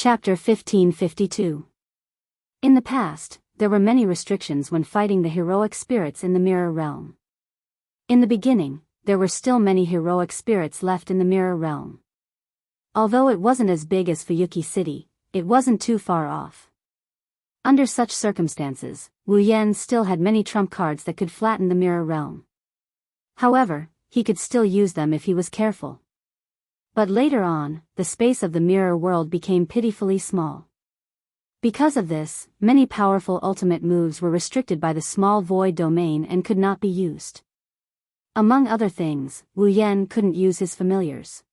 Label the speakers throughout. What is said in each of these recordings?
Speaker 1: Chapter 1552. In the past, there were many restrictions when fighting the heroic spirits in the Mirror Realm. In the beginning, there were still many heroic spirits left in the Mirror Realm. Although it wasn't as big as Fuyuki City, it wasn't too far off. Under such circumstances, Wu Yan still had many trump cards that could flatten the Mirror Realm. However, he could still use them if he was careful. But later on, the space of the mirror world became pitifully small. Because of this, many powerful ultimate moves were restricted by the small void domain and could not be used. Among other things, Wu Yan couldn't use his familiars.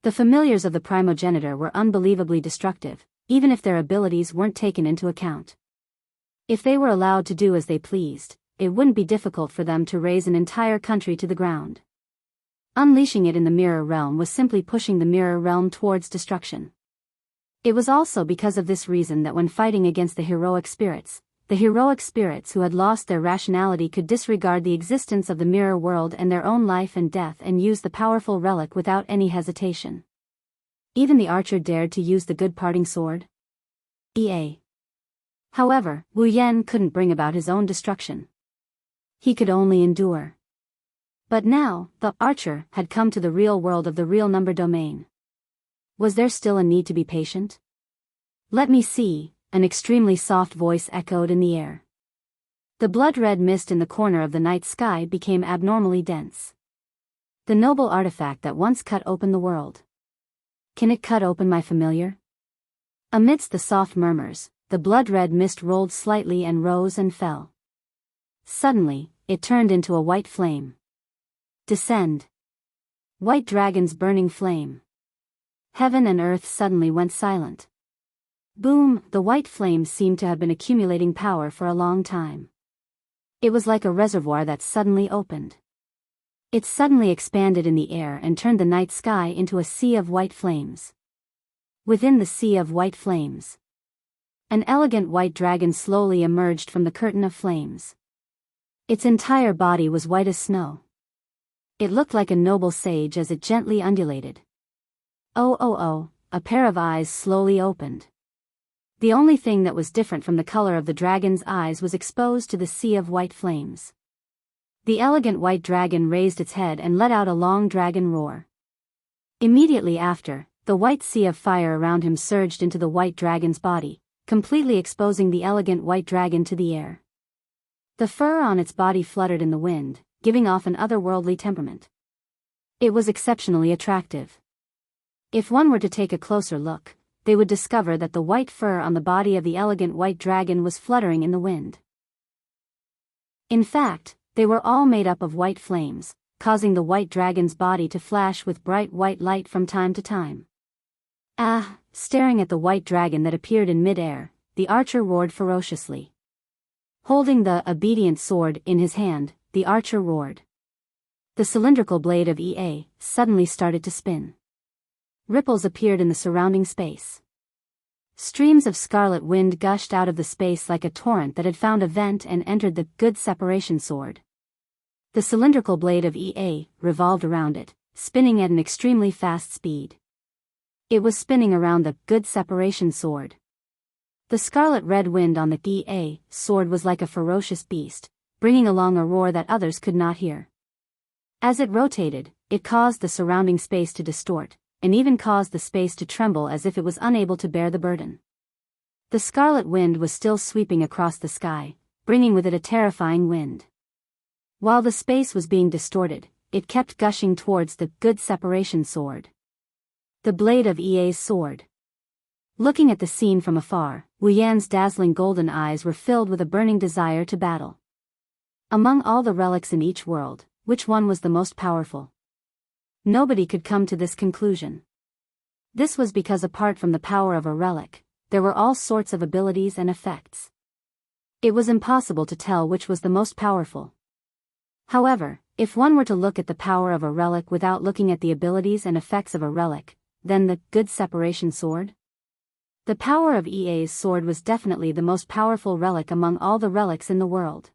Speaker 1: The familiars of the primogenitor were unbelievably destructive, even if their abilities weren't taken into account. If they were allowed to do as they pleased, it wouldn't be difficult for them to raze an entire country to the ground. Unleashing it in the Mirror Realm was simply pushing the Mirror Realm towards destruction. It was also because of this reason that when fighting against the heroic spirits who had lost their rationality could disregard the existence of the mirror world and their own life and death and use the powerful relic without any hesitation. Even the archer dared to use the good parting sword. However, Wu Yan couldn't bring about his own destruction. He could only endure. But now, the archer had come to the real world of the real number domain. Was there still a need to be patient? Let me see, an extremely soft voice echoed in the air. The blood-red mist in the corner of the night sky became abnormally dense. The noble artifact that once cut open the world. Can it cut open my familiar? Amidst the soft murmurs, the blood-red mist rolled slightly and rose and fell. Suddenly, it turned into a white flame. Descend. White dragon's burning flame. Heaven and earth suddenly went silent. Boom, the white flame seemed to have been accumulating power for a long time. It was like a reservoir that suddenly opened. It suddenly expanded in the air and turned the night sky into a sea of white flames. Within the sea of white flames, an elegant white dragon slowly emerged from the curtain of flames. Its entire body was white as snow. It looked like a noble sage as it gently undulated. Oh, a pair of eyes slowly opened. The only thing that was different from the color of the dragon's eyes was exposed to the sea of white flames. The elegant white dragon raised its head and let out a long dragon roar. Immediately after, the white sea of fire around him surged into the white dragon's body, completely exposing the elegant white dragon to the air. The fur on its body fluttered in the wind, giving off an otherworldly temperament. It was exceptionally attractive. If one were to take a closer look, they would discover that the white fur on the body of the elegant white dragon was fluttering in the wind. In fact, they were all made up of white flames, causing the white dragon's body to flash with bright white light from time to time. Staring at the white dragon that appeared in mid-air, the archer roared ferociously. Holding the obedient sword in his hand, the archer roared. The cylindrical blade of suddenly started to spin. Ripples appeared in the surrounding space. Streams of scarlet wind gushed out of the space like a torrent that had found a vent and entered the good separation sword. The cylindrical blade of revolved around it, spinning at an extremely fast speed. It was spinning around the good separation sword. The scarlet red wind on the sword was like a ferocious beast, bringing along a roar that others could not hear. As it rotated, it caused the surrounding space to distort, and even caused the space to tremble as if it was unable to bear the burden. The scarlet wind was still sweeping across the sky, bringing with it a terrifying wind. While the space was being distorted, it kept gushing towards the good separation sword. The blade of E's sword. Looking at the scene from afar, Wu Yan's dazzling golden eyes were filled with a burning desire to battle. Among all the relics in each world, which one was the most powerful? Nobody could come to this conclusion. This was because apart from the power of a relic, there were all sorts of abilities and effects. It was impossible to tell which was the most powerful. However, if one were to look at the power of a relic without looking at the abilities and effects of a relic, then the good separation sword? The power of E's sword was definitely the most powerful relic among all the relics in the world.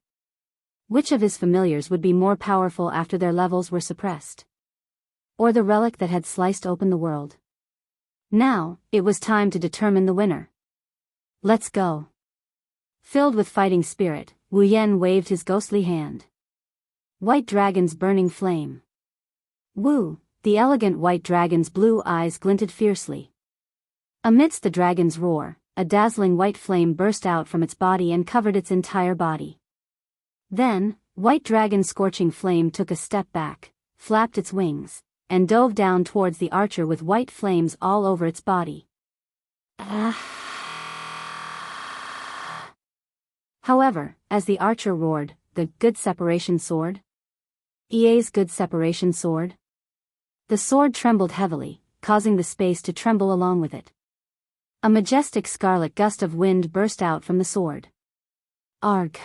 Speaker 1: Which of his familiars would be more powerful after their levels were suppressed? Or the relic that had sliced open the world? Now, it was time to determine the winner. Let's go. Filled with fighting spirit, Wu Yan waved his ghostly hand. White Dragon's burning flame. Wu, the elegant white dragon's blue eyes glinted fiercely. Amidst the dragon's roar, a dazzling white flame burst out from its body and covered its entire body. Then, White Dragon's scorching flame took a step back, flapped its wings, and dove down towards the archer with white flames all over its body. However, as the archer roared, the good separation sword? EA's good separation sword? The sword trembled heavily, causing the space to tremble along with it. A majestic scarlet gust of wind burst out from the sword. Arg!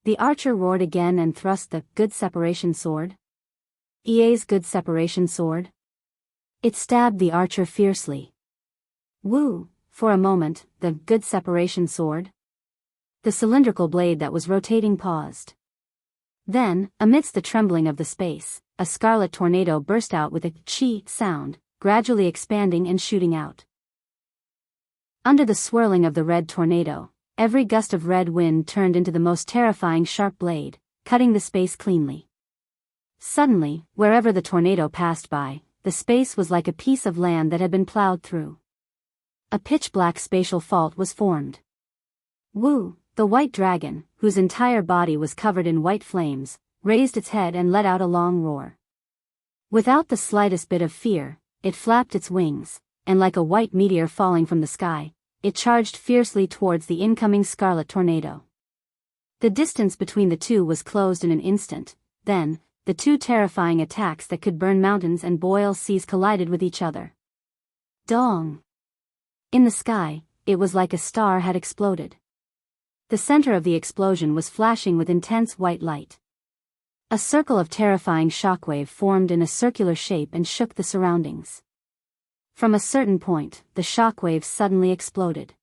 Speaker 1: The archer roared again and thrust the good separation sword. EA's good separation sword? It stabbed the archer fiercely. Woo! For a moment, the good separation sword? The cylindrical blade that was rotating paused. Then, amidst the trembling of the space, a scarlet tornado burst out with a chi sound, gradually expanding and shooting out. Under the swirling of the red tornado, every gust of red wind turned into the most terrifying sharp blade, cutting the space cleanly. Suddenly, wherever the tornado passed by, the space was like a piece of land that had been plowed through. A pitch-black spatial fault was formed. Wu, the white dragon, whose entire body was covered in white flames, raised its head and let out a long roar. Without the slightest bit of fear, it flapped its wings, and like a white meteor falling from the sky, it charged fiercely towards the incoming scarlet tornado. The distance between the two was closed in an instant, then, the two terrifying attacks that could burn mountains and boil seas collided with each other. Dong! In the sky, it was like a star had exploded. The center of the explosion was flashing with intense white light. A circle of terrifying shockwave formed in a circular shape and shook the surroundings. From a certain point, the shockwave suddenly exploded.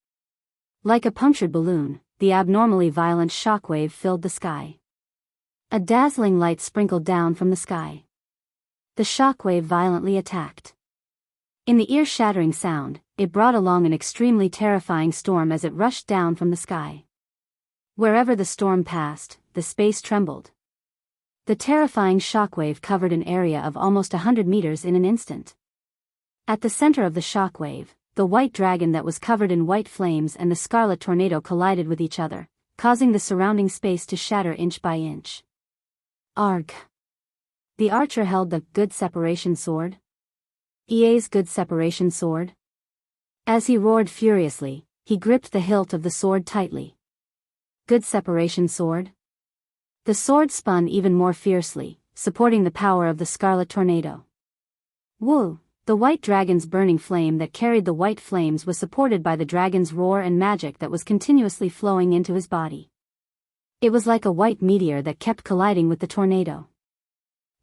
Speaker 1: Like a punctured balloon, the abnormally violent shockwave filled the sky. A dazzling light sprinkled down from the sky. The shockwave violently attacked. In the ear-shattering sound, it brought along an extremely terrifying storm as it rushed down from the sky. Wherever the storm passed, the space trembled. The terrifying shockwave covered an area of almost 100 meters in an instant. At the center of the shockwave, the white dragon that was covered in white flames and the scarlet tornado collided with each other, causing the surrounding space to shatter inch by inch. Arg! The archer held the good separation sword. EA's good separation sword. As he roared furiously, he gripped the hilt of the sword tightly. Good separation sword. The sword spun even more fiercely, supporting the power of the scarlet tornado. Wu, the white dragon's burning flame that carried the white flames was supported by the dragon's roar and magic that was continuously flowing into his body. It was like a white meteor that kept colliding with the tornado.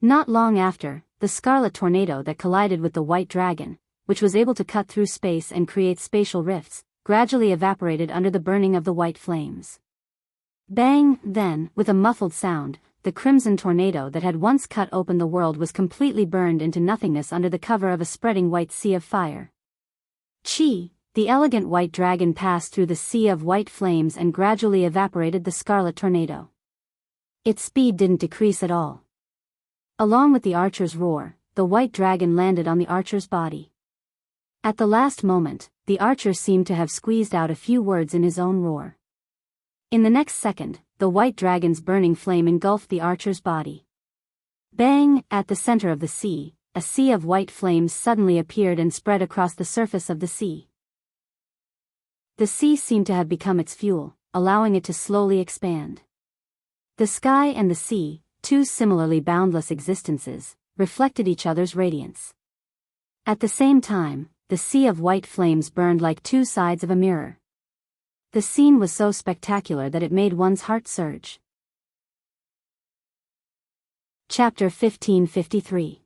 Speaker 1: Not long after, the scarlet tornado that collided with the white dragon, which was able to cut through space and create spatial rifts, gradually evaporated under the burning of the white flames. Bang! Then, with a muffled sound, the crimson tornado that had once cut open the world was completely burned into nothingness under the cover of a spreading white sea of fire. Chi, the elegant white dragon passed through the sea of white flames and gradually evaporated the scarlet tornado. Its speed didn't decrease at all. Along with the archer's roar, the white dragon landed on the archer's body. At the last moment, the archer seemed to have squeezed out a few words in his own roar. In the next second, the white dragon's burning flame engulfed the archer's body. Bang! At the center of the sea, a sea of white flames suddenly appeared and spread across the surface of the sea. The sea seemed to have become its fuel, allowing it to slowly expand. The sky and the sea, two similarly boundless existences, reflected each other's radiance. At the same time, the sea of white flames burned like two sides of a mirror. The scene was so spectacular that it made one's heart surge. Chapter 1553.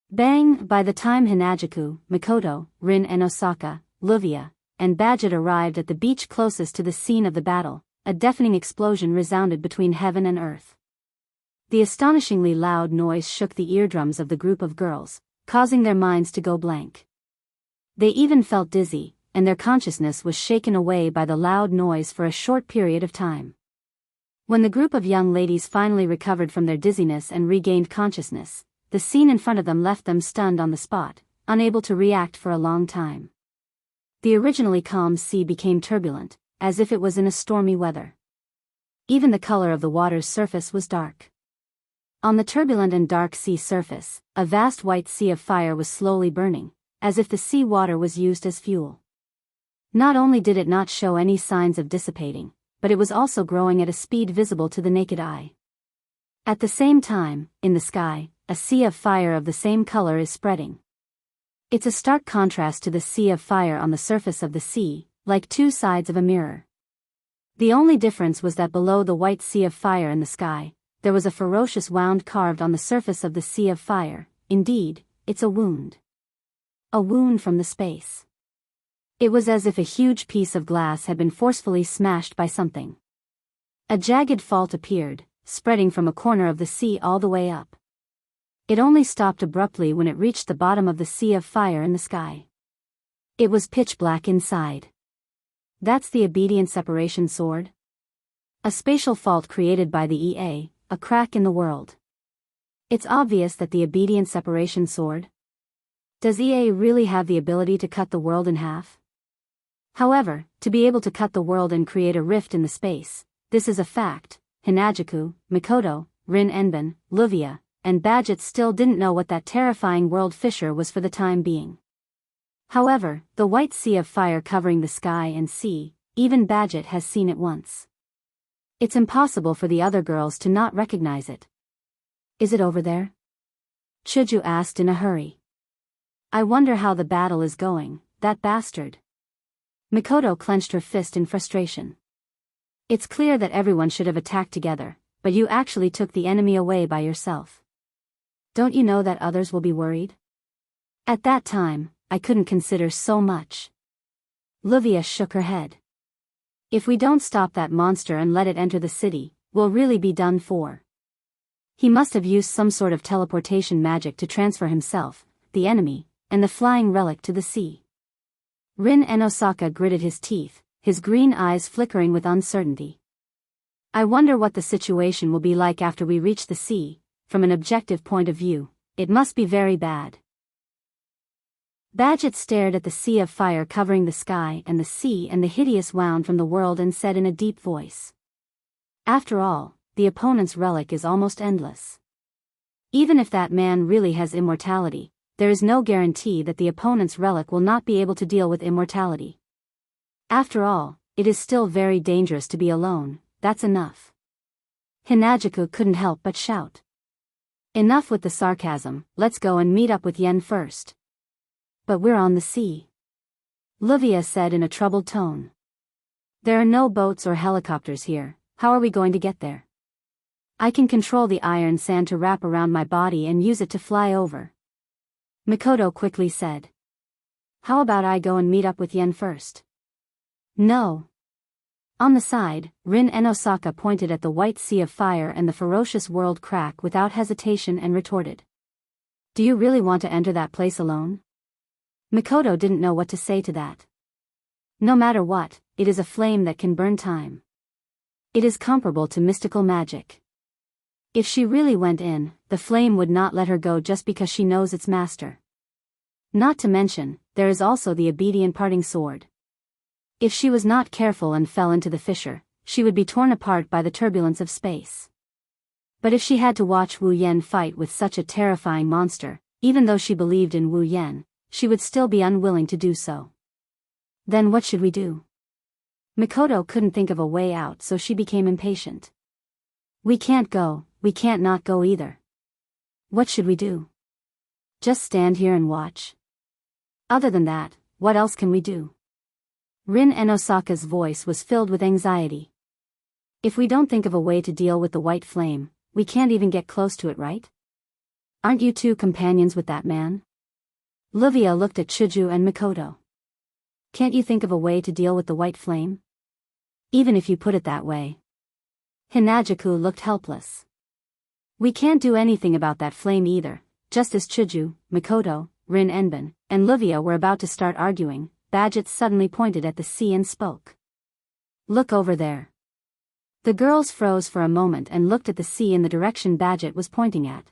Speaker 1: Bang! By the time Hinajaku, Mikoto, Rin and Osaka, Luvia, and Badget arrived at the beach closest to the scene of the battle, a deafening explosion resounded between heaven and earth. The astonishingly loud noise shook the eardrums of the group of girls, causing their minds to go blank. They even felt dizzy, and their consciousness was shaken away by the loud noise for a short period of time. When the group of young ladies finally recovered from their dizziness and regained consciousness, the scene in front of them left them stunned on the spot, unable to react for a long time. The originally calm sea became turbulent, as if it was in a stormy weather. Even the color of the water's surface was dark. On the turbulent and dark sea surface, a vast white sea of fire was slowly burning, as if the sea water was used as fuel. Not only did it not show any signs of dissipating, but it was also growing at a speed visible to the naked eye. At the same time, in the sky, a sea of fire of the same color is spreading. It's a stark contrast to the sea of fire on the surface of the sea, like two sides of a mirror. The only difference was that below the white sea of fire in the sky, there was a ferocious wound carved on the surface of the sea of fire. Indeed, it's a wound. A wound from the space. It was as if a huge piece of glass had been forcefully smashed by something. A jagged fault appeared, spreading from a corner of the sea all the way up. It only stopped abruptly when it reached the bottom of the sea of fire in the sky. It was pitch black inside. That's the obedient separation sword? A spatial fault created by the EA, a crack in the world. It's obvious that the obedient separation sword? Does EA really have the ability to cut the world in half? However, to be able to cut the world and create a rift in the space, this is a fact. Hinajiku, Mikoto, Rin Enben, Luvia, and Badget still didn't know what that terrifying world fissure was for the time being. However, the white sea of fire covering the sky and sea, even Badget has seen it once. It's impossible for the other girls to not recognize it. Is it over there? Chuju asked in a hurry. I wonder how the battle is going, that bastard. Mikoto clenched her fist in frustration. It's clear that everyone should have attacked together, but you actually took the enemy away by yourself. Don't you know that others will be worried? At that time, I couldn't consider so much. Luvia shook her head. If we don't stop that monster and let it enter the city, we'll really be done for. He must have used some sort of teleportation magic to transfer himself, the enemy, and the flying relic to the sea. Rin Enosaka gritted his teeth, his green eyes flickering with uncertainty. I wonder what the situation will be like after we reach the sea. From an objective point of view, it must be very bad. Badget stared at the sea of fire covering the sky and the sea and the hideous wound from the world and said in a deep voice. After all, the opponent's relic is almost endless. Even if that man really has immortality, there is no guarantee that the opponent's relic will not be able to deal with immortality. After all, it is still very dangerous to be alone, that's enough. Hinajiku couldn't help but shout. Enough with the sarcasm, let's go and meet up with Yen first. But we're on the sea. Luvia said in a troubled tone. There are no boats or helicopters here, how are we going to get there? I can control the iron sand to wrap around my body and use it to fly over. Mikoto quickly said. How about I go and meet up with Yen first? No. On the side, Rin Enosaka pointed at the white sea of fire and the ferocious world crack without hesitation and retorted. Do you really want to enter that place alone? Mikoto didn't know what to say to that. No matter what, it is a flame that can burn time. It is comparable to mystical magic. If she really went in, the flame would not let her go just because she knows its master. Not to mention, there is also the obedient parting sword. If she was not careful and fell into the fissure, she would be torn apart by the turbulence of space. But if she had to watch Wu Yen fight with such a terrifying monster, even though she believed in Wu Yen, she would still be unwilling to do so. Then what should we do? Mikoto couldn't think of a way out, so she became impatient. We can't go, we can't not go either. What should we do? Just stand here and watch? Other than that, what else can we do? Rin Enosaka's voice was filled with anxiety. If we don't think of a way to deal with the white flame, we can't even get close to it, right? Aren't you two companions with that man? Luvia looked at Chuju and Mikoto. Can't you think of a way to deal with the white flame? Even if you put it that way. Hinajiku looked helpless. We can't do anything about that flame either, just as Chuju, Mikoto, Rin Enbin, and Livia were about to start arguing, Badget suddenly pointed at the sea and spoke. "Look over there." The girls froze for a moment and looked at the sea in the direction Badget was pointing at.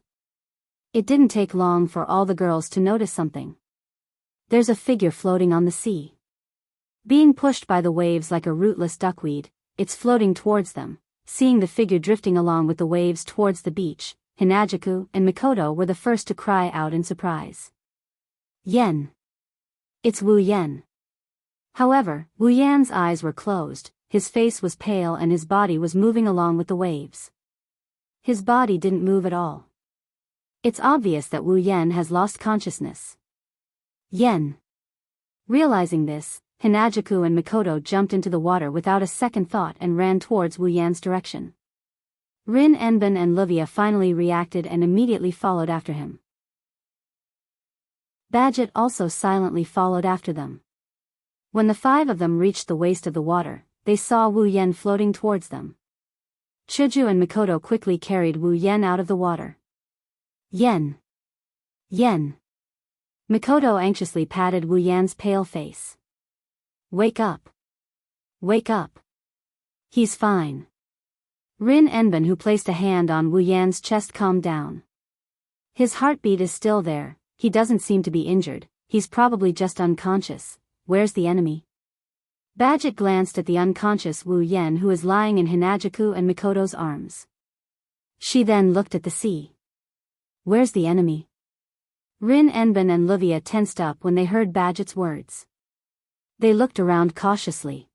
Speaker 1: It didn't take long for all the girls to notice something. There's a figure floating on the sea. Being pushed by the waves like a rootless duckweed, it's floating towards them. Seeing the figure drifting along with the waves towards the beach, Hinajuku and Mikoto were the first to cry out in surprise. "Yen! It's Wu Yen!" However, Wu Yan's eyes were closed, his face was pale and his body was moving along with the waves. His body didn't move at all. It's obvious that Wu Yen has lost consciousness. Yen! Realizing this, Hinajuku and Mikoto jumped into the water without a second thought and ran towards Wu Yan's direction. Rin Enbin and Livia finally reacted and immediately followed after him. Badget also silently followed after them. When the five of them reached the waist of the water, they saw Wu Yen floating towards them. Chuju and Mikoto quickly carried Wu Yen out of the water. "Yen! Yen!" Mikoto anxiously patted Wu Yan's pale face. "Wake up! Wake up! He's fine." Rin Enbin, who placed a hand on Wu Yan's chest, calmed down. "His heartbeat is still there, he doesn't seem to be injured, he's probably just unconscious. Where's the enemy?" Badget glanced at the unconscious Wu Yen, who is lying in Hinajuku and Mikoto's arms. She then looked at the sea. "Where's the enemy?" Rin Enbin and Livia tensed up when they heard Badget's words. They looked around cautiously.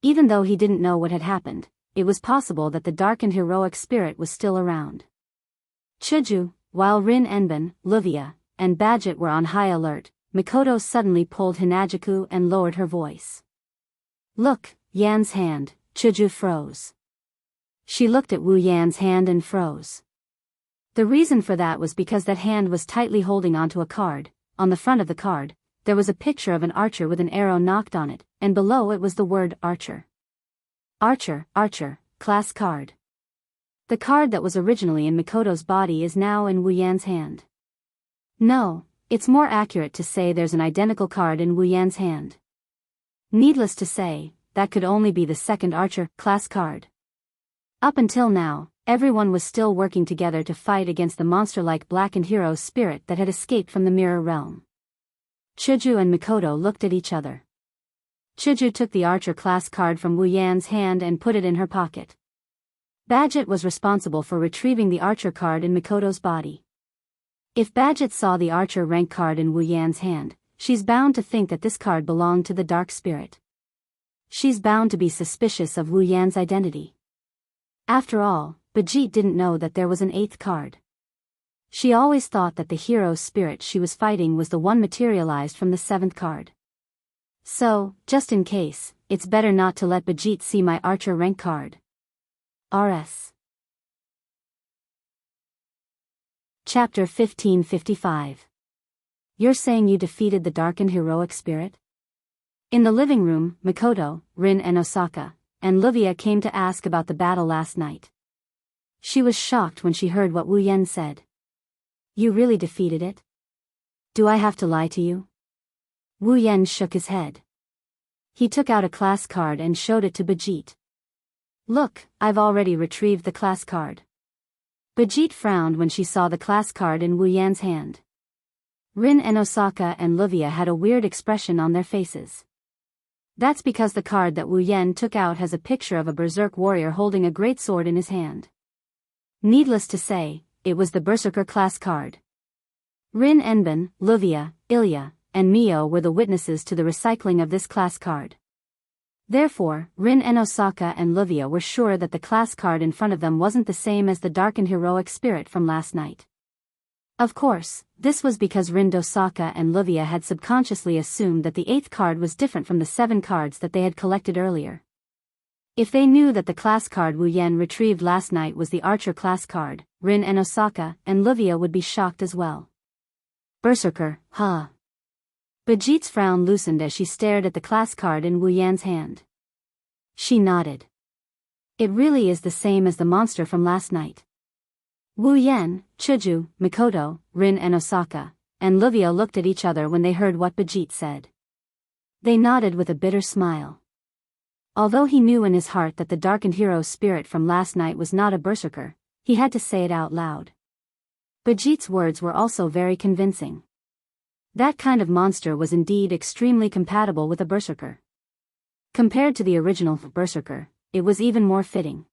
Speaker 1: Even though he didn't know what had happened, it was possible that the dark and heroic spirit was still around. Chuju, while Rin Enbin, Livia, and Badget were on high alert, Mikoto suddenly pulled Hinajuku and lowered her voice. "Look, Yan's hand." Chuju froze. She looked at Wu Yan's hand and froze. The reason for that was because that hand was tightly holding onto a card. On the front of the card, there was a picture of an archer with an arrow knocked on it, and below it was the word archer. Archer, archer, class card. The card that was originally in Mikoto's body is now in Wu Yan's hand. No, it's more accurate to say there's an identical card in Wu Yan's hand. Needless to say, that could only be the second archer class card. Up until now, everyone was still working together to fight against the monster-like blackened hero spirit that had escaped from the mirror realm. Chuju and Mikoto looked at each other. Chuju took the archer class card from Wu Yan's hand and put it in her pocket. Badget was responsible for retrieving the archer card in Mikoto's body. If Badget saw the archer rank card in Wu Yan's hand, she's bound to think that this card belonged to the dark spirit. She's bound to be suspicious of Wu Yan's identity. After all, Badget didn't know that there was an eighth card. She always thought that the hero spirit she was fighting was the one materialized from the seventh card. So, just in case, it's better not to let Badget see my archer rank card. RS. Chapter 1555. You're saying you defeated the dark and heroic spirit? In the living room, Mikoto, Rin and Osaka, and Livia came to ask about the battle last night. She was shocked when she heard what Wu Yen said. You really defeated it? Do I have to lie to you? Wu Yen shook his head. He took out a class card and showed it to Badget. Look, I've already retrieved the class card. Badget frowned when she saw the class card in Wu Yan's hand. Rin and Osaka and Livia had a weird expression on their faces. That's because the card that Wu Yen took out has a picture of a berserk warrior holding a great sword in his hand. Needless to say, it was the Berserker class card. Rin Enbin, Livia, Ilya, and Mio were the witnesses to the recycling of this class card. Therefore, Rin and Osaka and Livia were sure that the class card in front of them wasn't the same as the dark and heroic spirit from last night. Of course, this was because Rin, Osaka and Livia had subconsciously assumed that the eighth card was different from the 7 cards that they had collected earlier. If they knew that the class card Wu Yen retrieved last night was the archer class card, Rin and Osaka and Livia would be shocked as well. Berserker, huh? Badget's frown loosened as she stared at the class card in Wu Yan's hand. She nodded. It really is the same as the monster from last night. Wu Yen, Chuju, Mikoto, Rin and Osaka, and Livia looked at each other when they heard what Bajit said. They nodded with a bitter smile. Although he knew in his heart that the darkened hero's spirit from last night was not a berserker, he had to say it out loud. Bajit's words were also very convincing. That kind of monster was indeed extremely compatible with a berserker. Compared to the original berserker, it was even more fitting.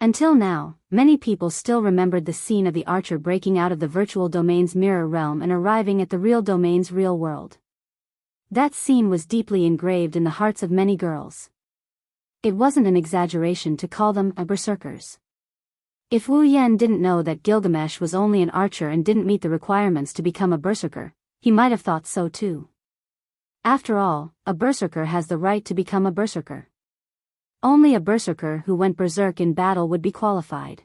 Speaker 1: Until now, many people still remembered the scene of the archer breaking out of the virtual domain's mirror realm and arriving at the real domain's real world. That scene was deeply engraved in the hearts of many girls. It wasn't an exaggeration to call them berserkers. If Wu Yan didn't know that Gilgamesh was only an archer and didn't meet the requirements to become a berserker, he might have thought so too. After all, a berserker has the right to become a berserker. Only a berserker who went berserk in battle would be qualified.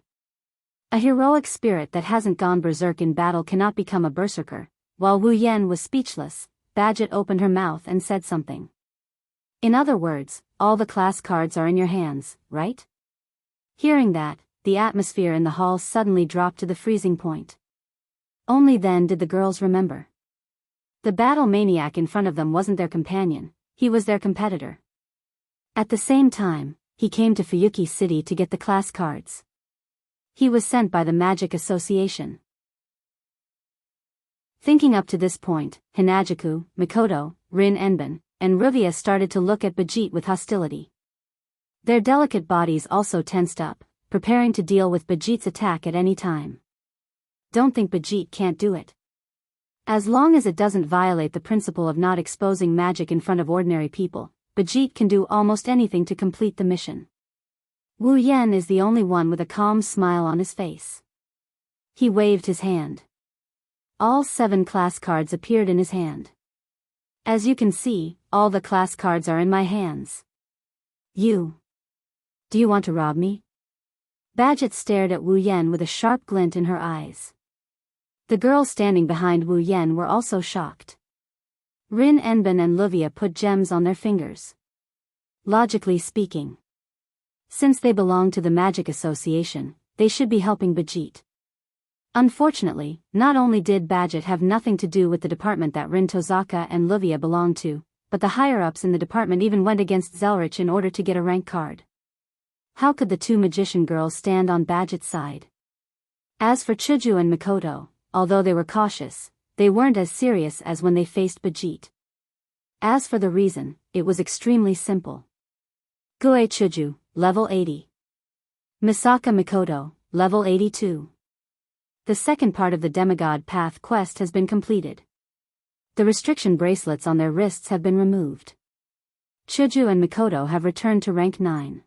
Speaker 1: A heroic spirit that hasn't gone berserk in battle cannot become a berserker. While Wu Yan was speechless, Bajit opened her mouth and said something. In other words, all the class cards are in your hands, right? Hearing that, the atmosphere in the hall suddenly dropped to the freezing point. Only then did the girls remember. The battle maniac in front of them wasn't their companion, he was their competitor. At the same time, he came to Fuyuki City to get the class cards. He was sent by the Magic Association. Thinking up to this point, Hinajiku, Mikoto, Rin Enbin, and Ruvia started to look at Bajit with hostility. Their delicate bodies also tensed up, preparing to deal with Bajit's attack at any time. Don't think Bajit can't do it. As long as it doesn't violate the principle of not exposing magic in front of ordinary people, Bajit can do almost anything to complete the mission. Wu Yan is the only one with a calm smile on his face. He waved his hand. All 7 class cards appeared in his hand. As you can see, all the class cards are in my hands. Do you want to rob me? Bajit stared at Wu Yan with a sharp glint in her eyes. The girls standing behind Wu Yan were also shocked. Rin Enbin and Livia put gems on their fingers. Logically speaking, since they belong to the Magic Association, they should be helping Bajit. Unfortunately, not only did Bajit have nothing to do with the department that Rin Tozaka and Livia belonged to, but the higher-ups in the department even went against Zelrich in order to get a rank card. How could the 2 magician girls stand on Bajit's side? As for Chuju and Mikoto, although they were cautious, they weren't as serious as when they faced Bajit. As for the reason, it was extremely simple. Gue Chuju, level 80. Misaka Mikoto, level 82. The second part of the Demigod Path quest has been completed. The restriction bracelets on their wrists have been removed. Chuju and Mikoto have returned to rank 9.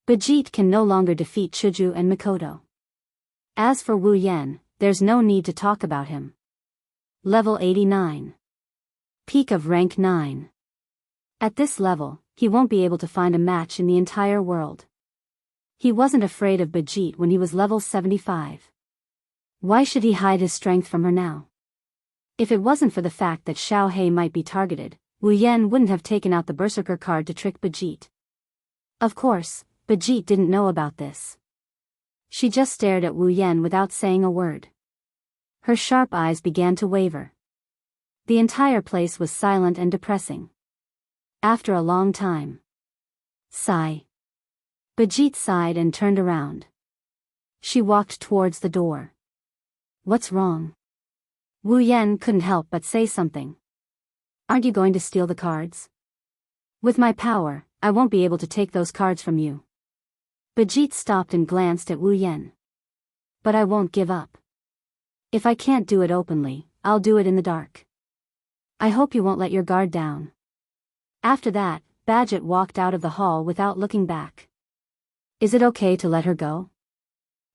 Speaker 1: Bajit can no longer defeat Chuju and Mikoto. As for Wu Yan, there's no need to talk about him. Level 89. Peak of rank 9. At this level, he won't be able to find a match in the entire world. He wasn't afraid of Bajit when he was level 75. Why should he hide his strength from her now? If it wasn't for the fact that Xiao Hei might be targeted, Wu Yan wouldn't have taken out the Berserker card to trick Bajit. Of course, Bajit didn't know about this. She just stared at Wu Yan without saying a word. Her sharp eyes began to waver. The entire place was silent and depressing. After a long time. Sigh. Bajit sighed and turned around. She walked towards the door. What's wrong? Wu Yan couldn't help but say something. Aren't you going to steal the cards? With my power, I won't be able to take those cards from you. Bajit stopped and glanced at Wu Yan. But I won't give up. If I can't do it openly, I'll do it in the dark. I hope you won't let your guard down. After that, Bajit walked out of the hall without looking back. Is it okay to let her go?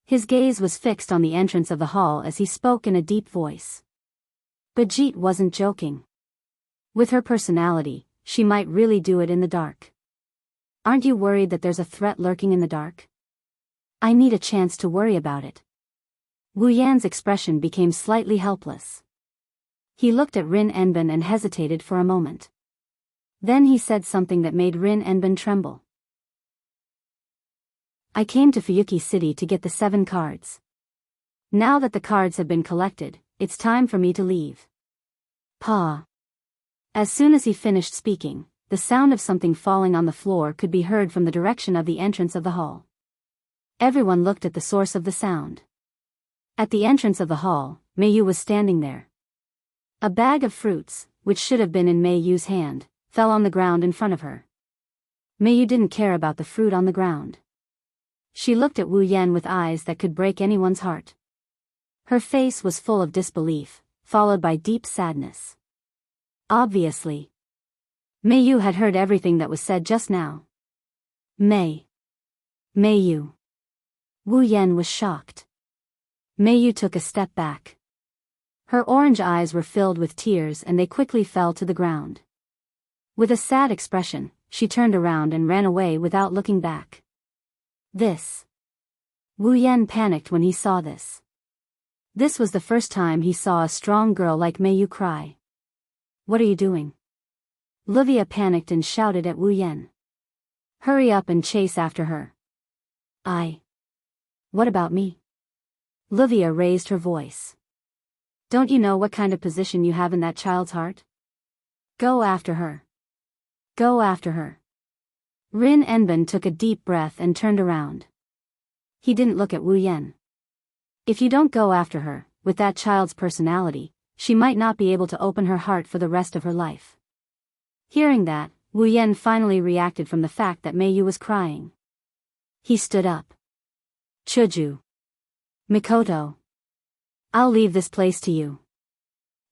Speaker 1: His gaze was fixed on the entrance of the hall as he spoke in a deep voice. Bajit wasn't joking. With her personality, she might really do it in the dark. Aren't you worried that there's a threat lurking in the dark? I need a chance to worry about it. Wu Yan's expression became slightly helpless. He looked at Rin Enbin and hesitated for a moment. Then he said something that made Rin Enbin tremble. I came to Fuyuki City to get the 7 cards. Now that the cards have been collected, it's time for me to leave. Pa. As soon as he finished speaking, the sound of something falling on the floor could be heard from the direction of the entrance of the hall. Everyone looked at the source of the sound. At the entrance of the hall, Mei Yu was standing there. A bag of fruits, which should have been in Mei Yu's hand, fell on the ground in front of her. Mei Yu didn't care about the fruit on the ground. She looked at Wu Yan with eyes that could break anyone's heart. Her face was full of disbelief, followed by deep sadness. Obviously, Mei Yu had heard everything that was said just now. Mei Yu. Wu Yan was shocked. Mei Yu took a step back. Her orange eyes were filled with tears and they quickly fell to the ground. With a sad expression, she turned around and ran away without looking back. Wu Yan panicked when he saw this. This was the first time he saw a strong girl like Mei Yu cry. What are you doing? Livia panicked and shouted at Wu Yan. Hurry up and chase after her. What about me? Livia raised her voice. Don't you know what kind of position you have in that child's heart? Go after her. Go after her. Rin Enbin took a deep breath and turned around. He didn't look at Wu Yan. If you don't go after her, with that child's personality, she might not be able to open her heart for the rest of her life. Hearing that, Wu Yan finally reacted from the fact that Mei Yu was crying. He stood up. Chuju. Mikoto. I'll leave this place to you.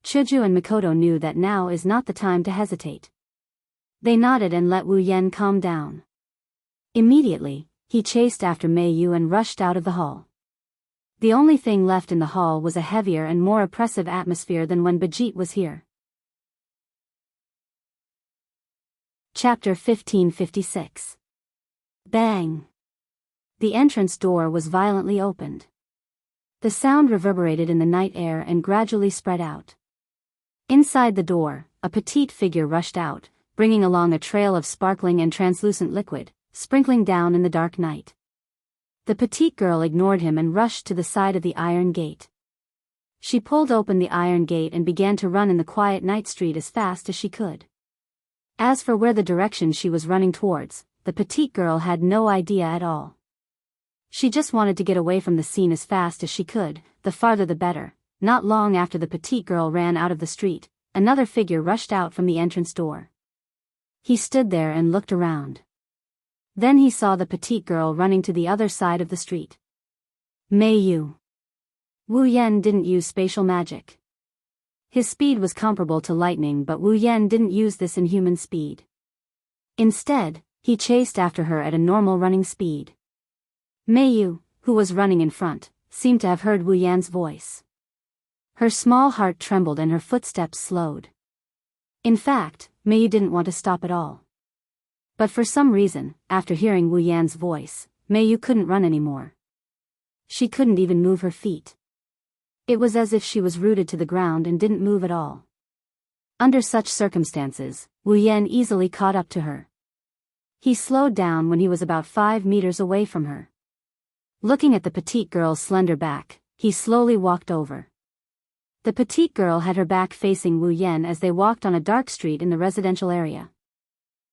Speaker 1: Chuju and Mikoto knew that now is not the time to hesitate. They nodded and let Wu Yan calm down. Immediately, he chased after Mei Yu and rushed out of the hall. The only thing left in the hall was a heavier and more oppressive atmosphere than when Bijit was here. Chapter 1556. Bang! The entrance door was violently opened. The sound reverberated in the night air and gradually spread out. Inside the door, a petite figure rushed out, bringing along a trail of sparkling and translucent liquid, sprinkling down in the dark night. The petite girl ignored him and rushed to the side of the iron gate. She pulled open the iron gate and began to run in the quiet night street as fast as she could. As for where the direction she was running towards, the petite girl had no idea at all. She just wanted to get away from the scene as fast as she could, the farther the better. Not long after the petite girl ran out of the street, another figure rushed out from the entrance door. He stood there and looked around. Then he saw the petite girl running to the other side of the street. Mei Yu. Wu Yan didn't use spatial magic. His speed was comparable to lightning, but Wu Yan didn't use this inhuman speed. Instead, he chased after her at a normal running speed. Mei Yu, who was running in front, seemed to have heard Wu Yan's voice. Her small heart trembled and her footsteps slowed. In fact, Mei Yu didn't want to stop at all. But for some reason, after hearing Wu Yan's voice, Mei Yu couldn't run anymore. She couldn't even move her feet. It was as if she was rooted to the ground and didn't move at all. Under such circumstances, Wu Yan easily caught up to her. He slowed down when he was about 5 meters away from her. Looking at the petite girl's slender back, he slowly walked over. The petite girl had her back facing Wu Yan as they walked on a dark street in the residential area.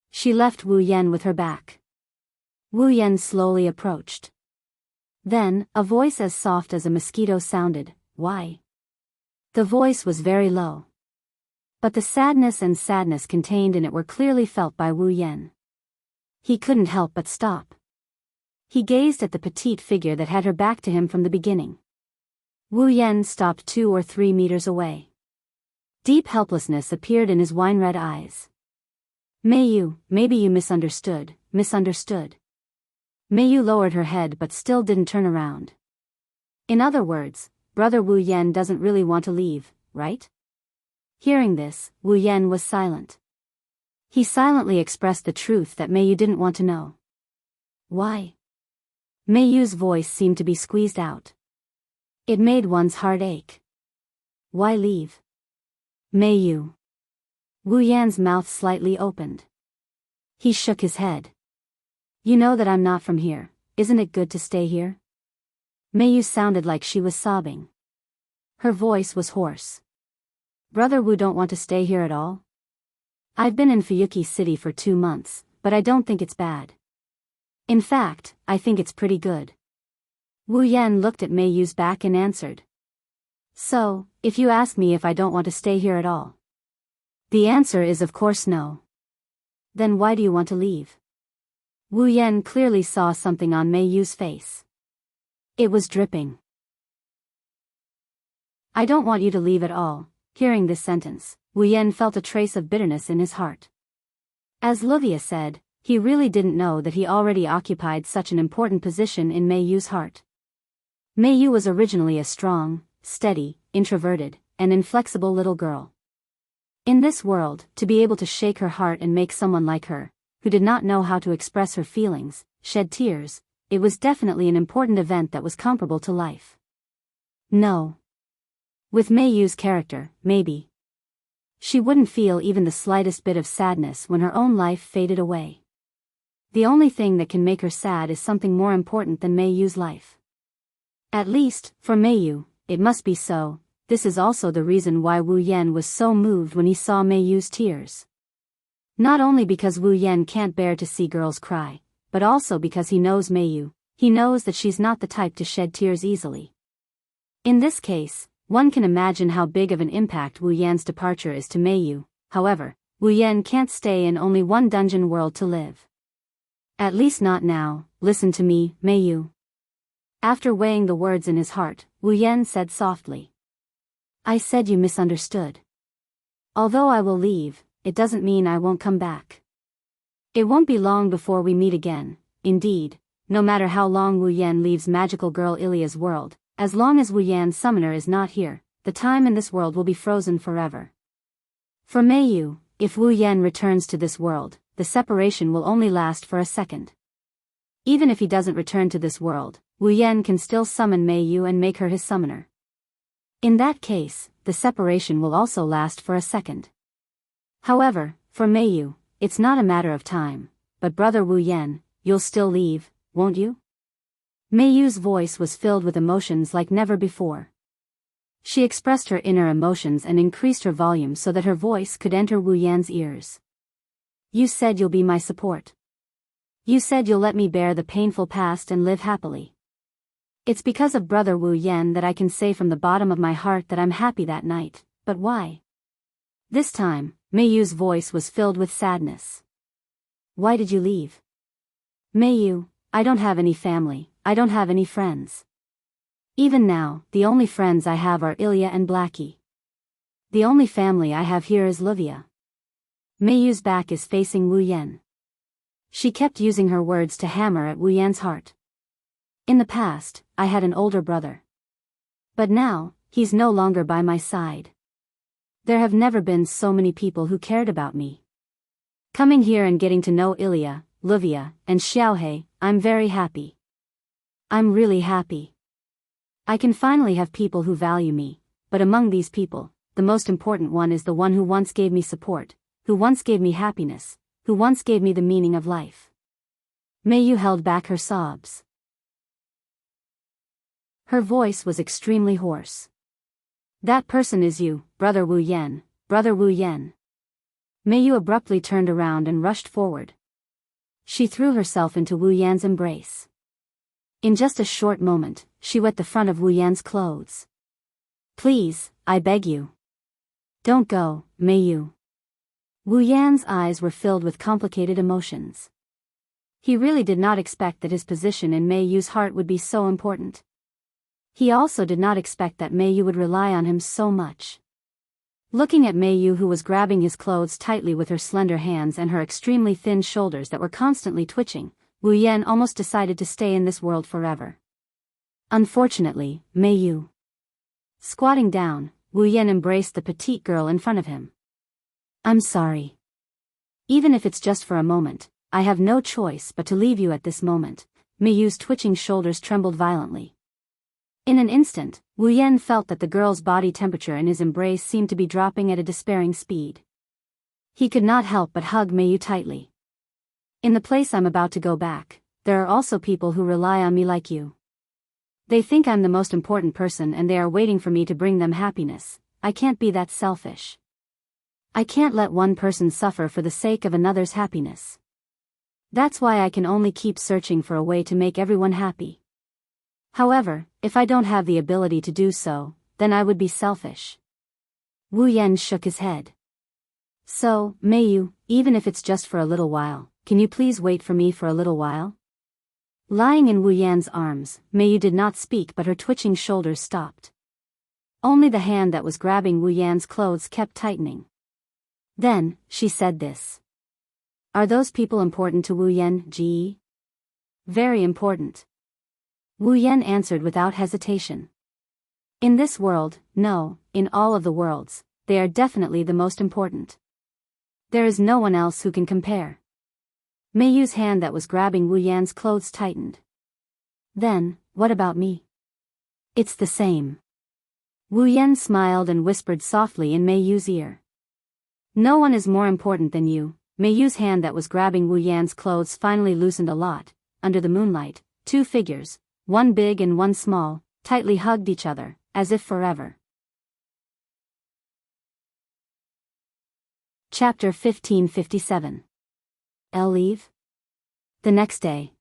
Speaker 1: She left Wu Yan with her back. Wu Yan slowly approached. Then, a voice as soft as a mosquito sounded, "Why?" The voice was very low. But the sadness and sadness contained in it were clearly felt by Wu Yan. He couldn't help but stop. He gazed at the petite figure that had her back to him from the beginning. Wu Yan stopped 2 or 3 meters away. Deep helplessness appeared in his wine-red eyes. Mei Yu, maybe you misunderstood. Mei Yu lowered her head but still didn't turn around. In other words, Brother Wu Yan doesn't really want to leave, right? Hearing this, Wu Yan was silent. He silently expressed the truth that Mei Yu didn't want to know. Why? Mei Yu's voice seemed to be squeezed out. It made one's heart ache. Why leave? Mei Yu. Wu Yan's mouth slightly opened. He shook his head. You know that I'm not from here, isn't it good to stay here? Mei Yu sounded like she was sobbing. Her voice was hoarse. Brother Wu don't want to stay here at all? I've been in Fuyuki City for 2 months, but I don't think it's bad. In fact, I think it's pretty good. Wu Yan looked at Mei Yu's back and answered. So, if you ask me if I don't want to stay here at all. The answer is of course no. Then why do you want to leave? Wu Yan clearly saw something on Mei Yu's face. It was dripping. I don't want you to leave at all. Hearing this sentence, Wu Yan felt a trace of bitterness in his heart. As Livia said, he really didn't know that he already occupied such an important position in Mei Yu's heart. Mei Yu was originally a strong, steady, introverted, and inflexible little girl. In this world, to be able to shake her heart and make someone like her, who did not know how to express her feelings, shed tears, it was definitely an important event that was comparable to life. No. With Mei Yu's character, maybe. She wouldn't feel even the slightest bit of sadness when her own life faded away. The only thing that can make her sad is something more important than Mei Yu's life. At least, for Mei Yu, it must be so. This is also the reason why Wu Yan was so moved when he saw Mei Yu's tears. Not only because Wu Yan can't bear to see girls cry, but also because he knows Mei Yu. He knows that she's not the type to shed tears easily. In this case, one can imagine how big of an impact Wu Yan's departure is to Mei Yu. However, Wu Yan can't stay in only one dungeon world to live. At least not now. Listen to me, Mei Yu. After weighing the words in his heart, Wu Yan said softly. I said you misunderstood. Although I will leave, it doesn't mean I won't come back. It won't be long before we meet again. Indeed, no matter how long Wu Yan leaves magical girl Ilia's world, as long as Wu Yan's summoner is not here, the time in this world will be frozen forever. For Mei Yu, if Wu Yan returns to this world, the separation will only last for a second. Even if he doesn't return to this world, Wu Yan can still summon Mei Yu and make her his summoner. In that case, the separation will also last for a second. However, for Mei Yu, it's not a matter of time. But brother Wu Yan, you'll still leave, won't you? Mei Yu's voice was filled with emotions like never before. She expressed her inner emotions and increased her volume so that her voice could enter Wu Yan's ears. You said you'll be my support. You said you'll let me bear the painful past and live happily. It's because of brother Wu Yan that I can say from the bottom of my heart that I'm happy that night, but why? This time, Mei Yu's voice was filled with sadness. Why did you leave? Mei Yu, I don't have any family, I don't have any friends. Even now, the only friends I have are Ilya and Blackie. The only family I have here is Livia. Mei Yu's back is facing Wu Yan. She kept using her words to hammer at Wu Yan's heart. In the past, I had an older brother. But now, he's no longer by my side. There have never been so many people who cared about me. Coming here and getting to know Ilya, Livia, and Xiaohei, I'm very happy. I'm really happy. I can finally have people who value me, but among these people, the most important one is the one who once gave me support, who once gave me happiness, who once gave me the meaning of life. Mei Yu held back her sobs. Her voice was extremely hoarse. That person is you, brother Wu Yan, brother Wu Yan. Mei Yu abruptly turned around and rushed forward. She threw herself into Wu Yan's embrace. In just a short moment, she wet the front of Wu Yan's clothes. Please, I beg you. Don't go, Mei Yu. Wu Yan's eyes were filled with complicated emotions. He really did not expect that his position in Mei Yu's heart would be so important. He also did not expect that Mei Yu would rely on him so much. Looking at Mei Yu, who was grabbing his clothes tightly with her slender hands and her extremely thin shoulders that were constantly twitching, Wu Yan almost decided to stay in this world forever. Unfortunately, Mei Yu. Squatting down, Wu Yan embraced the petite girl in front of him. I'm sorry. Even if it's just for a moment, I have no choice but to leave you at this moment. Mei Yu's twitching shoulders trembled violently. In an instant, Wu Yan felt that the girl's body temperature in his embrace seemed to be dropping at a despairing speed. He could not help but hug Mei Yu tightly. In the place I'm about to go back, there are also people who rely on me like you. They think I'm the most important person and they are waiting for me to bring them happiness. I can't be that selfish. I can't let one person suffer for the sake of another's happiness. That's why I can only keep searching for a way to make everyone happy. However, if I don't have the ability to do so, then I would be selfish. Wu Yan shook his head. So, may you, even if it's just for a little while, can you please wait for me for a little while? Lying in Wu Yan's arms, Mei Yu did not speak, but her twitching shoulders stopped. Only the hand that was grabbing Wu Yan's clothes kept tightening. Then, she said this. Are those people important to Wu Yan, Ji? Very important. Wu Yan answered without hesitation. In this world, no, in all of the worlds, they are definitely the most important. There is no one else who can compare. Mei Yu's hand that was grabbing Wu Yan's clothes tightened. Then, what about me? It's the same. Wu Yan smiled and whispered softly in Mei Yu's ear. No one is more important than you. Mei Yu's hand that was grabbing Wu Yan's clothes finally loosened a lot. Under the moonlight, two figures, one big and one small, tightly hugged each other, as if forever. Chapter 1557. Elle leave? The next day.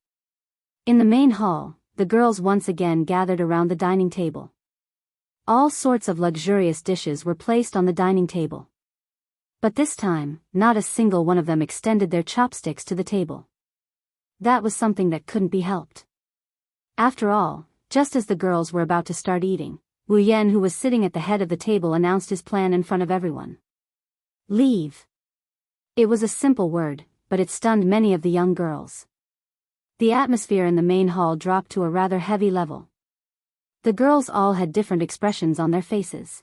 Speaker 1: In the main hall, the girls once again gathered around the dining table. All sorts of luxurious dishes were placed on the dining table. But this time, not a single one of them extended their chopsticks to the table. That was something that couldn't be helped. After all, just as the girls were about to start eating, Wu Yan, who was sitting at the head of the table, announced his plan in front of everyone. Leave. It was a simple word, but it stunned many of the young girls. The atmosphere in the main hall dropped to a rather heavy level. The girls all had different expressions on their faces.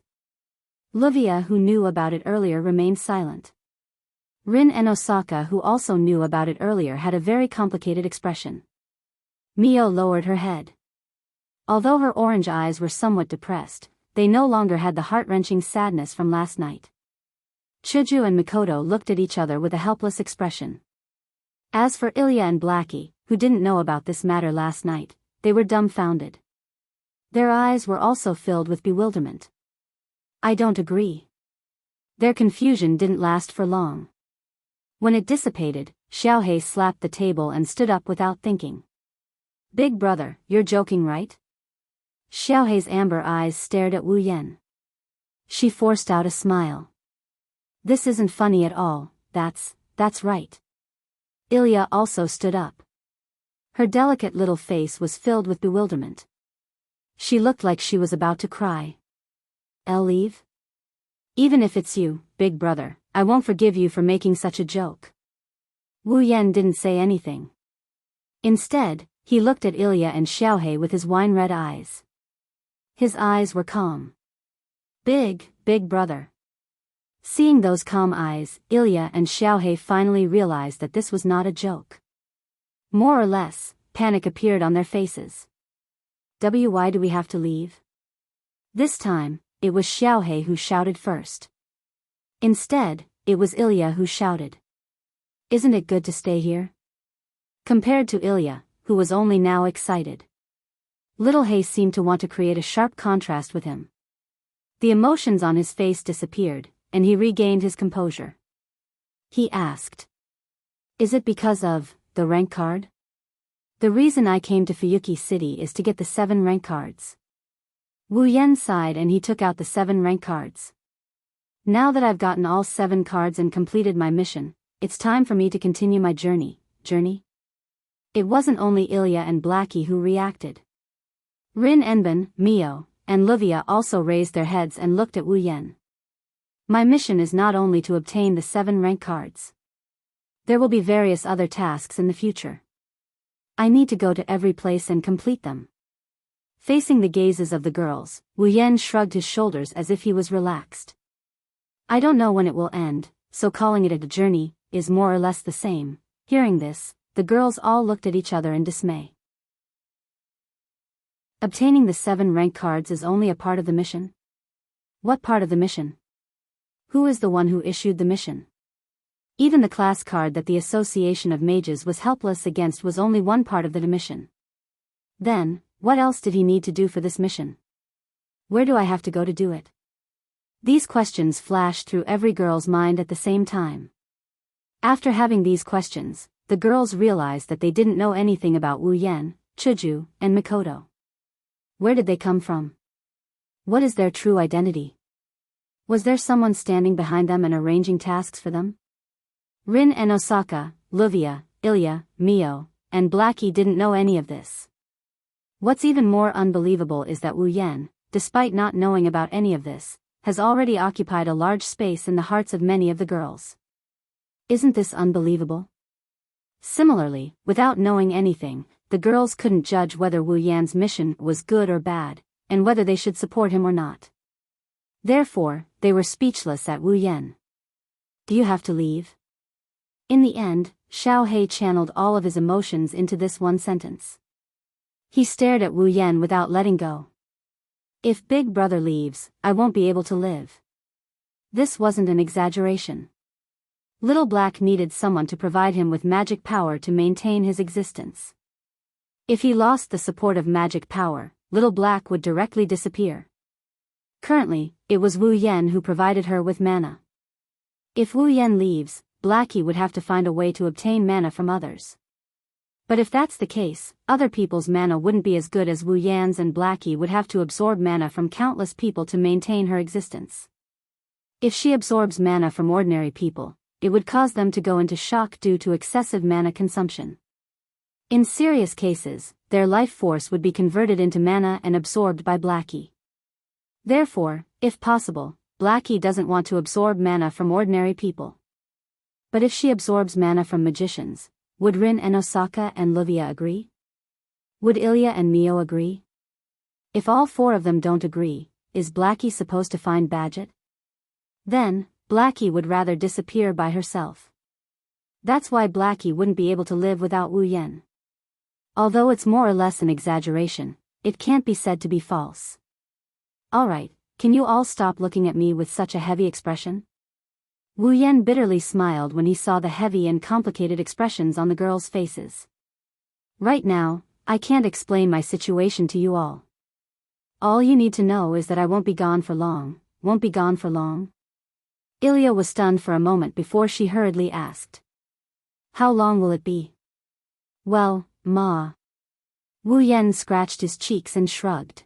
Speaker 1: Livia, who knew about it earlier, remained silent. Rin and Osaka, who also knew about it earlier, had a very complicated expression. Mio lowered her head. Although her orange eyes were somewhat depressed, they no longer had the heart-wrenching sadness from last night. Chiju and Mikoto looked at each other with a helpless expression. As for Ilya and Blackie, who didn't know about this matter last night, they were dumbfounded. Their eyes were also filled with bewilderment. I don't agree. Their confusion didn't last for long. When it dissipated, Xiaohei slapped the table and stood up without thinking. Big brother, you're joking, right? Xiaohei's amber eyes stared at Wu Yan. She forced out a smile. This isn't funny at all, that's right. Ilya also stood up. Her delicate little face was filled with bewilderment. She looked like she was about to cry. Elle leave? Even if it's you, big brother, I won't forgive you for making such a joke. Wu Yan didn't say anything. Instead, he looked at Ilya and Xiaohei with his wine-red eyes. His eyes were calm. Big brother. Seeing those calm eyes, Ilya and Xiaohei finally realized that this was not a joke. More or less, panic appeared on their faces. Why do we have to leave? This time, it was Xiaohei who shouted first. Instead, it was Ilya who shouted. Isn't it good to stay here? Compared to Ilya, who was only now excited. Little Hei seemed to want to create a sharp contrast with him. The emotions on his face disappeared, and he regained his composure. He asked. Is it because of the rank card? The reason I came to Fuyuki City is to get the 7 rank cards. Wu Yan sighed and he took out the 7 rank cards. Now that I've gotten all 7 cards and completed my mission, it's time for me to continue my journey. It wasn't only Ilya and Blackie who reacted. Rin Enbin, Mio, and Livia also raised their heads and looked at Wu Yan. My mission is not only to obtain the 7 rank cards. There will be various other tasks in the future. I need to go to every place and complete them. Facing the gazes of the girls, Wu Yan shrugged his shoulders as if he was relaxed. I don't know when it will end, so calling it a journey is more or less the same. Hearing this, the girls all looked at each other in dismay. Obtaining the 7 rank cards is only a part of the mission? What part of the mission? Who is the one who issued the mission? Even the class card that the Association of Mages was helpless against was only one part of the mission. Then, What else did he need to do for this mission? Where do I have to go to do it? These questions flashed through every girl's mind at the same time. After having these questions, the girls realized that they didn't know anything about Wu Yan, Chuju, and Mikoto. Where did they come from? What is their true identity? Was there someone standing behind them and arranging tasks for them? Rin and Osaka, Luvia, Ilya, Mio, and Blackie didn't know any of this. What's even more unbelievable is that Wu Yan, despite not knowing about any of this, has already occupied a large space in the hearts of many of the girls. Isn't this unbelievable? Similarly, without knowing anything, the girls couldn't judge whether Wu Yan's mission was good or bad, and whether they should support him or not. Therefore, they were speechless at Wu Yan. Do you have to leave? In the end, Xiao He channeled all of his emotions into this one sentence. He stared at Wu Yan without letting go. If Big Brother leaves, I won't be able to live. This wasn't an exaggeration. Little Black needed someone to provide him with magic power to maintain his existence. If he lost the support of magic power, Little Black would directly disappear. Currently, it was Wu Yan who provided her with mana. If Wu Yan leaves, Blackie would have to find a way to obtain mana from others. But if that's the case, other people's mana wouldn't be as good as Wu Yan's, and Blackie would have to absorb mana from countless people to maintain her existence. If she absorbs mana from ordinary people, it would cause them to go into shock due to excessive mana consumption. In serious cases, their life force would be converted into mana and absorbed by Blackie. Therefore, if possible, Blackie doesn't want to absorb mana from ordinary people. But if she absorbs mana from magicians, would Rin and Osaka and Luvia agree? Would Ilya and Mio agree? If all four of them don't agree, is Blackie supposed to find Badget? Then, Blackie would rather disappear by herself. That's why Blackie wouldn't be able to live without Wu Yan. Although it's more or less an exaggeration, it can't be said to be false. Alright, can you all stop looking at me with such a heavy expression? Wu Yan bitterly smiled when he saw the heavy and complicated expressions on the girls' faces. Right now, I can't explain my situation to you all. All you need to know is that I won't be gone for long. Won't be gone for long? Ilya was stunned for a moment before she hurriedly asked. How long will it be? Well, Ma. Wu Yan scratched his cheeks and shrugged.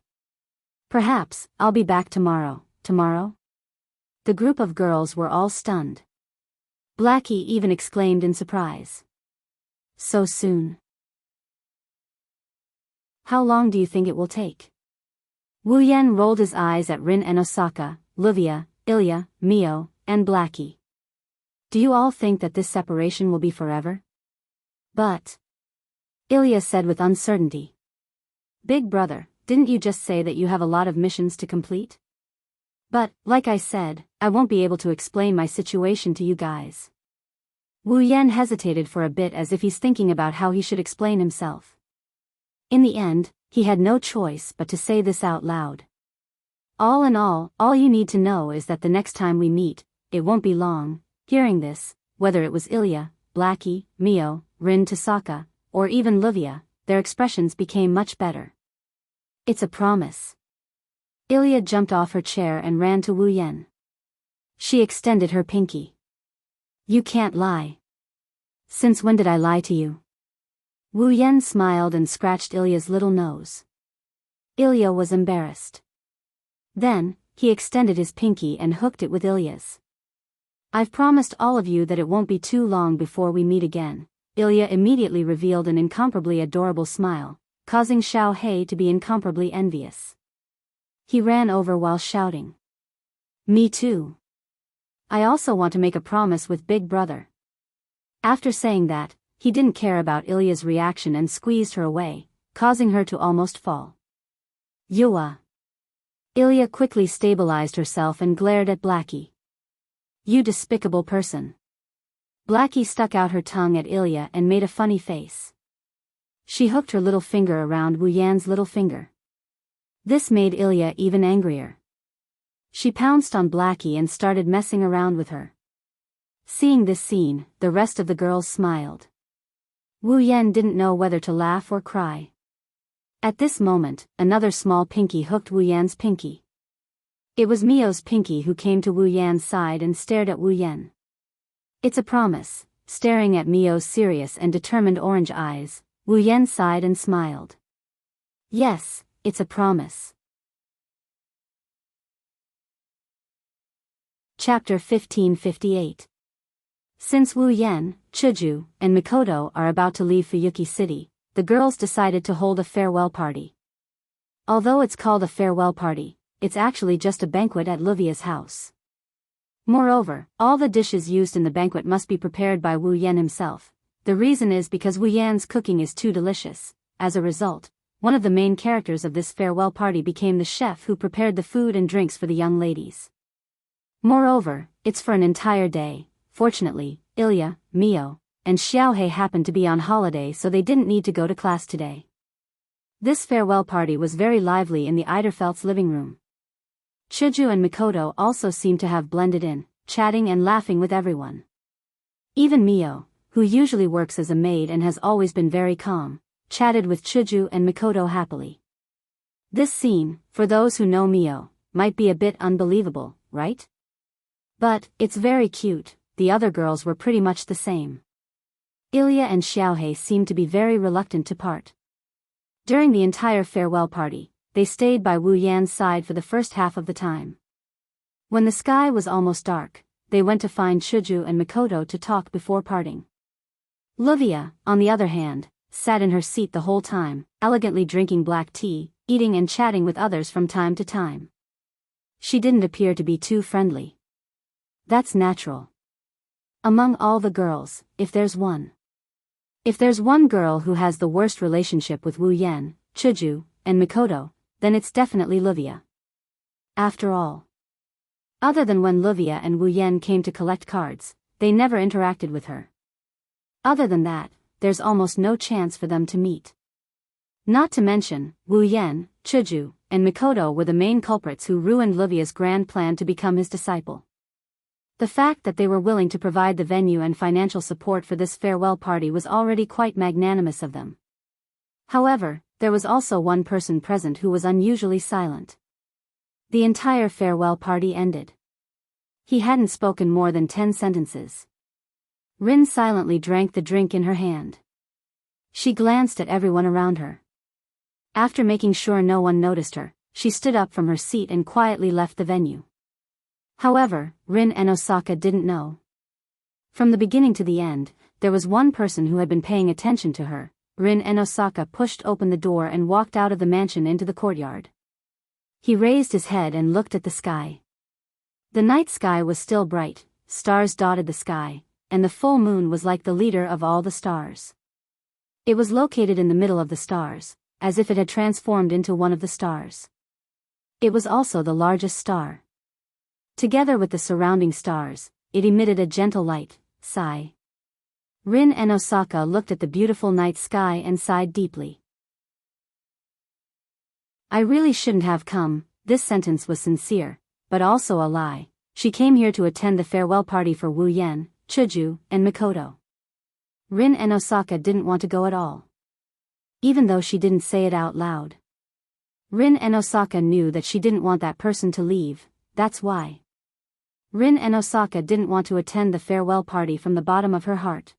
Speaker 1: Perhaps, I'll be back tomorrow. Tomorrow? The group of girls were all stunned. Blackie even exclaimed in surprise. So soon? How long do you think it will take? Wu Yan rolled his eyes at Rin and Osaka, Luvia, Ilya, Mio, and Blackie. Do you all think that this separation will be forever? But... Ilya said with uncertainty. Big Brother, didn't you just say that you have a lot of missions to complete? But, like I said, I won't be able to explain my situation to you guys. Wu Yan hesitated for a bit as if he's thinking about how he should explain himself. In the end, he had no choice but to say this out loud. All in all you need to know is that the next time we meet, it won't be long. Hearing this, whether it was Ilya, Blackie, Mio, Rin to Saga, or even Luvia, their expressions became much better. It's a promise. Ilya jumped off her chair and ran to Wu Yan. She extended her pinky. You can't lie. Since when did I lie to you? Wu Yan smiled and scratched Ilya's little nose. Ilya was embarrassed. Then, he extended his pinky and hooked it with Ilya's. I've promised all of you that it won't be too long before we meet again. Ilya immediately revealed an incomparably adorable smile, causing Xiao He to be incomparably envious. He ran over while shouting. Me too. I also want to make a promise with Big Brother. After saying that, he didn't care about Ilya's reaction and squeezed her away, causing her to almost fall. Yua. Ilya quickly stabilized herself and glared at Blackie. You despicable person. Blackie stuck out her tongue at Ilya and made a funny face. She hooked her little finger around Wu Yan's little finger. This made Ilya even angrier. She pounced on Blackie and started messing around with her. Seeing this scene, the rest of the girls smiled. Wu Yan didn't know whether to laugh or cry. At this moment, another small pinky hooked Wu Yan's pinky. It was Mio's pinky who came to Wu Yan's side and stared at Wu Yan. It's a promise. Staring at Mio's serious and determined orange eyes, Wu Yan sighed and smiled. Yes, it's a promise. Chapter 1558. Since Wu Yan, Chuju, and Mikoto are about to leave Fuyuki City, the girls decided to hold a farewell party. Although it's called a farewell party, it's actually just a banquet at Luvia's house. Moreover, all the dishes used in the banquet must be prepared by Wu Yan himself. The reason is because Wu Yan's cooking is too delicious. As a result, one of the main characters of this farewell party became the chef who prepared the food and drinks for the young ladies. Moreover, it's for an entire day. Fortunately, Ilya, Mio, and Xiaohei happened to be on holiday, so they didn't need to go to class today. This farewell party was very lively in the Eiderfeldt's living room. Chuju and Mikoto also seemed to have blended in, chatting and laughing with everyone. Even Mio, who usually works as a maid and has always been very calm, chatted with Chuju and Mikoto happily. This scene, for those who know Mio, might be a bit unbelievable, right? But, it's very cute. The other girls were pretty much the same. Ilya and Xiaohei seemed to be very reluctant to part. During the entire farewell party, they stayed by Wu Yan's side for the first half of the time. When the sky was almost dark, they went to find Chuju and Mikoto to talk before parting. Luvia, on the other hand, sat in her seat the whole time, elegantly drinking black tea, eating and chatting with others from time to time. She didn't appear to be too friendly. That's natural. Among all the girls, if there's one girl who has the worst relationship with Wu Yan, Chuju, and Mikoto, then it's definitely Luvia. After all, other than when Luvia and Wu Yan came to collect cards, they never interacted with her. Other than that, there's almost no chance for them to meet. Not to mention, Wu Yan, Chuju, and Mikoto were the main culprits who ruined Luvia's grand plan to become his disciple. The fact that they were willing to provide the venue and financial support for this farewell party was already quite magnanimous of them. However, there was also one person present who was unusually silent. The entire farewell party ended. He hadn't spoken more than 10 sentences. Rin silently drank the drink in her hand. She glanced at everyone around her. After making sure no one noticed her, she stood up from her seat and quietly left the venue. However, Rin and Osaka didn't know. From the beginning to the end, there was one person who had been paying attention to her. Rin and Osaka pushed open the door and walked out of the mansion into the courtyard. He raised his head and looked at the sky. The night sky was still bright, stars dotted the sky, and the full moon was like the leader of all the stars. It was located in the middle of the stars, as if it had transformed into one of the stars. It was also the largest star. Together with the surrounding stars, it emitted a gentle light, sigh. Rin and Osaka looked at the beautiful night sky and sighed deeply. I really shouldn't have come. This sentence was sincere, but also a lie. She came here to attend the farewell party for Wu Yan, Chuju, and Mikoto. Rin and Osaka didn't want to go at all. Even though she didn't say it out loud. Rin and Osaka knew that she didn't want that person to leave, that's why. Rin and Osaka didn't want to attend the farewell party from the bottom of her heart.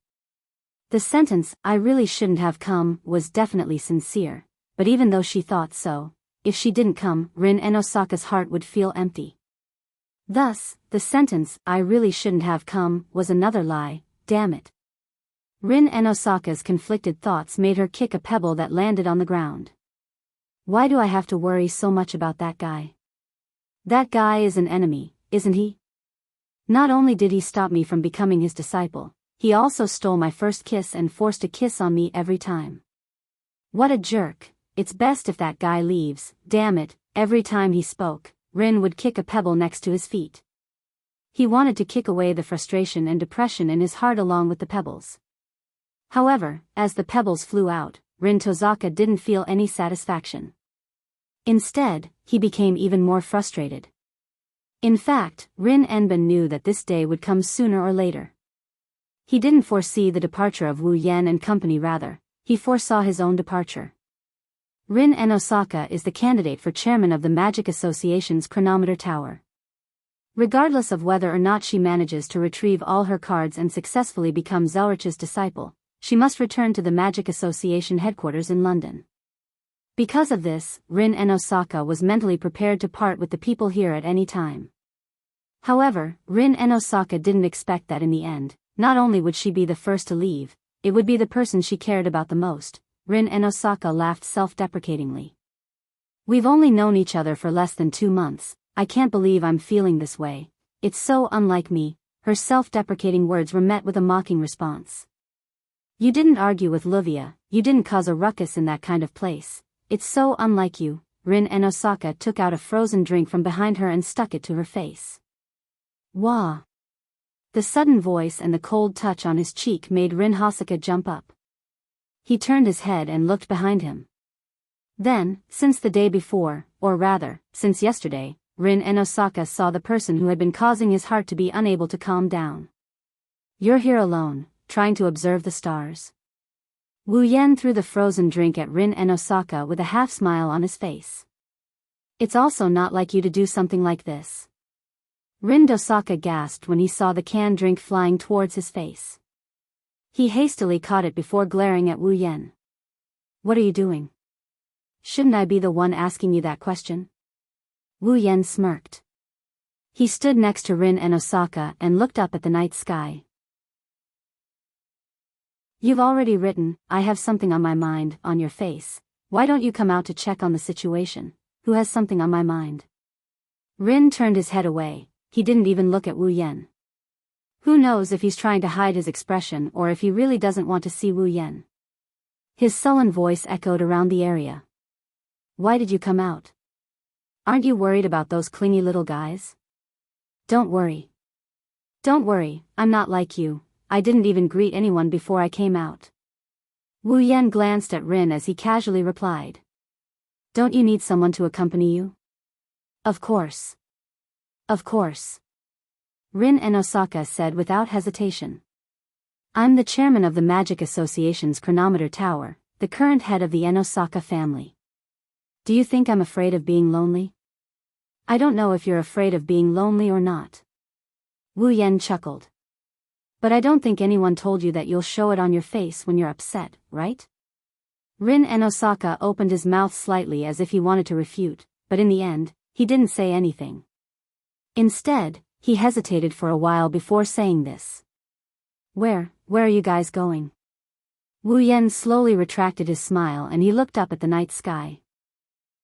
Speaker 1: The sentence, I really shouldn't have come, was definitely sincere, but even though she thought so, if she didn't come, Rin and Osaka's heart would feel empty. Thus, the sentence, I really shouldn't have come, was another lie, damn it. Rin and Osaka's conflicted thoughts made her kick a pebble that landed on the ground. Why do I have to worry so much about that guy? That guy is an enemy, isn't he? Not only did he stop me from becoming his disciple, he also stole my first kiss and forced a kiss on me every time. What a jerk. It's best if that guy leaves, damn it. Every time he spoke, Rin would kick a pebble next to his feet. He wanted to kick away the frustration and depression in his heart along with the pebbles. However, as the pebbles flew out, Rin Tozaka didn't feel any satisfaction. Instead, he became even more frustrated. In fact, Rin Enbin knew that this day would come sooner or later. He didn't foresee the departure of Wu Yan and company, rather, he foresaw his own departure. Rin and Osaka is the candidate for chairman of the Magic Association's chronometer tower. Regardless of whether or not she manages to retrieve all her cards and successfully become Zelrich's disciple, she must return to the Magic Association headquarters in London. Because of this, Rin and Osaka was mentally prepared to part with the people here at any time. However, Rin and Osaka didn't expect that in the end, not only would she be the first to leave, it would be the person she cared about the most. Rin and Osaka laughed self-deprecatingly. We've only known each other for less than 2 months, I can't believe I'm feeling this way. It's so unlike me. Her self-deprecating words were met with a mocking response. You didn't argue with Luvia, you didn't cause a ruckus in that kind of place. It's so unlike you. Rin and Osaka took out a frozen drink from behind her and stuck it to her face. Wah! The sudden voice and the cold touch on his cheek made Rin Osaka jump up. He turned his head and looked behind him. Then, since the day before, or rather, since yesterday, Rin and Osaka saw the person who had been causing his heart to be unable to calm down. You're here alone, trying to observe the stars. Wu Yan threw the frozen drink at Rin and Osaka with a half-smile on his face. It's also not like you to do something like this. Rin Osaka gasped when he saw the canned drink flying towards his face. He hastily caught it before glaring at Wu Yan. What are you doing? Shouldn't I be the one asking you that question? Wu Yan smirked. He stood next to Rin and Osaka and looked up at the night sky. You've already written, I have something on my mind, on your face. Why don't you come out to check on the situation? Who has something on my mind? Rin turned his head away. He didn't even look at Wu Yan. Who knows if he's trying to hide his expression or if he really doesn't want to see Wu Yan. His sullen voice echoed around the area. Why did you come out? Aren't you worried about those clingy little guys? Don't worry. Don't worry, I'm not like you. I didn't even greet anyone before I came out. Wu Yan glanced at Rin as he casually replied. Don't you need someone to accompany you? Of course. Of course. Rin and Osaka said without hesitation. I'm the chairman of the Magic Association's chronometer tower, the current head of the Osaka family. Do you think I'm afraid of being lonely? I don't know if you're afraid of being lonely or not. Wu Yan chuckled. But I don't think anyone told you that you'll show it on your face when you're upset, right? Rin and Osaka opened his mouth slightly as if he wanted to refute, but in the end, he didn't say anything. Instead, he hesitated for a while before saying this. Where are you guys going? Wu Yan slowly retracted his smile and he looked up at the night sky.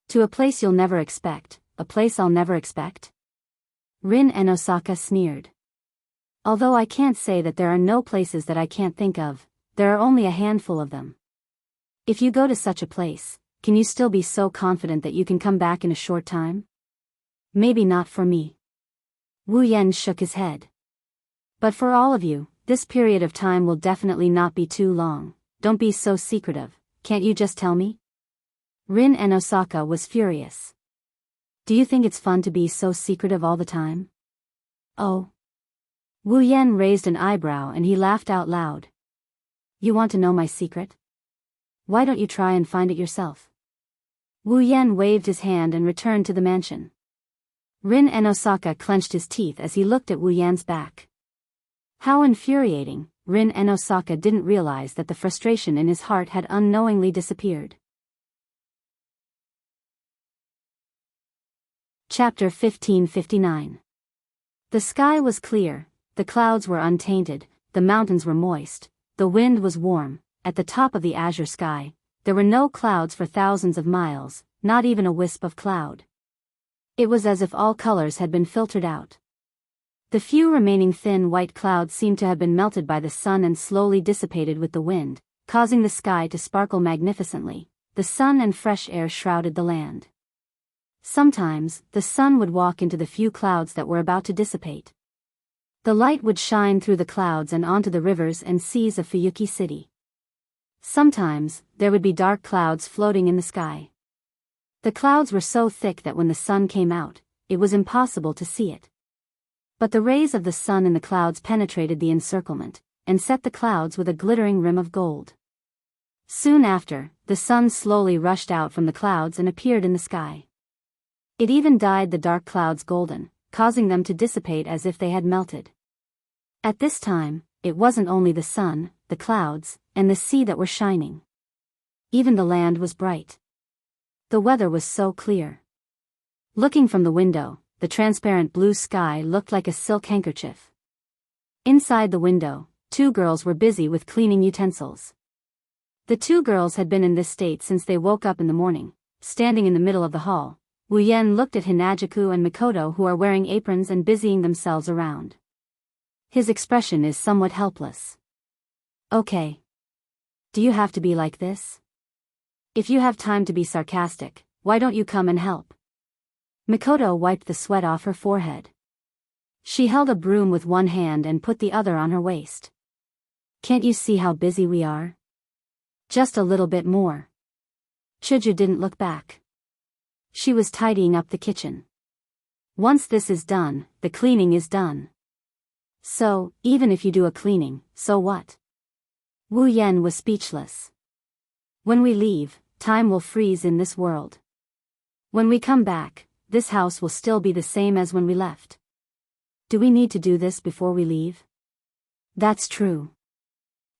Speaker 1: To a place you'll never expect, a place I'll never expect? Rin and Osaka sneered. Although I can't say that there are no places that I can't think of, there are only a handful of them. If you go to such a place, can you still be so confident that you can come back in a short time? Maybe not for me. Wu Yan shook his head. But for all of you, this period of time will definitely not be too long. Don't be so secretive, can't you just tell me? Rin and Osaka was furious. Do you think it's fun to be so secretive all the time? Oh. Wu Yan raised an eyebrow and he laughed out loud. You want to know my secret? Why don't you try and find it yourself? Wu Yan waved his hand and returned to the mansion. Rin and Osaka clenched his teeth as he looked at Wu Yan's back. How infuriating. Rin and Osaka didn't realize that the frustration in his heart had unknowingly disappeared. Chapter 1559. The sky was clear, the clouds were untainted, the mountains were moist, the wind was warm. At the top of the azure sky, there were no clouds for thousands of miles, not even a wisp of cloud. It was as if all colors had been filtered out. The few remaining thin white clouds seemed to have been melted by the sun and slowly dissipated with the wind, causing the sky to sparkle magnificently. The sun and fresh air shrouded the land. Sometimes, the sun would walk into the few clouds that were about to dissipate. The light would shine through the clouds and onto the rivers and seas of Fuyuki City. Sometimes, there would be dark clouds floating in the sky. The clouds were so thick that when the sun came out, it was impossible to see it. But the rays of the sun in the clouds penetrated the encirclement, and set the clouds with a glittering rim of gold. Soon after, the sun slowly rushed out from the clouds and appeared in the sky. It even dyed the dark clouds golden, causing them to dissipate as if they had melted. At this time, it wasn't only the sun, the clouds, and the sea that were shining. Even the land was bright. The weather was so clear. Looking from the window, the transparent blue sky looked like a silk handkerchief. Inside the window, 2 girls were busy with cleaning utensils. The 2 girls had been in this state since they woke up in the morning. Standing in the middle of the hall, Wu Yan looked at Hinajiku and Mikoto, who are wearing aprons and busying themselves around. His expression is somewhat helpless. Okay. Do you have to be like this? If you have time to be sarcastic, why don't you come and help? Mikoto wiped the sweat off her forehead. She held a broom with one hand and put the other on her waist. Can't you see how busy we are? Just a little bit more. Chuju didn't look back. She was tidying up the kitchen. Once this is done, the cleaning is done. So, even if you do a cleaning, so what? Wu Yan was speechless. When we leave, time will freeze in this world. When we come back, this house will still be the same as when we left. Do we need to do this before we leave? That's true.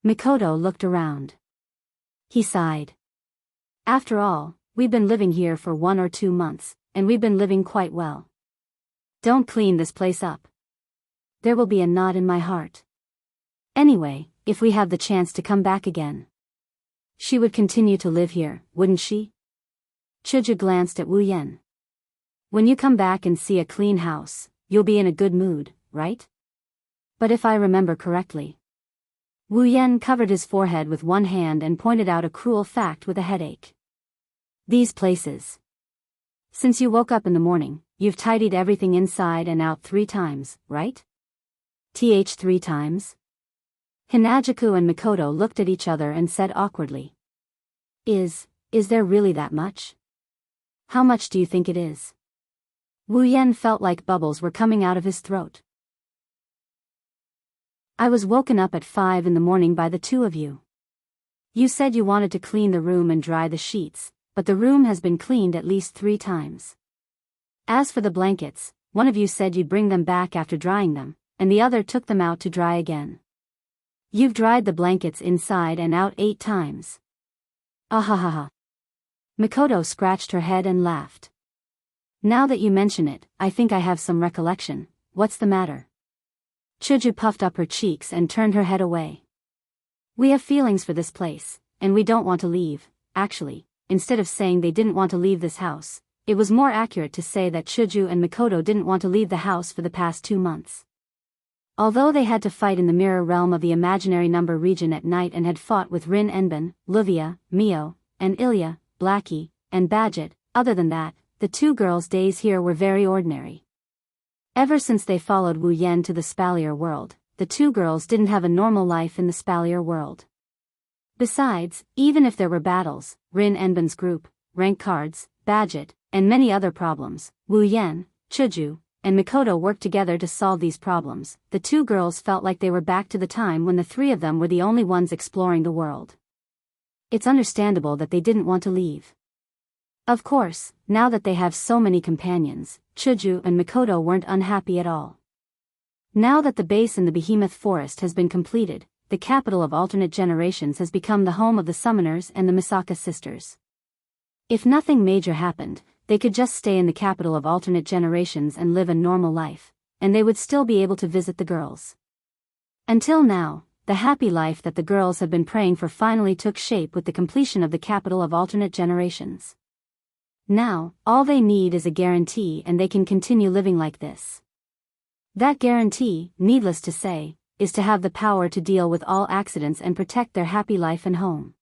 Speaker 1: Mikoto looked around. He sighed. After all, we've been living here for 1 or 2 months, and we've been living quite well. Don't clean this place up. There will be a knot in my heart. Anyway, if we have the chance to come back again, she would continue to live here, wouldn't she? Chuju glanced at Wu Yan. When you come back and see a clean house, you'll be in a good mood, right? But if I remember correctly. Wu Yan covered his forehead with one hand and pointed out a cruel fact with a headache. These places. Since you woke up in the morning, you've tidied everything inside and out 3 times, right? 3 times? Hinajiku and Mikoto looked at each other and said awkwardly. Is there really that much? How much do you think it is? Wu Yan felt like bubbles were coming out of his throat. I was woken up at 5 in the morning by the 2 of you. You said you wanted to clean the room and dry the sheets, but the room has been cleaned at least 3 times. As for the blankets, one of you said you'd bring them back after drying them, and the other took them out to dry again. You've dried the blankets inside and out 8 times. Ahahaha. Mikoto scratched her head and laughed. Now that you mention it, I think I have some recollection. What's the matter? Chuju puffed up her cheeks and turned her head away. We have feelings for this place, and we don't want to leave. Actually, instead of saying they didn't want to leave this house, it was more accurate to say that Chuju and Mikoto didn't want to leave the house for the past 2 months. Although they had to fight in the mirror realm of the imaginary number region at night and had fought with Rin Enbin, Luvia, Mio, and Ilya, Blackie, and Badget, other than that, the 2 girls' days here were very ordinary. Ever since they followed Wu Yan to the Spalier world, the 2 girls didn't have a normal life in the Spalier world. Besides, even if there were battles, Rin Enbin's group, rank cards, Badget, and many other problems, Wu Yan, Chuju, and Mikoto worked together to solve these problems. The 2 girls felt like they were back to the time when the 3 of them were the only ones exploring the world. It's understandable that they didn't want to leave. Of course, now that they have so many companions, Chuju and Mikoto weren't unhappy at all. Now that the base in the Behemoth Forest has been completed, the capital of alternate generations has become the home of the Summoners and the Misaka sisters. If nothing major happened, they could just stay in the capital of alternate generations and live a normal life, and they would still be able to visit the girls. Until now, the happy life that the girls have been praying for finally took shape with the completion of the capital of alternate generations. Now, all they need is a guarantee and they can continue living like this. That guarantee, needless to say, is to have the power to deal with all accidents and protect their happy life and home.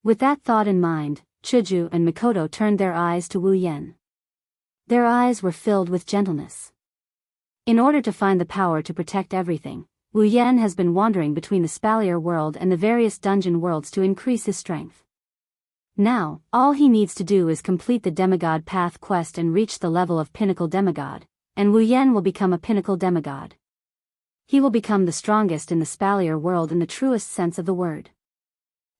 Speaker 1: With that thought in mind, Chuju and Mikoto turned their eyes to Wu Yan. Their eyes were filled with gentleness. In order to find the power to protect everything, Wu Yan has been wandering between the Spalier world and the various dungeon worlds to increase his strength. Now, all he needs to do is complete the Demigod Path quest and reach the level of Pinnacle Demigod, and Wu Yan will become a Pinnacle Demigod. He will become the strongest in the Spalier world in the truest sense of the word.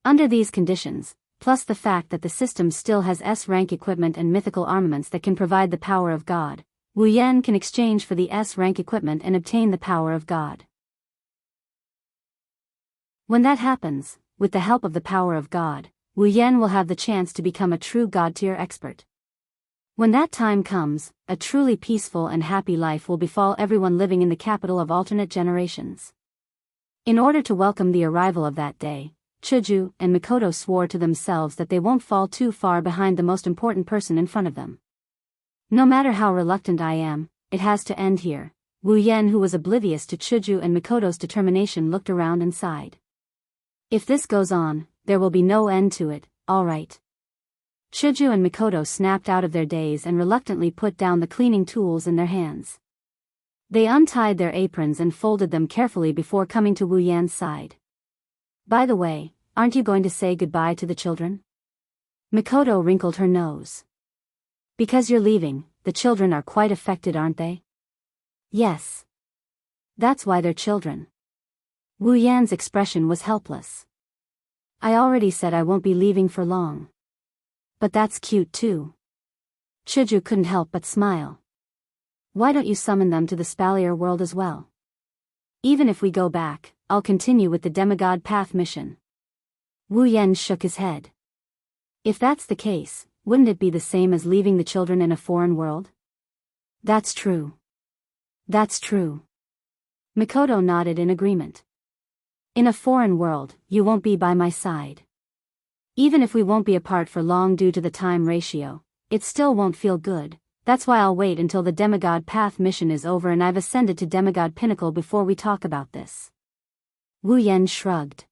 Speaker 1: Under these conditions, plus the fact that the system still has S-rank equipment and mythical armaments that can provide the power of God, Wu Yan can exchange for the S-rank equipment and obtain the power of God. When that happens, with the help of the power of God, Wu Yan will have the chance to become a true God-tier expert. When that time comes, a truly peaceful and happy life will befall everyone living in the capital of alternate generations. In order to welcome the arrival of that day, Chuju and Mikoto swore to themselves that they won't fall too far behind the most important person in front of them. No matter how reluctant I am, it has to end here. Wu Yan, who was oblivious to Chuju and Mikoto's determination, looked around and sighed. If this goes on, there will be no end to it, all right. Chuju and Mikoto snapped out of their daze and reluctantly put down the cleaning tools in their hands. They untied their aprons and folded them carefully before coming to Wu Yan's side. By the way, aren't you going to say goodbye to the children? Mikoto wrinkled her nose. Because you're leaving, the children are quite affected, aren't they? Yes. That's why they're children. Wu Yan's expression was helpless. I already said I won't be leaving for long. But that's cute too. Chuju couldn't help but smile. Why don't you summon them to the Spalier world as well? Even if we go back, I'll continue with the Demigod Path mission. Wu Yan shook his head. If that's the case, wouldn't it be the same as leaving the children in a foreign world? That's true. That's true. Mikoto nodded in agreement. In a foreign world, you won't be by my side. Even if we won't be apart for long due to the time ratio, it still won't feel good. That's why I'll wait until the Demigod Path mission is over and I've ascended to Demigod Pinnacle before we talk about this. Wu Yan shrugged.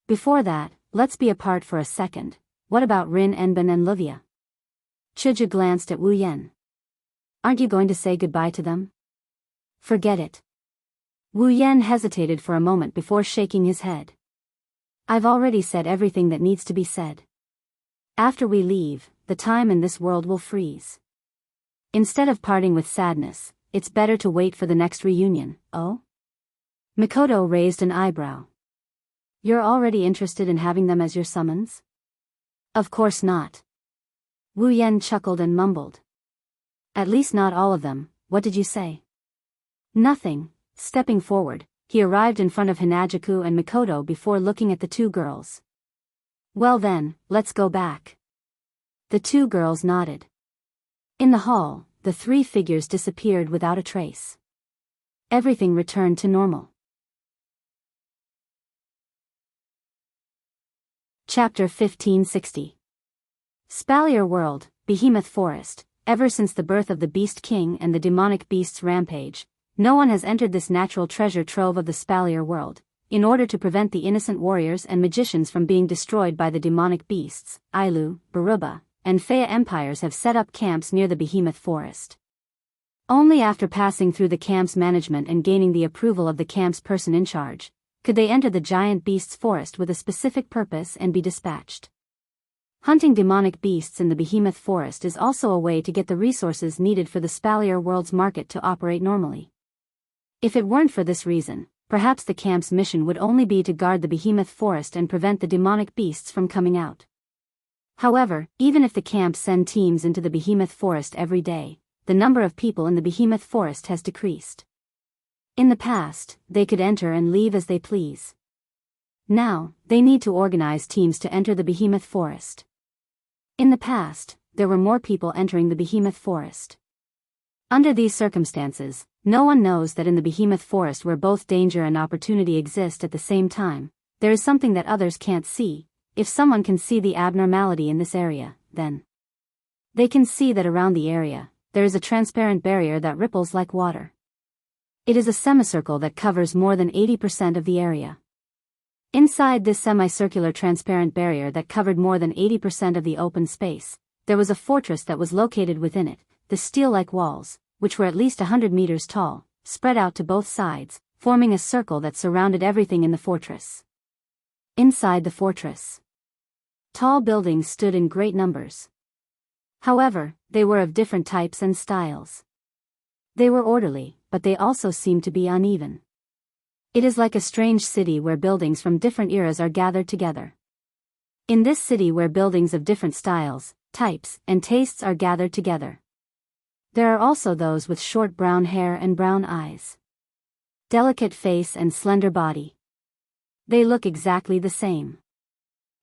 Speaker 1: Before that, let's be apart for a second. What about Rin Enbin and Livia? Chuju glanced at Wu Yan. Aren't you going to say goodbye to them? Forget it. Wu Yan hesitated for a moment before shaking his head. I've already said everything that needs to be said. After we leave, the time in this world will freeze. Instead of parting with sadness, it's better to wait for the next reunion, oh? Mikoto raised an eyebrow. You're already interested in having them as your summons? Of course not. Wu Yan chuckled and mumbled. At least not all of them. What did you say? Nothing. Stepping forward, he arrived in front of Hinajuku and Mikoto before looking at the two girls. Well then, let's go back. The two girls nodded. In the hall, the three figures disappeared without a trace. Everything returned to normal. Chapter 1560. Spalier World, Behemoth Forest. Ever since the birth of the Beast King and the demonic beast's rampage, no one has entered this natural treasure trove of the Spalier World. In order to prevent the innocent warriors and magicians from being destroyed by the demonic beasts, Ailu, Baruba, and Fea empires have set up camps near the Behemoth Forest. Only after passing through the camp's management and gaining the approval of the camp's person in charge, could they enter the giant beast's forest with a specific purpose and be dispatched. Hunting demonic beasts in the Behemoth Forest is also a way to get the resources needed for the Spalier World's market to operate normally. If it weren't for this reason, perhaps the camp's mission would only be to guard the Behemoth Forest and prevent the demonic beasts from coming out. However, even if the camp send teams into the Behemoth Forest every day, the number of people in the Behemoth Forest has decreased. In the past, they could enter and leave as they please. Now, they need to organize teams to enter the Behemoth Forest. In the past, there were more people entering the Behemoth Forest. Under these circumstances, no one knows that in the Behemoth Forest where both danger and opportunity exist at the same time, there is something that others can't see. If someone can see the abnormality in this area, then they can see that around the area, there is a transparent barrier that ripples like water. It is a semicircle that covers more than 80% of the area. Inside this semicircular transparent barrier that covered more than 80% of the open space, there was a fortress that was located within it. The steel-like walls, which were at least 100 meters tall, spread out to both sides, forming a circle that surrounded everything in the fortress. Inside the fortress, tall buildings stood in great numbers. However, they were of different types and styles. They were orderly, but they also seemed to be uneven. It is like a strange city where buildings from different eras are gathered together. In this city where buildings of different styles, types, and tastes are gathered together. There are also those with short brown hair and brown eyes. Delicate face and slender body. They look exactly the same.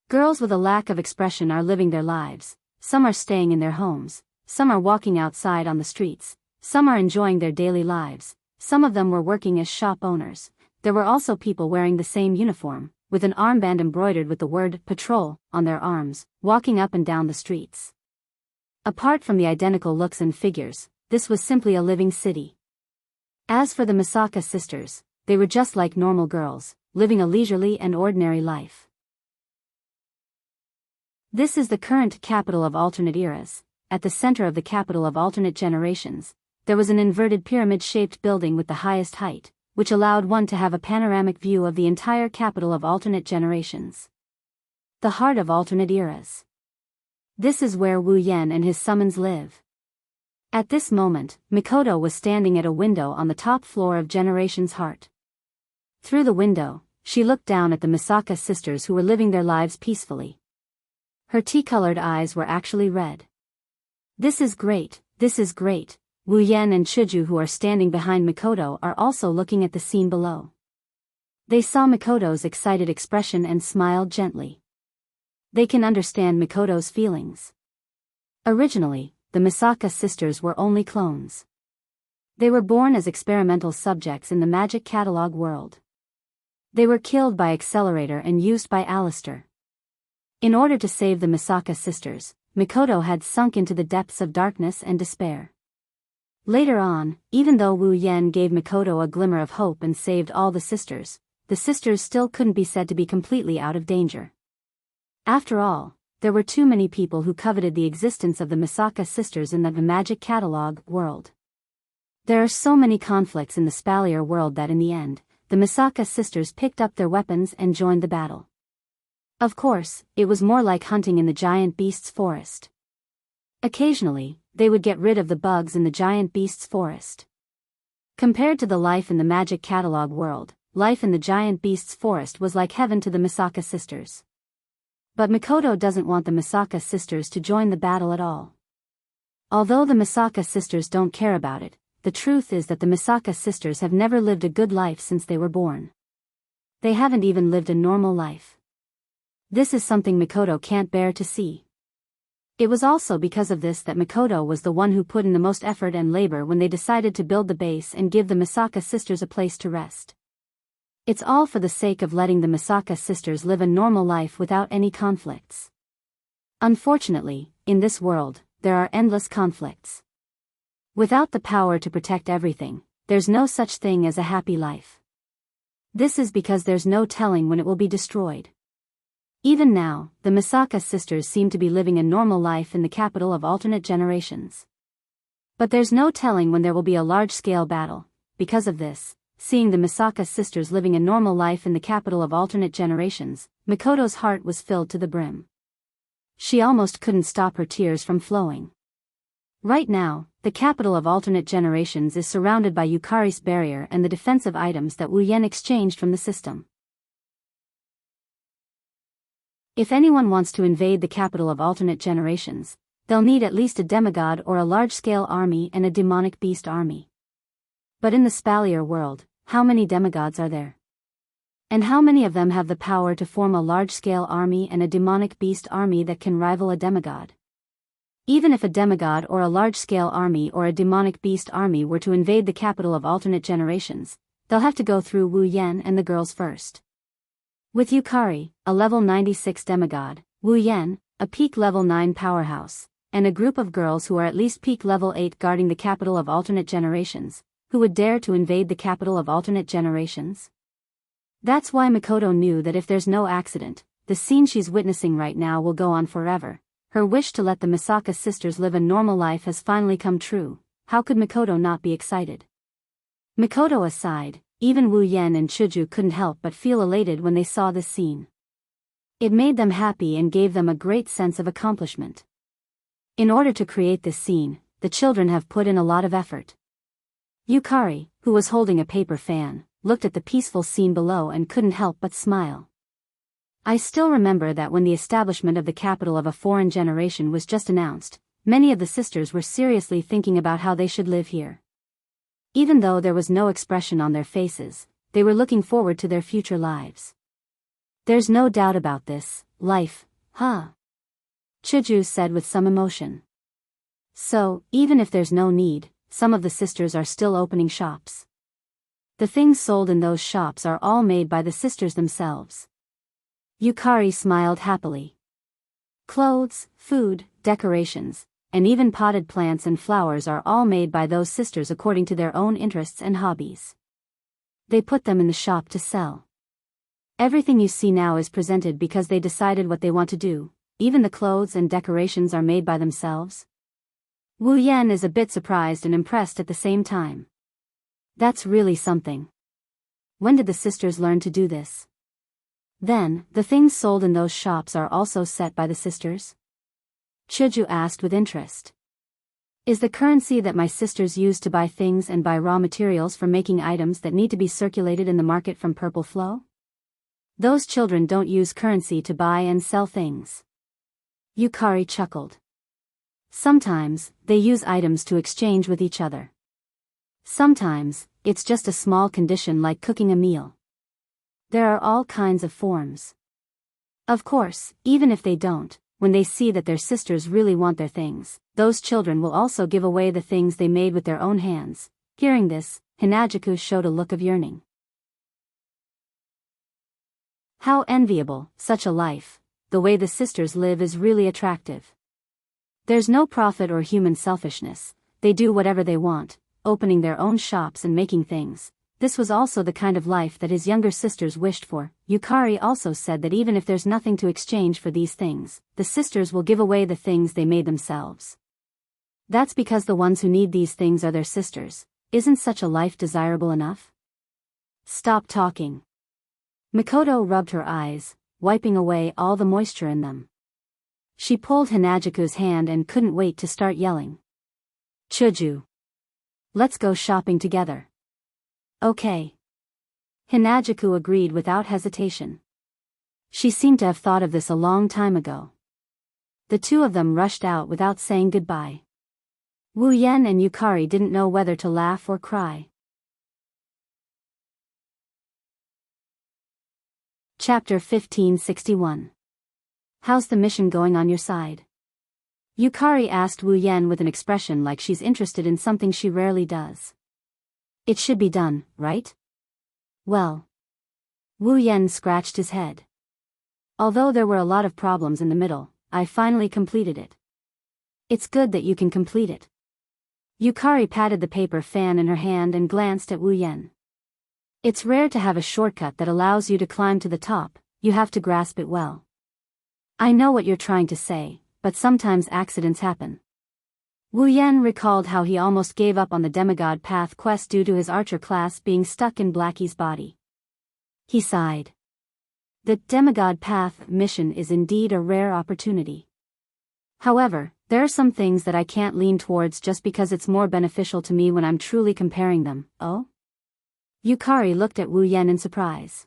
Speaker 1: Girls with a lack of expression are living their lives, some are staying in their homes, some are walking outside on the streets, some are enjoying their daily lives, some of them were working as shop owners. There were also people wearing the same uniform, with an armband embroidered with the word patrol on their arms, walking up and down the streets. Apart from the identical looks and figures, this was simply a living city. As for the Misaka sisters, they were just like normal girls, living a leisurely and ordinary life. This is the current capital of alternate eras. At the center of the capital of alternate generations, there was an inverted pyramid-shaped building with the highest height, which allowed one to have a panoramic view of the entire capital of alternate generations. The heart of alternate eras. This is where Wu Yan and his summons live. At this moment, Mikoto was standing at a window on the top floor of Generation's Heart. Through the window, she looked down at the Misaka sisters who were living their lives peacefully. Her tea-colored eyes were actually red. This is great, this is great. Wu Yan and Chuju who are standing behind Mikoto are also looking at the scene below. They saw Mikoto's excited expression and smiled gently. They can understand Mikoto's feelings. Originally, the Misaka sisters were only clones. They were born as experimental subjects in the magic catalog world. They were killed by Accelerator and used by Alistair. In order to save the Misaka sisters, Mikoto had sunk into the depths of darkness and despair. Later on, even though Wu Yan gave Mikoto a glimmer of hope and saved all the sisters still couldn't be said to be completely out of danger. After all, there were too many people who coveted the existence of the Misaka sisters in the magic catalog world. There are so many conflicts in the Spalier world that in the end, the Misaka sisters picked up their weapons and joined the battle. Of course, it was more like hunting in the giant beast's forest. Occasionally, they would get rid of the bugs in the giant beast's forest. Compared to the life in the magic catalog world, life in the giant beast's forest was like heaven to the Misaka sisters. But Mikoto doesn't want the Misaka sisters to join the battle at all. Although the Misaka sisters don't care about it, the truth is that the Misaka sisters have never lived a good life since they were born. They haven't even lived a normal life. This is something Mikoto can't bear to see. It was also because of this that Mikoto was the one who put in the most effort and labor when they decided to build the base and give the Misaka sisters a place to rest. It's all for the sake of letting the Misaka sisters live a normal life without any conflicts. Unfortunately, in this world, there are endless conflicts. Without the power to protect everything, there's no such thing as a happy life. This is because there's no telling when it will be destroyed. Even now, the Misaka sisters seem to be living a normal life in the capital of alternate generations. But there's no telling when there will be a large-scale battle. Because of this, seeing the Misaka sisters living a normal life in the capital of alternate generations, Mikoto's heart was filled to the brim. She almost couldn't stop her tears from flowing. Right now, the capital of alternate generations is surrounded by Yukari's barrier and the defensive items that Wu Yan exchanged from the system. If anyone wants to invade the capital of alternate generations, they'll need at least a demigod or a large-scale army and a demonic beast army. But in the Spalier world, how many demigods are there? And how many of them have the power to form a large-scale army and a demonic beast army that can rival a demigod? Even if a demigod or a large-scale army or a demonic beast army were to invade the capital of alternate generations, they'll have to go through Wu Yan and the girls first. With Yukari, a level 96 demigod, Wu Yan, a peak level 9 powerhouse, and a group of girls who are at least peak level 8 guarding the capital of alternate generations, who would dare to invade the capital of alternate generations? That's why Mikoto knew that if there's no accident, the scene she's witnessing right now will go on forever. Her wish to let the Misaka sisters live a normal life has finally come true. How could Mikoto not be excited? Mikoto aside, even Wu Yan and Chuju couldn't help but feel elated when they saw this scene. It made them happy and gave them a great sense of accomplishment. In order to create this scene, the children have put in a lot of effort. Yukari, who was holding a paper fan, looked at the peaceful scene below and couldn't help but smile. I still remember that when the establishment of the capital of a foreign generation was just announced, many of the sisters were seriously thinking about how they should live here. Even though there was no expression on their faces, they were looking forward to their future lives. There's no doubt about this, life, huh? Chuju said with some emotion. So, even if there's no need, some of the sisters are still opening shops. The things sold in those shops are all made by the sisters themselves. Yukari smiled happily. Clothes, food, decorations, and even potted plants and flowers are all made by those sisters according to their own interests and hobbies. They put them in the shop to sell. Everything you see now is presented because they decided what they want to do. Even the clothes and decorations are made by themselves. Wu Yan is a bit surprised and impressed at the same time. That's really something. When did the sisters learn to do this? Then, the things sold in those shops are also set by the sisters? Chuju asked with interest. Is the currency that my sisters use to buy things and buy raw materials for making items that need to be circulated in the market from Purple Flow? Those children don't use currency to buy and sell things. Yukari chuckled. Sometimes, they use items to exchange with each other. Sometimes, it's just a small condition like cooking a meal. There are all kinds of forms. Of course, even if they don't, when they see that their sisters really want their things, those children will also give away the things they made with their own hands. Hearing this, Hinajiku showed a look of yearning. How enviable, such a life. The way the sisters live is really attractive. There's no profit or human selfishness, they do whatever they want, opening their own shops and making things. This was also the kind of life that his younger sisters wished for. Yukari also said that even if there's nothing to exchange for these things, the sisters will give away the things they made themselves. That's because the ones who need these things are their sisters. Isn't such a life desirable enough? Stop talking. Mikoto rubbed her eyes, wiping away all the moisture in them. She pulled Hinajiku's hand and couldn't wait to start yelling. Chuju. Let's go shopping together. Okay. Hinajiku agreed without hesitation. She seemed to have thought of this a long time ago. The two of them rushed out without saying goodbye. Wu Yan and Yukari didn't know whether to laugh or cry. Chapter 1561. How's the mission going on your side? Yukari asked Wu Yan with an expression like she's interested in something she rarely does. It should be done, right? Well. Wu Yan scratched his head. Although there were a lot of problems in the middle, I finally completed it. It's good that you can complete it. Yukari patted the paper fan in her hand and glanced at Wu Yan. It's rare to have a shortcut that allows you to climb to the top, you have to grasp it well. I know what you're trying to say, but sometimes accidents happen. Wu Yan recalled how he almost gave up on the demigod path quest due to his archer class being stuck in Blackie's body. He sighed. The demigod path mission is indeed a rare opportunity. However, there are some things that I can't lean towards just because it's more beneficial to me when I'm truly comparing them. Oh? Yukari looked at Wu Yan in surprise.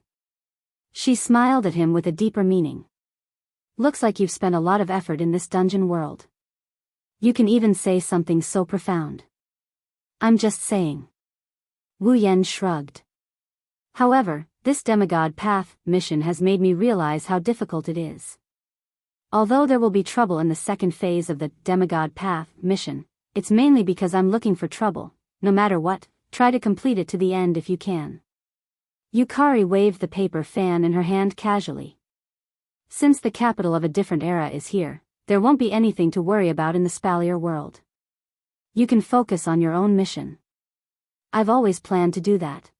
Speaker 1: She smiled at him with a deeper meaning. Looks like you've spent a lot of effort in this dungeon world. You can even say something so profound. I'm just saying. Wu Yan shrugged. However, this demigod path mission has made me realize how difficult it is. Although there will be trouble in the second phase of the demigod path mission, it's mainly because I'm looking for trouble. No matter what, try to complete it to the end if you can. Yukari waved the paper fan in her hand casually. Since the capital of a different era is here, there won't be anything to worry about in the Spalier world. You can focus on your own mission. I've always planned to do that.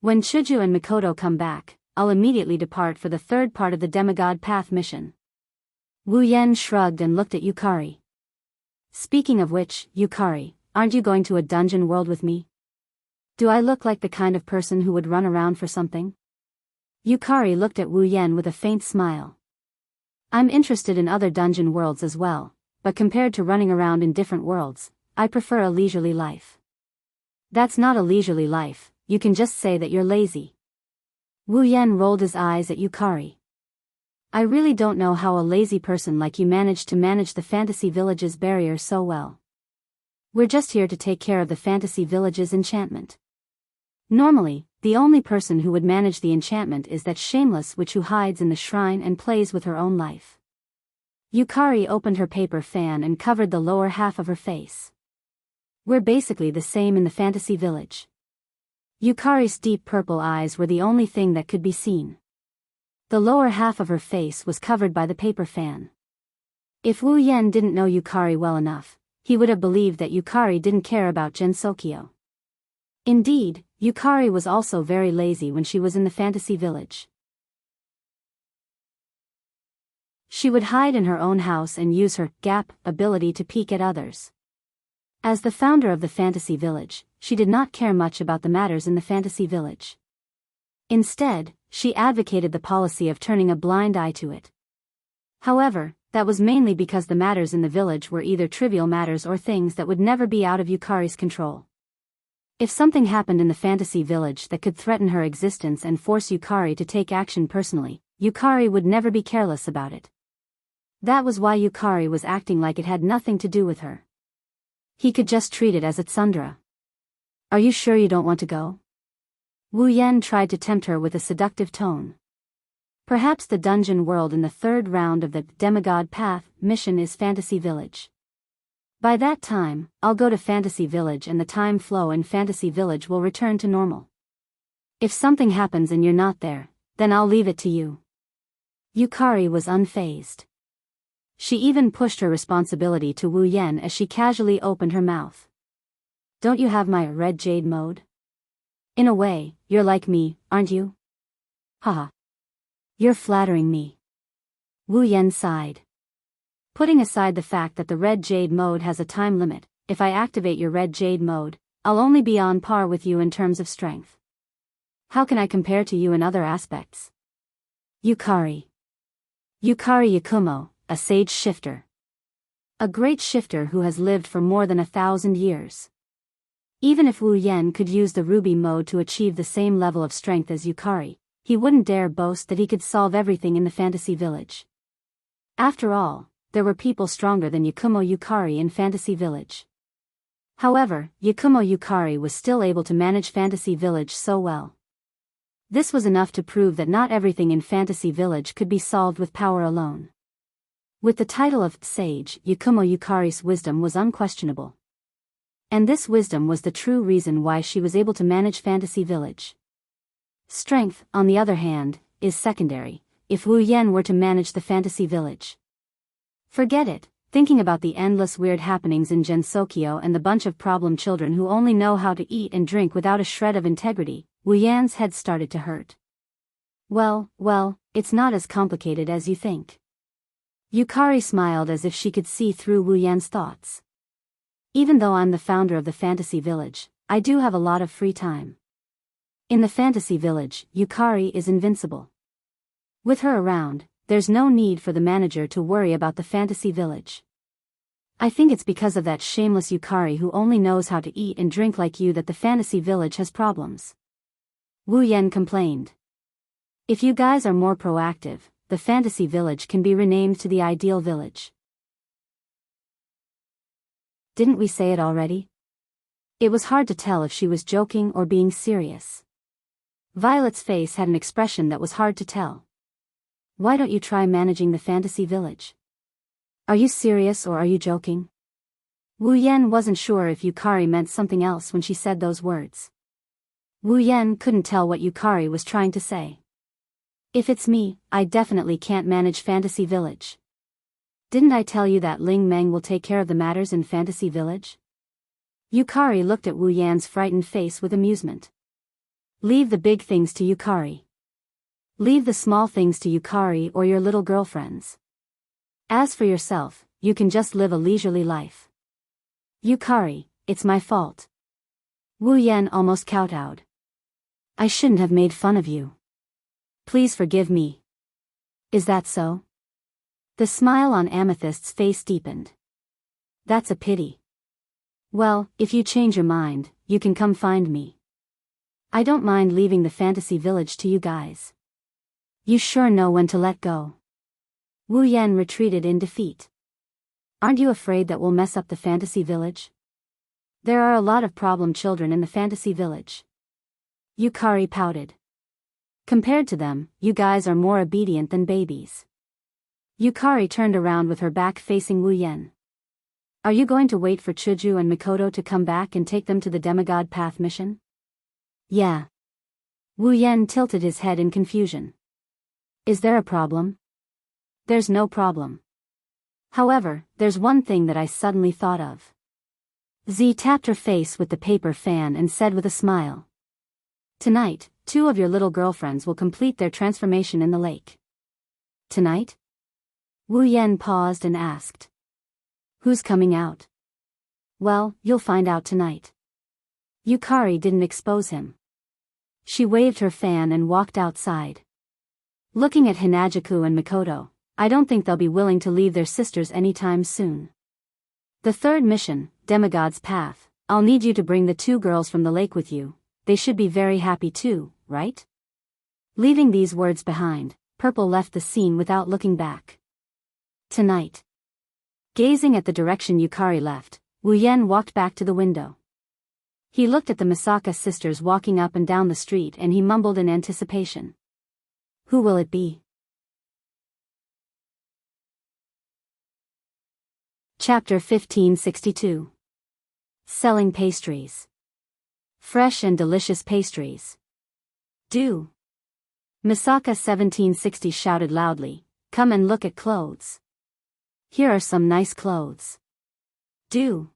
Speaker 1: When Chuju and Mikoto come back, I'll immediately depart for the third part of the demigod path mission. Wu Yan shrugged and looked at Yukari. Speaking of which, Yukari, aren't you going to a dungeon world with me? Do I look like the kind of person who would run around for something? Yukari looked at Wu Yan with a faint smile. I'm interested in other dungeon worlds as well, but compared to running around in different worlds, I prefer a leisurely life. That's not a leisurely life, you can just say that you're lazy. Wu Yan rolled his eyes at Yukari. I really don't know how a lazy person like you managed to manage the fantasy village's barrier so well. We're just here to take care of the fantasy village's enchantment. Normally, the only person who would manage the enchantment is that shameless witch who hides in the shrine and plays with her own life. Yukari opened her paper fan and covered the lower half of her face. We're basically the same in the fantasy village. Yukari's deep purple eyes were the only thing that could be seen. The lower half of her face was covered by the paper fan. If Wu Yan didn't know Yukari well enough, he would have believed that Yukari didn't care about Gensokyo. Indeed, Yukari was also very lazy when she was in the fantasy village. She would hide in her own house and use her gap ability to peek at others. As the founder of the fantasy village, she did not care much about the matters in the fantasy village. Instead, she advocated the policy of turning a blind eye to it. However, that was mainly because the matters in the village were either trivial matters or things that would never be out of Yukari's control. If something happened in the fantasy village that could threaten her existence and force Yukari to take action personally, Yukari would never be careless about it. That was why Yukari was acting like it had nothing to do with her. He could just treat it as a tsundere. Are you sure you don't want to go? Wu Yan tried to tempt her with a seductive tone. Perhaps the dungeon world in the third round of the Demigod Path mission is Fantasy Village. By that time, I'll go to Fantasy Village and the time flow in Fantasy Village will return to normal. If something happens and you're not there, then I'll leave it to you. Yukari was unfazed. She even pushed her responsibility to Wu Yan as she casually opened her mouth. Don't you have my red jade mode? In a way, you're like me, aren't you? Haha. You're flattering me. Wu Yan sighed. Putting aside the fact that the red jade mode has a time limit, if I activate your red jade mode, I'll only be on par with you in terms of strength. How can I compare to you in other aspects? Yukari. Yukari Yakumo, a sage shifter. A great shifter who has lived for more than 1,000 years. Even if Wu Yan could use the ruby mode to achieve the same level of strength as Yukari, he wouldn't dare boast that he could solve everything in the fantasy village. After all, there were people stronger than Yakumo Yukari in Fantasy Village. However, Yakumo Yukari was still able to manage Fantasy Village so well. This was enough to prove that not everything in Fantasy Village could be solved with power alone. With the title of Sage, Yakumo Yukari's wisdom was unquestionable. And this wisdom was the true reason why she was able to manage Fantasy Village. Strength, on the other hand, is secondary, if Wu Yan were to manage the Fantasy Village. Forget it, thinking about the endless weird happenings in Gensokyo and the bunch of problem children who only know how to eat and drink without a shred of integrity, Wu Yan's head started to hurt. Well, it's not as complicated as you think. Yukari smiled as if she could see through Wu Yan's thoughts. Even though I'm the founder of the Fantasy Village, I do have a lot of free time. In the Fantasy Village, Yukari is invincible. With her around, there's no need for the manager to worry about the Fantasy Village. I think it's because of that shameless Yukari who only knows how to eat and drink like you that the Fantasy Village has problems. Wu Yan complained. If you guys are more proactive, the Fantasy Village can be renamed to the Ideal Village. Didn't we say it already? It was hard to tell if she was joking or being serious. Violet's face had an expression that was hard to tell. Why don't you try managing the Fantasy Village? Are you serious or are you joking? Wu Yan wasn't sure if Yukari meant something else when she said those words. Wu Yan couldn't tell what Yukari was trying to say. If it's me, I definitely can't manage Fantasy Village. Didn't I tell you that Ling Meng will take care of the matters in Fantasy Village? Yukari looked at Wu Yan's frightened face with amusement. Leave the big things to Yukari. Leave the small things to Yukari or your little girlfriends. As for yourself, you can just live a leisurely life. Yukari, it's my fault. Wu Yan almost kowtowed. I shouldn't have made fun of you. Please forgive me. Is that so? The smile on Amethyst's face deepened. That's a pity. Well, if you change your mind, you can come find me. I don't mind leaving the Fantasy Village to you guys. You sure know when to let go. Wu Yan retreated in defeat. Aren't you afraid that we'll mess up the fantasy village? There are a lot of problem children in the fantasy village. Yukari pouted. Compared to them, you guys are more obedient than babies. Yukari turned around with her back facing Wu Yan. Are you going to wait for Chuju and Mikoto to come back and take them to the demigod path mission? Yeah. Wu Yan tilted his head in confusion. Is there a problem? There's no problem. However, there's one thing that I suddenly thought of. Z tapped her face with the paper fan and said with a smile. Tonight, 2 of your little girlfriends will complete their transformation in the lake. Tonight? Wu Yan paused and asked. Who's coming out? Well, you'll find out tonight. Yukari didn't expose him. She waved her fan and walked outside. Looking at Hinajuku and Mikoto, I don't think they'll be willing to leave their sisters anytime soon. The 3rd mission, Demigod's Path, I'll need you to bring the 2 girls from the lake with you. They should be very happy too, right? Leaving these words behind, Purple left the scene without looking back. Tonight. Gazing at the direction Yukari left, Wu Yan walked back to the window. He looked at the Misaka sisters walking up and down the street and he mumbled in anticipation. Who will it be? Chapter 1562. Selling pastries. Fresh and delicious pastries. Do. Misaka 1760 shouted loudly, come and look at clothes. Here are some nice clothes. Do.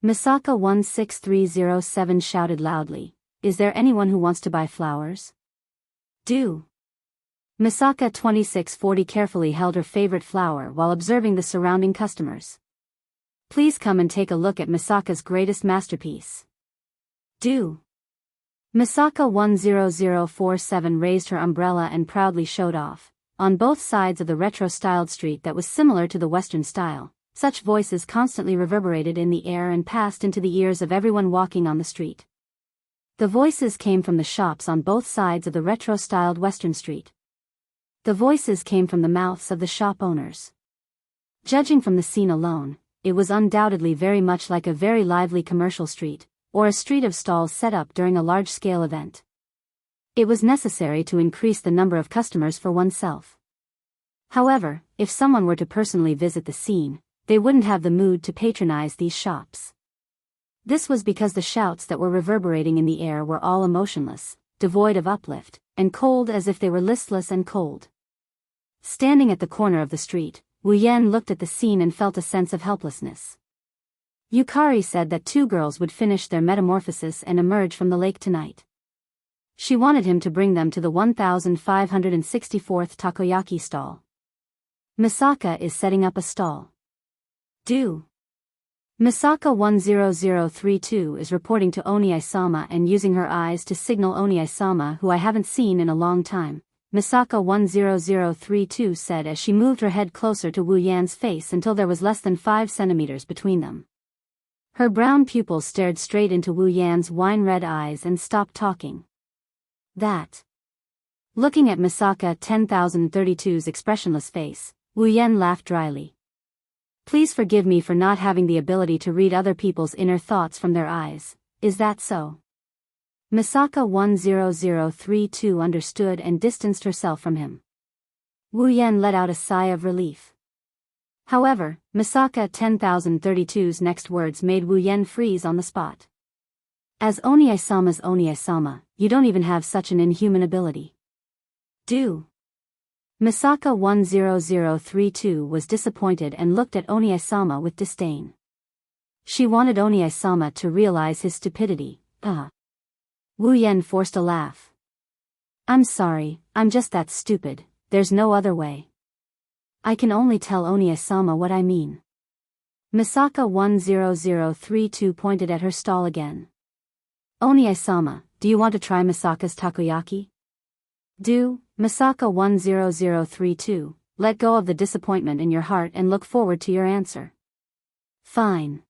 Speaker 1: Misaka 16307 shouted loudly, is there anyone who wants to buy flowers? Do. Misaka 2640 carefully held her favorite flower while observing the surrounding customers. Please come and take a look at Misaka's greatest masterpiece. Do. Misaka 10047 raised her umbrella and proudly showed off, on both sides of the retro-styled street that was similar to the Western style. Such voices constantly reverberated in the air and passed into the ears of everyone walking on the street. The voices came from the shops on both sides of the retro-styled Western street. The voices came from the mouths of the shop owners. Judging from the scene alone, it was undoubtedly very much like a very lively commercial street, or a street of stalls set up during a large-scale event. It was necessary to increase the number of customers for oneself. However, if someone were to personally visit the scene, they wouldn't have the mood to patronize these shops. This was because the shouts that were reverberating in the air were all emotionless, devoid of uplift, and cold as if they were listless and cold. Standing at the corner of the street, Wu Yan looked at the scene and felt a sense of helplessness. Yukari said that 2 girls would finish their metamorphosis and emerge from the lake tonight. She wanted him to bring them to the 1564th takoyaki stall. Misaka is setting up a stall. Do. Misaka 10032 is reporting to Oni-sama and using her eyes to signal Oni-sama, who I haven't seen in a long time, Misaka 10032 said as she moved her head closer to Wu Yan's face until there was less than 5 centimeters between them. Her brown pupils stared straight into Wu Yan's wine-red eyes and stopped talking. That. Looking at Misaka 10032's expressionless face, Wu Yan laughed dryly. Please forgive me for not having the ability to read other people's inner thoughts from their eyes, is that so? Misaka 10032 understood and distanced herself from him. Wu Yan let out a sigh of relief. However, Misaka 10032's next words made Wu Yan freeze on the spot. As Oni-sama's Oni-sama, you don't even have such an inhuman ability. Do. Misaka 10032 was disappointed and looked at Oni-sama with disdain. She wanted Oni-sama to realize his stupidity. Wu Yan forced a laugh. I'm sorry, I'm just that stupid, there's no other way. I can only tell Oni-sama what I mean. Misaka 10032 pointed at her stall again. Oni-sama, do you want to try Misaka's takoyaki? Do. Misaka 10032, let go of the disappointment in your heart and look forward to your answer. Fine.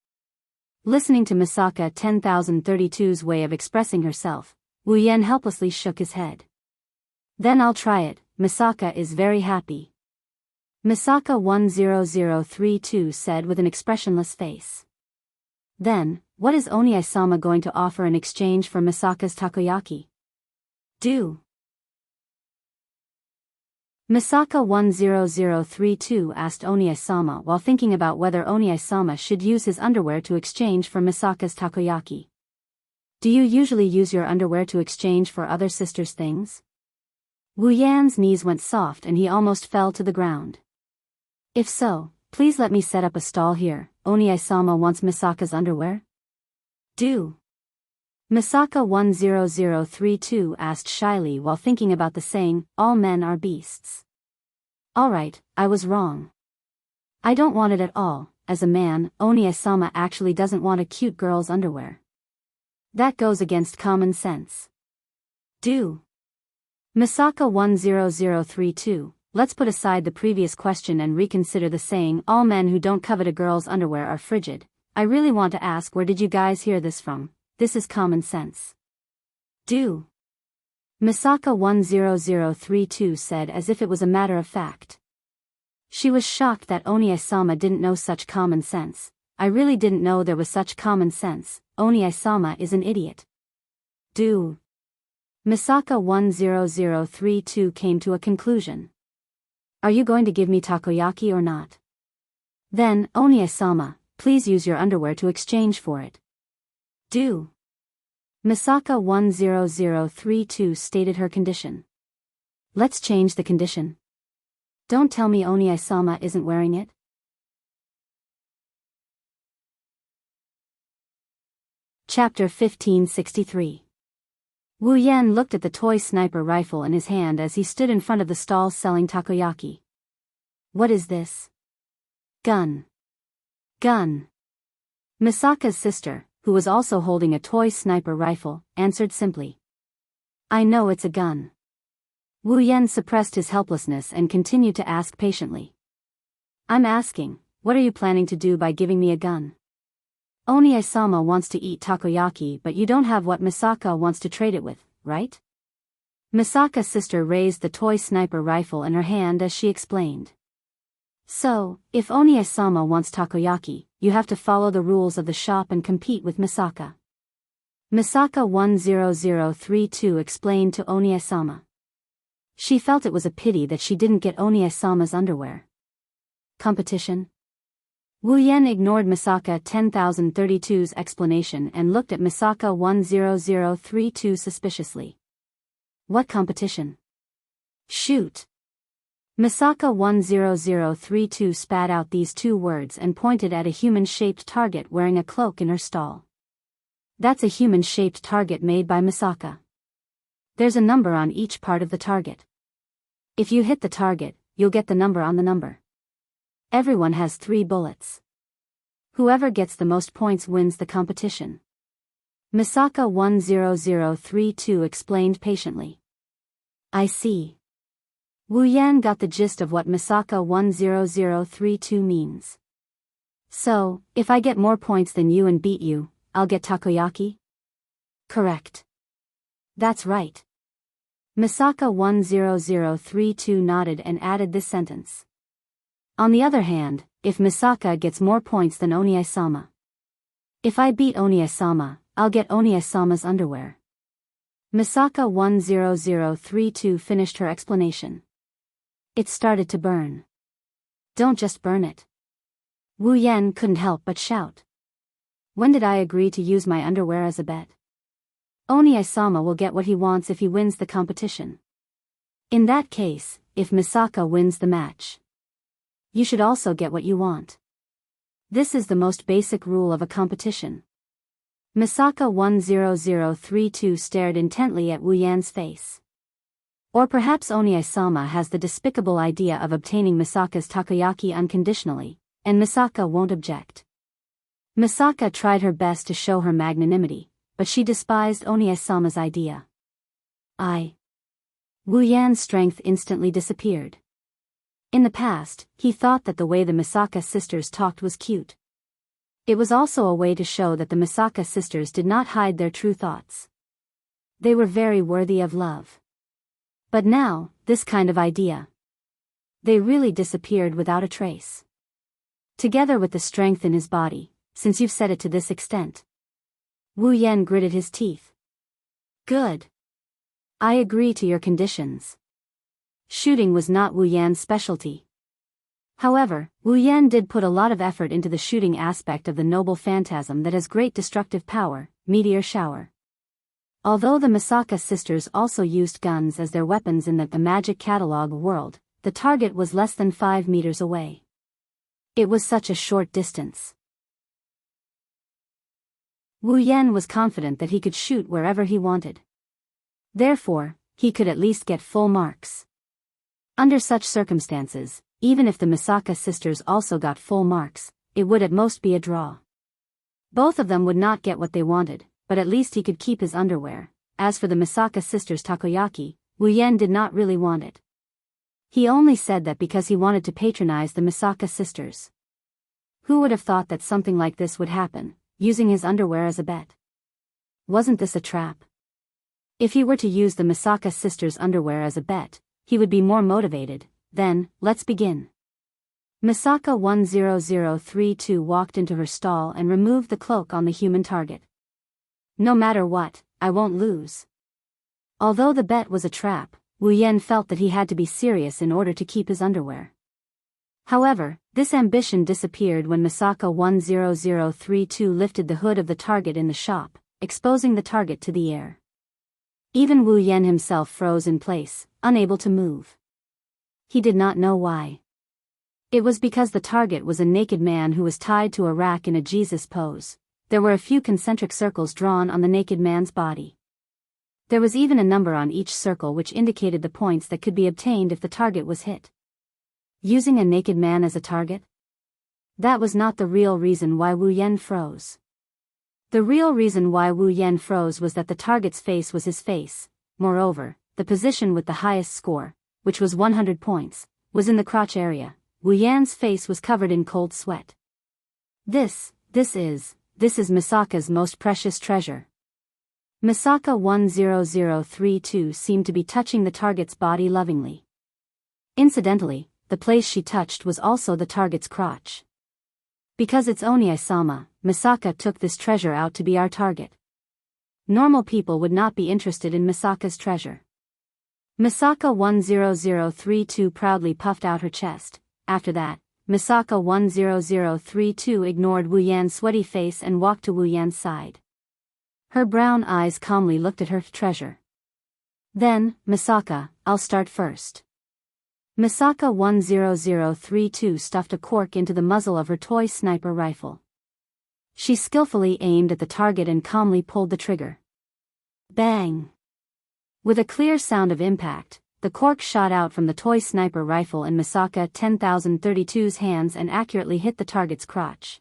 Speaker 1: Listening to Misaka 10032's way of expressing herself, Wu Yan helplessly shook his head. Then I'll try it, Misaka is very happy. Misaka 10032 said with an expressionless face. Then, what is Onie-sama going to offer in exchange for Misaka's takoyaki? Do. Misaka 10032 asked Onie-sama while thinking about whether Onie-sama should use his underwear to exchange for Misaka's takoyaki. Do you usually use your underwear to exchange for other sisters' things? Wu Yan's knees went soft and he almost fell to the ground. If so, please let me set up a stall here. Onie-sama wants Misaka's underwear? Do. Misaka 10032 asked shyly while thinking about the saying, all men are beasts. Alright, I was wrong. I don't want it at all. As a man, Onie-sama actually doesn't want a cute girl's underwear. That goes against common sense. Do. Misaka 10032, let's put aside the previous question and reconsider the saying, all men who don't covet a girl's underwear are frigid. I really want to ask, where did you guys hear this from? This is common sense. Do. Misaka 10032 said as if it was a matter of fact. She was shocked that Onie-sama didn't know such common sense. I really didn't know there was such common sense. Onie-sama is an idiot. Do. Misaka 10032 came to a conclusion. Are you going to give me takoyaki or not? Then, Onie-sama, please use your underwear to exchange for it. Do. Misaka 10032 stated her condition. Let's change the condition. Don't tell me Onie-sama isn't wearing it. Chapter 1563. Wu Yan looked at the toy sniper rifle in his hand as he stood in front of the stall selling takoyaki. What is this? Gun. Gun. Misaka's sister, who was also holding a toy sniper rifle, answered simply. I know it's a gun. Wu Yan suppressed his helplessness and continued to ask patiently. I'm asking, what are you planning to do by giving me a gun? Onie-sama wants to eat takoyaki, but you don't have what Misaka wants to trade it with, right? Misaka's sister raised the toy sniper rifle in her hand as she explained. So, if Onie-sama wants takoyaki, you have to follow the rules of the shop and compete with Misaka. Misaka 10032 explained to Onie-sama. She felt it was a pity that she didn't get Onie-sama's underwear. Competition? Wu Yan ignored Misaka 10032's explanation and looked at Misaka 10032 suspiciously. What competition? Shoot! Misaka 10032 spat out these two words and pointed at a human-shaped target wearing a cloak in her stall. That's a human-shaped target made by Misaka. There's a number on each part of the target. If you hit the target, you'll get the number on the number. Everyone has 3 bullets. Whoever gets the most points wins the competition. Misaka 10032 explained patiently. I see. Wu Yan got the gist of what Misaka 10032 means. So, if I get more points than you and beat you, I'll get takoyaki? Correct. That's right. Misaka 10032 nodded and added this sentence. On the other hand, if Misaka gets more points than Onie-sama. If I beat Onie-sama, I'll get Onie-sama's underwear. Misaka 10032 finished her explanation. It started to burn. Don't just burn it. Wu Yan couldn't help but shout. When did I agree to use my underwear as a bet? Onie-sama will get what he wants if he wins the competition. In that case, if Misaka wins the match, you should also get what you want. This is the most basic rule of a competition. Misaka 10032 stared intently at Wu Yan's face. Or perhaps Onie-sama has the despicable idea of obtaining Misaka's takoyaki unconditionally, and Misaka won't object. Misaka tried her best to show her magnanimity, but she despised Onie-sama's idea. Wu Yan's strength instantly disappeared. In the past, he thought that the way the Misaka sisters talked was cute. It was also a way to show that the Misaka sisters did not hide their true thoughts. They were very worthy of love. But now, this kind of idea. They really disappeared without a trace. Together with the strength in his body, since you've said it to this extent. Wu Yan gritted his teeth. Good. I agree to your conditions. Shooting was not Wu Yan's specialty. However, Wu Yan did put a lot of effort into the shooting aspect of the noble phantasm that has great destructive power, meteor shower. Although the Misaka sisters also used guns as their weapons in the magic catalog world, the target was less than 5 meters away. It was such a short distance. Wu Yan was confident that he could shoot wherever he wanted. Therefore, he could at least get full marks. Under such circumstances, even if the Misaka sisters also got full marks, it would at most be a draw. Both of them would not get what they wanted, but at least he could keep his underwear. As for the Misaka sisters' takoyaki, Wu Yan did not really want it. He only said that because he wanted to patronize the Misaka sisters. Who would have thought that something like this would happen, using his underwear as a bet? Wasn't this a trap? If he were to use the Misaka sisters' underwear as a bet, he would be more motivated. Then, let's begin. Misaka 10032 walked into her stall and removed the cloak on the human target. No matter what, I won't lose. Although the bet was a trap, Wu Yan felt that he had to be serious in order to keep his underwear. However, this ambition disappeared when Misaka 10032 lifted the hood of the target in the shop, exposing the target to the air. Even Wu Yan himself froze in place, unable to move. He did not know why. It was because the target was a naked man who was tied to a rack in a Jesus pose. There were a few concentric circles drawn on the naked man's body. There was even a number on each circle which indicated the points that could be obtained if the target was hit. Using a naked man as a target? That was not the real reason why Wu Yan froze. The real reason why Wu Yan froze was that the target's face was his face. Moreover, the position with the highest score, which was 100 points, was in the crotch area. Wu Yan's face was covered in cold sweat. This is Misaka's most precious treasure. Misaka 10032 seemed to be touching the target's body lovingly. Incidentally, the place she touched was also the target's crotch. Because it's Onie-sama, Misaka took this treasure out to be our target. Normal people would not be interested in Misaka's treasure. Misaka 10032 proudly puffed out her chest. After that, Misaka 10032 ignored Wu Yan's sweaty face and walked to Wu Yan's side. Her brown eyes calmly looked at her treasure. Then, Misaka, I'll start first. Misaka 10032 stuffed a cork into the muzzle of her toy sniper rifle. She skillfully aimed at the target and calmly pulled the trigger. Bang! With a clear sound of impact, the cork shot out from the toy sniper rifle in Misaka 10032's hands and accurately hit the target's crotch.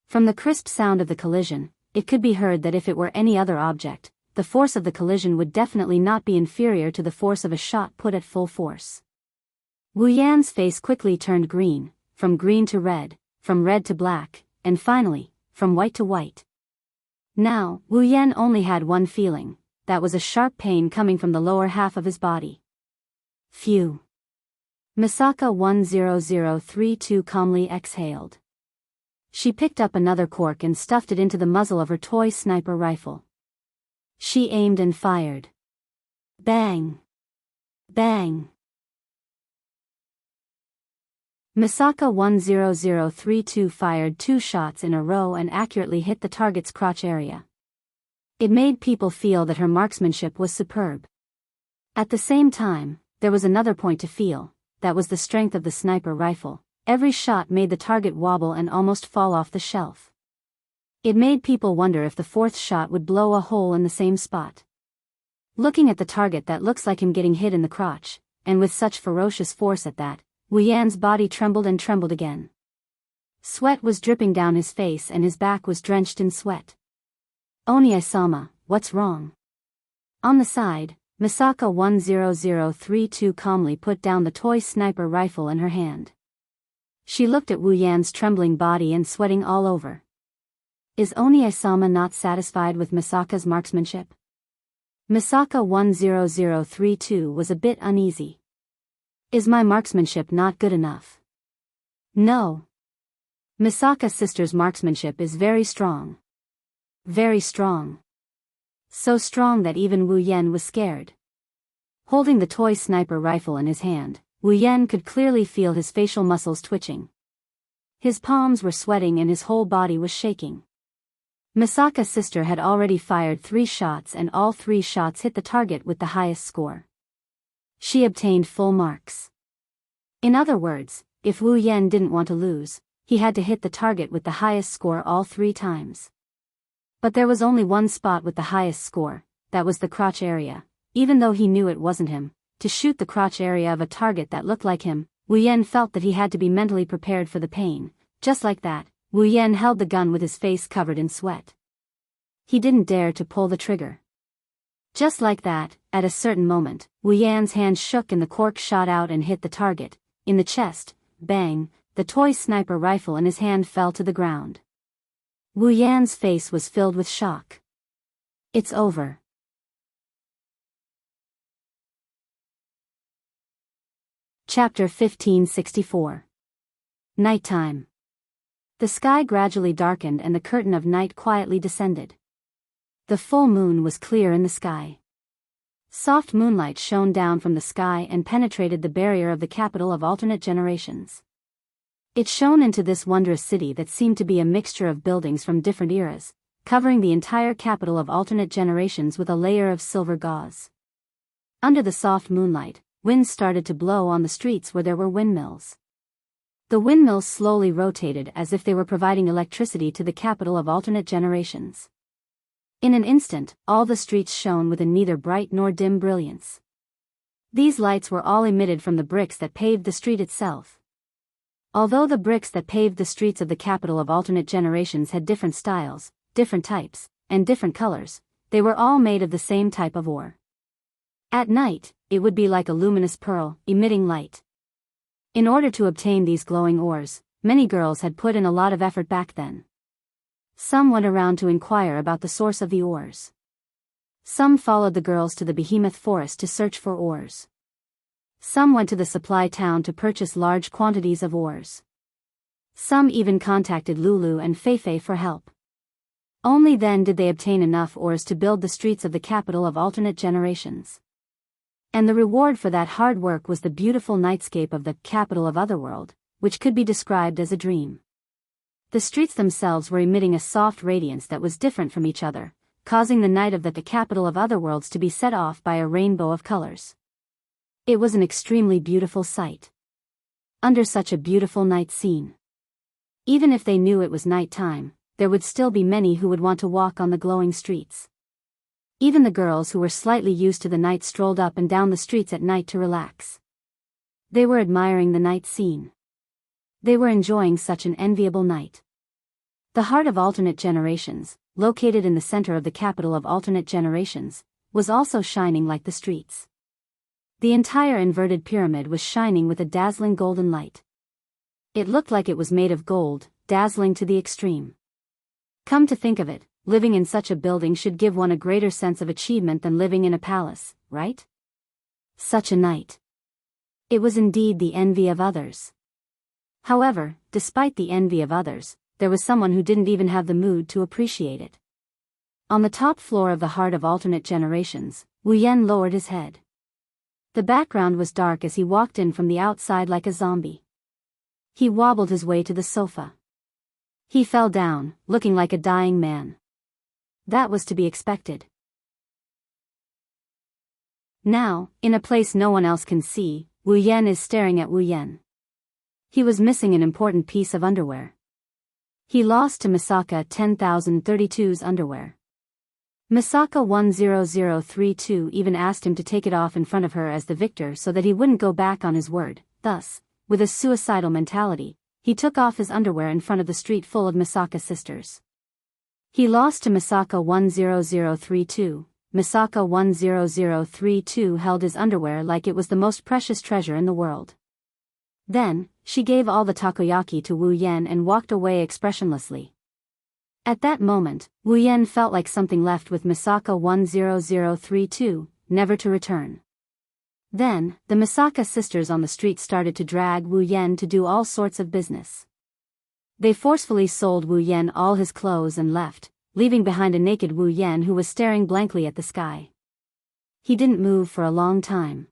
Speaker 1: From the crisp sound of the collision, it could be heard that if it were any other object, the force of the collision would definitely not be inferior to the force of a shot put at full force. Wu Yan's face quickly turned green, from green to red, from red to black, and finally, from white to white. Now, Wu Yan only had one feeling, that was a sharp pain coming from the lower half of his body. Phew. Misaka 10032 calmly exhaled. She picked up another cork and stuffed it into the muzzle of her toy sniper rifle. She aimed and fired. Bang! Bang! Misaka 10032 fired 2 shots in a row and accurately hit the target's crotch area. It made people feel that her marksmanship was superb. At the same time, there was another point to feel, that was the strength of the sniper rifle. Every shot made the target wobble and almost fall off the shelf. It made people wonder if the 4th shot would blow a hole in the same spot. Looking at the target that looks like him getting hit in the crotch, and with such ferocious force at that, Wu Yan's body trembled and trembled again. Sweat was dripping down his face and his back was drenched in sweat. Onie-sama, what's wrong? On the side, Misaka 10032 calmly put down the toy sniper rifle in her hand. She looked at Wu Yan's trembling body and sweating all over. Is Onie-sama not satisfied with Misaka's marksmanship? Misaka 10032 was a bit uneasy. Is my marksmanship not good enough? No. Misaka's sister's marksmanship is very strong. Very strong. So strong that even Wu Yan was scared. Holding the toy sniper rifle in his hand, Wu Yan could clearly feel his facial muscles twitching. His palms were sweating and his whole body was shaking. Misaka's sister had already fired 3 shots and all 3 shots hit the target with the highest score. She obtained full marks. In other words, if Wu Yan didn't want to lose, he had to hit the target with the highest score all 3 times. But there was only one spot with the highest score, that was the crotch area. Even though he knew it wasn't him, to shoot the crotch area of a target that looked like him, Wu Yan felt that he had to be mentally prepared for the pain. Just like that, Wu Yan held the gun with his face covered in sweat. He didn't dare to pull the trigger. Just like that, at a certain moment, Wu Yan's hand shook and the cork shot out and hit the target. In the chest, bang, the toy sniper rifle in his hand fell to the ground. Wu Yan's face was filled with shock. It's over. Chapter 1564. Nighttime. The sky gradually darkened and the curtain of night quietly descended. The full moon was clear in the sky. Soft moonlight shone down from the sky and penetrated the barrier of the capital of alternate generations. It shone into this wondrous city that seemed to be a mixture of buildings from different eras, covering the entire capital of alternate generations with a layer of silver gauze. Under the soft moonlight, winds started to blow on the streets where there were windmills. The windmills slowly rotated as if they were providing electricity to the capital of alternate generations. In an instant, all the streets shone with a neither bright nor dim brilliance. These lights were all emitted from the bricks that paved the street itself. Although the bricks that paved the streets of the capital of alternate generations had different styles, different types, and different colors, they were all made of the same type of ore. At night, it would be like a luminous pearl, emitting light. In order to obtain these glowing ores, many girls had put in a lot of effort back then. Some went around to inquire about the source of the ores. Some followed the girls to the behemoth forest to search for ores. Some went to the supply town to purchase large quantities of ores. Some even contacted Lulu and Feifei for help. Only then did they obtain enough ores to build the streets of the capital of alternate generations. And the reward for that hard work was the beautiful nightscape of the capital of Otherworld, which could be described as a dream. The streets themselves were emitting a soft radiance that was different from each other, causing the night of the capital of Otherworlds to be set off by a rainbow of colors. It was an extremely beautiful sight. Under such a beautiful night scene, even if they knew it was night time, there would still be many who would want to walk on the glowing streets. Even the girls who were slightly used to the night strolled up and down the streets at night to relax. They were admiring the night scene. They were enjoying such an enviable night. The heart of alternate generations, located in the center of the capital of alternate generations, was also shining like the streets. The entire inverted pyramid was shining with a dazzling golden light. It looked like it was made of gold, dazzling to the extreme. Come to think of it, living in such a building should give one a greater sense of achievement than living in a palace, right? Such a night. It was indeed the envy of others. However, despite the envy of others, there was someone who didn't even have the mood to appreciate it. On the top floor of the heart of alternate generations, Wu Yan lowered his head. The background was dark as he walked in from the outside like a zombie. He wobbled his way to the sofa. He fell down, looking like a dying man. That was to be expected. Now, in a place no one else can see, Wu Yan is staring at Wu Yan. He was missing an important piece of underwear. He lost to Misaka 10,032's underwear. Misaka 10032 even asked him to take it off in front of her as the victor so that he wouldn't go back on his word. Thus, with a suicidal mentality, he took off his underwear in front of the street full of Misaka's sisters. He lost to Misaka 10032. Misaka 10032 held his underwear like it was the most precious treasure in the world. Then, she gave all the takoyaki to Wu Yan and walked away expressionlessly. At that moment, Wu Yan felt like something left with Misaka 10032, never to return. Then, the Misaka sisters on the street started to drag Wu Yan to do all sorts of business. They forcefully sold Wu Yan all his clothes and left, leaving behind a naked Wu Yan who was staring blankly at the sky. He didn't move for a long time.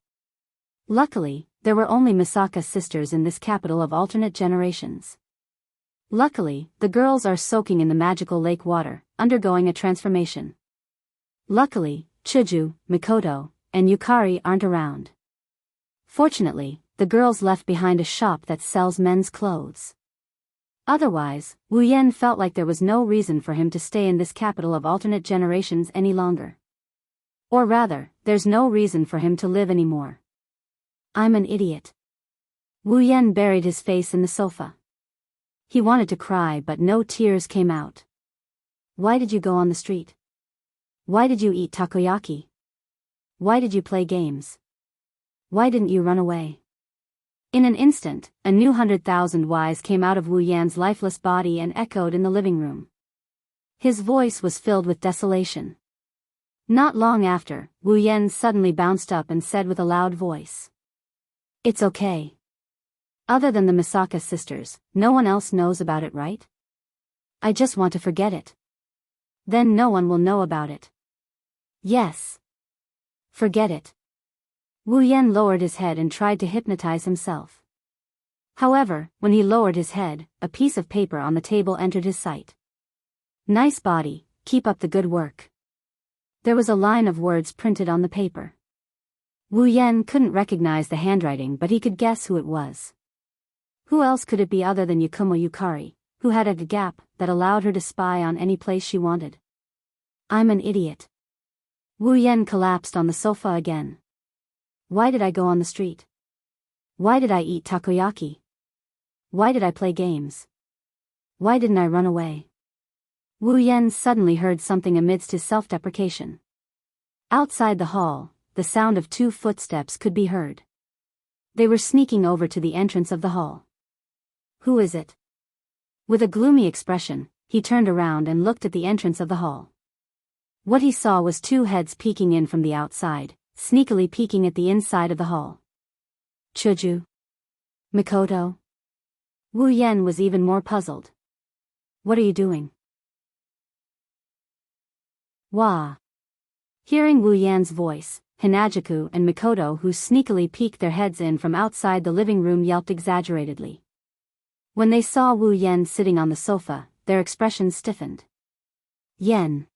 Speaker 1: Luckily, there were only Misaka sisters in this capital of alternate generations. Luckily, the girls are soaking in the magical lake water, undergoing a transformation. Luckily, Chuju, Mikoto, and Yukari aren't around. Fortunately, the girls left behind a shop that sells men's clothes. Otherwise, Wu Yan felt like there was no reason for him to stay in this capital of alternate generations any longer. Or rather, there's no reason for him to live anymore. I'm an idiot. Wu Yan buried his face in the sofa. He wanted to cry but no tears came out. Why did you go on the street? Why did you eat takoyaki? Why did you play games? Why didn't you run away? In an instant, a new 100,000 whys came out of Wu Yan's lifeless body and echoed in the living room. His voice was filled with desolation. Not long after, Wu Yan suddenly bounced up and said with a loud voice. It's okay. Other than the Misaka sisters, no one else knows about it, right? I just want to forget it. Then no one will know about it. Yes. Forget it. Wu Yan lowered his head and tried to hypnotize himself. However, when he lowered his head, a piece of paper on the table entered his sight. Nice body, keep up the good work. There was a line of words printed on the paper. Wu Yan couldn't recognize the handwriting but he could guess who it was. Who else could it be other than Yakumo Yukari, who had a gap that allowed her to spy on any place she wanted? I'm an idiot. Wu Yan collapsed on the sofa again. Why did I go on the street? Why did I eat takoyaki? Why did I play games? Why didn't I run away? Wu Yan suddenly heard something amidst his self-deprecation. Outside the hall, the sound of 2 footsteps could be heard. They were sneaking over to the entrance of the hall. Who is it? With a gloomy expression, he turned around and looked at the entrance of the hall. What he saw was 2 heads peeking in from the outside, sneakily peeking at the inside of the hall. Chuju? Mikoto? Wu Yan was even more puzzled. What are you doing? Wah. Hearing Wu Yan's voice, Hinajuku and Mikoto who sneakily peeked their heads in from outside the living room yelped exaggeratedly. When they saw Wu Yan sitting on the sofa, their expressions stiffened. Yen.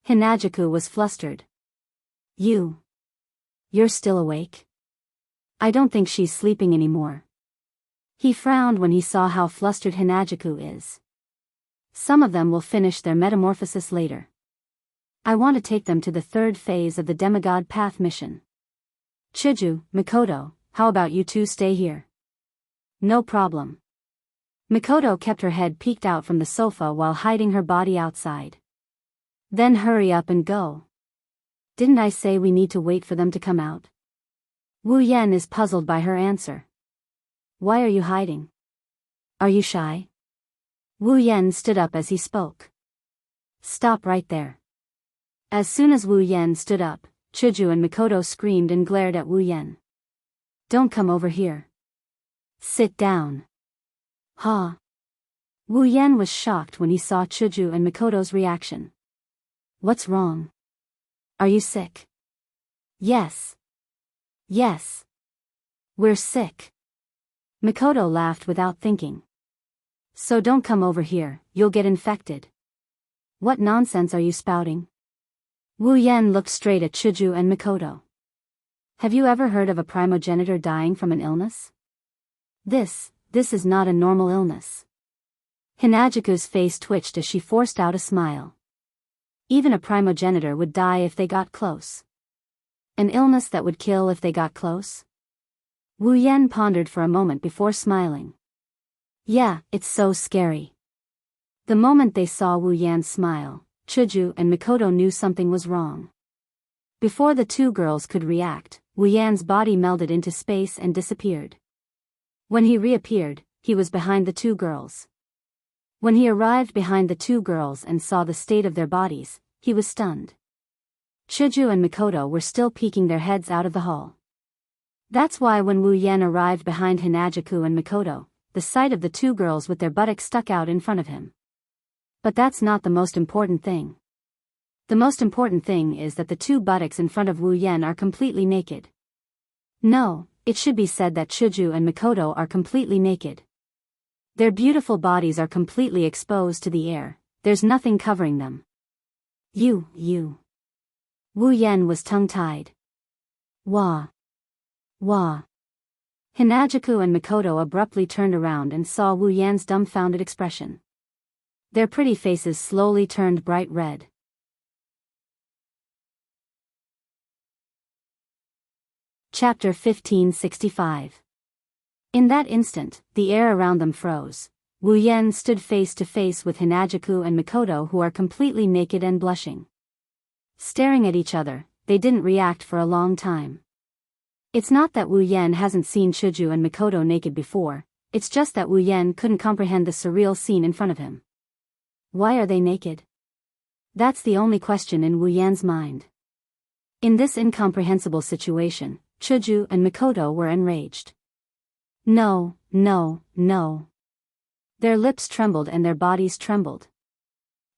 Speaker 1: Hinajuku was flustered. You're still awake? I don't think she's sleeping anymore. He frowned when he saw how flustered Hinajuku is. Some of them will finish their metamorphosis later. I want to take them to the 3rd phase of the Demigod Path mission. Chuju, Mikoto, how about you 2 stay here? No problem. Mikoto kept her head peeked out from the sofa while hiding her body outside. Then hurry up and go. Didn't I say we need to wait for them to come out? Wu Yan is puzzled by her answer. Why are you hiding? Are you shy? Wu Yan stood up as he spoke. Stop right there. As soon as Wu Yan stood up, Chuju and Mikoto screamed and glared at Wu Yan. Don't come over here. Sit down. Huh? Wu Yan was shocked when he saw Chuju and Mikoto's reaction. What's wrong? Are you sick? Yes. Yes. We're sick. Mikoto laughed without thinking. So don't come over here, you'll get infected. What nonsense are you spouting? Wu Yan looked straight at Chuju and Mikoto. Have you ever heard of a primogenitor dying from an illness? This is not a normal illness. Hinajuku's face twitched as she forced out a smile. Even a primogenitor would die if they got close. An illness that would kill if they got close? Wu Yan pondered for a moment before smiling. Yeah, it's so scary. The moment they saw Wu Yan smile, Chuju and Mikoto knew something was wrong. Before the 2 girls could react, Wu Yan's body melded into space and disappeared. When he reappeared, he was behind the 2 girls. When he arrived behind the 2 girls and saw the state of their bodies, he was stunned. Chuju and Mikoto were still peeking their heads out of the hall. That's why when Wu Yan arrived behind Hinajaku and Mikoto, the sight of the two girls with their buttocks stuck out in front of him. But that's not the most important thing. The most important thing is that the two buttocks in front of Wu Yan are completely naked. No, it should be said that Chuju and Mikoto are completely naked. Their beautiful bodies are completely exposed to the air, there's nothing covering them. You. Wu Yan was tongue-tied. Wah. Hinajaku and Mikoto abruptly turned around and saw Wu Yan's dumbfounded expression. Their pretty faces slowly turned bright red. Chapter 1565. In that instant, the air around them froze. Wu Yan stood face to face with Hinajaku and Mikoto, who are completely naked and blushing. Staring at each other, they didn't react for a long time. It's not that Wu Yan hasn't seen Chuju and Mikoto naked before, it's just that Wu Yan couldn't comprehend the surreal scene in front of him. Why are they naked? That's the only question in Wu Yan's mind. In this incomprehensible situation, Chuju and Mikoto were enraged. No. Their lips trembled and their bodies trembled.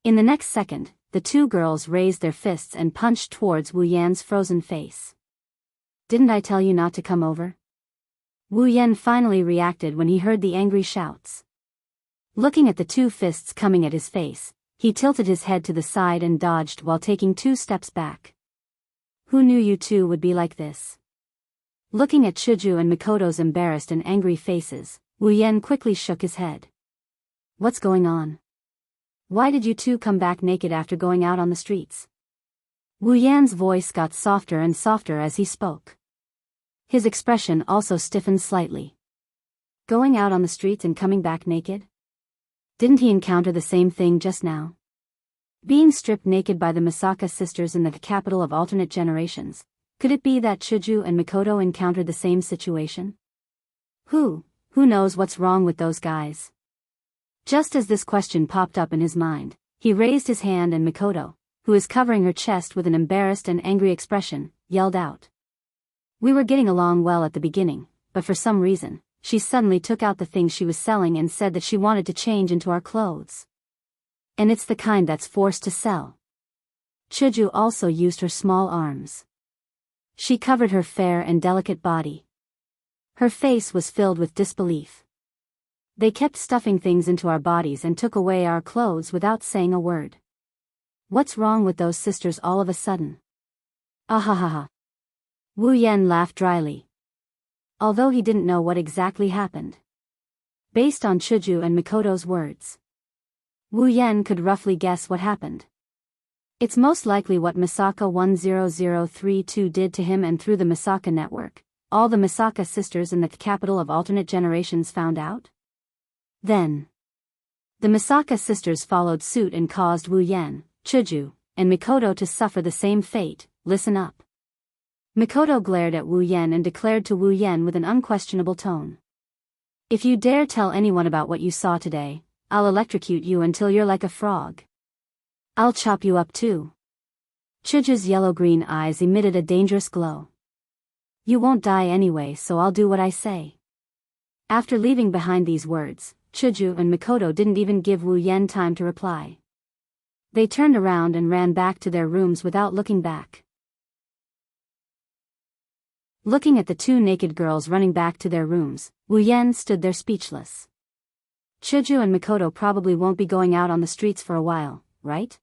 Speaker 1: In the next second, the two girls raised their fists and punched towards Wu Yan's frozen face. Didn't I tell you not to come over? Wu Yan finally reacted when he heard the angry shouts. Looking at the two fists coming at his face, he tilted his head to the side and dodged while taking 2 steps back. Who knew you two would be like this? Looking at Chuju and Mikoto's embarrassed and angry faces, Wu Yan quickly shook his head. What's going on? Why did you two come back naked after going out on the streets? Wu Yan's voice got softer and softer as he spoke. His expression also stiffened slightly. Going out on the streets and coming back naked? Didn't he encounter the same thing just now? Being stripped naked by the Misaka sisters in the capital of alternate generations, could it be that Chuju and Mikoto encountered the same situation? Who knows what's wrong with those guys? Just as this question popped up in his mind, he raised his hand and Mikoto, who is covering her chest with an embarrassed and angry expression, yelled out. We were getting along well at the beginning, but for some reason, she suddenly took out the things she was selling and said that she wanted to change into our clothes. And it's the kind that's forced to sell. Chuju also used her small arms. She covered her fair and delicate body. Her face was filled with disbelief. They kept stuffing things into our bodies and took away our clothes without saying a word. What's wrong with those sisters all of a sudden? Ahahaha. Wu Yan laughed dryly. Although he didn't know what exactly happened. Based on Chuju and Mikoto's words, Wu Yan could roughly guess what happened. It's most likely what Misaka 10032 did to him, and through the Misaka network, all the Misaka sisters in the capital of alternate generations found out? Then, the Misaka sisters followed suit and caused Wu Yan, Chuju, and Mikoto to suffer the same fate. Listen up. Mikoto glared at Wu Yan and declared to Wu Yan with an unquestionable tone. If you dare tell anyone about what you saw today, I'll electrocute you until you're like a frog. I'll chop you up too. Chuju's yellow-green eyes emitted a dangerous glow. You won't die anyway, so I'll do what I say. After leaving behind these words, Chuju and Mikoto didn't even give Wu Yan time to reply. They turned around and ran back to their rooms without looking back. Looking at the two naked girls running back to their rooms, Wu Yan stood there speechless. Chuju and Mikoto probably won't be going out on the streets for a while, right?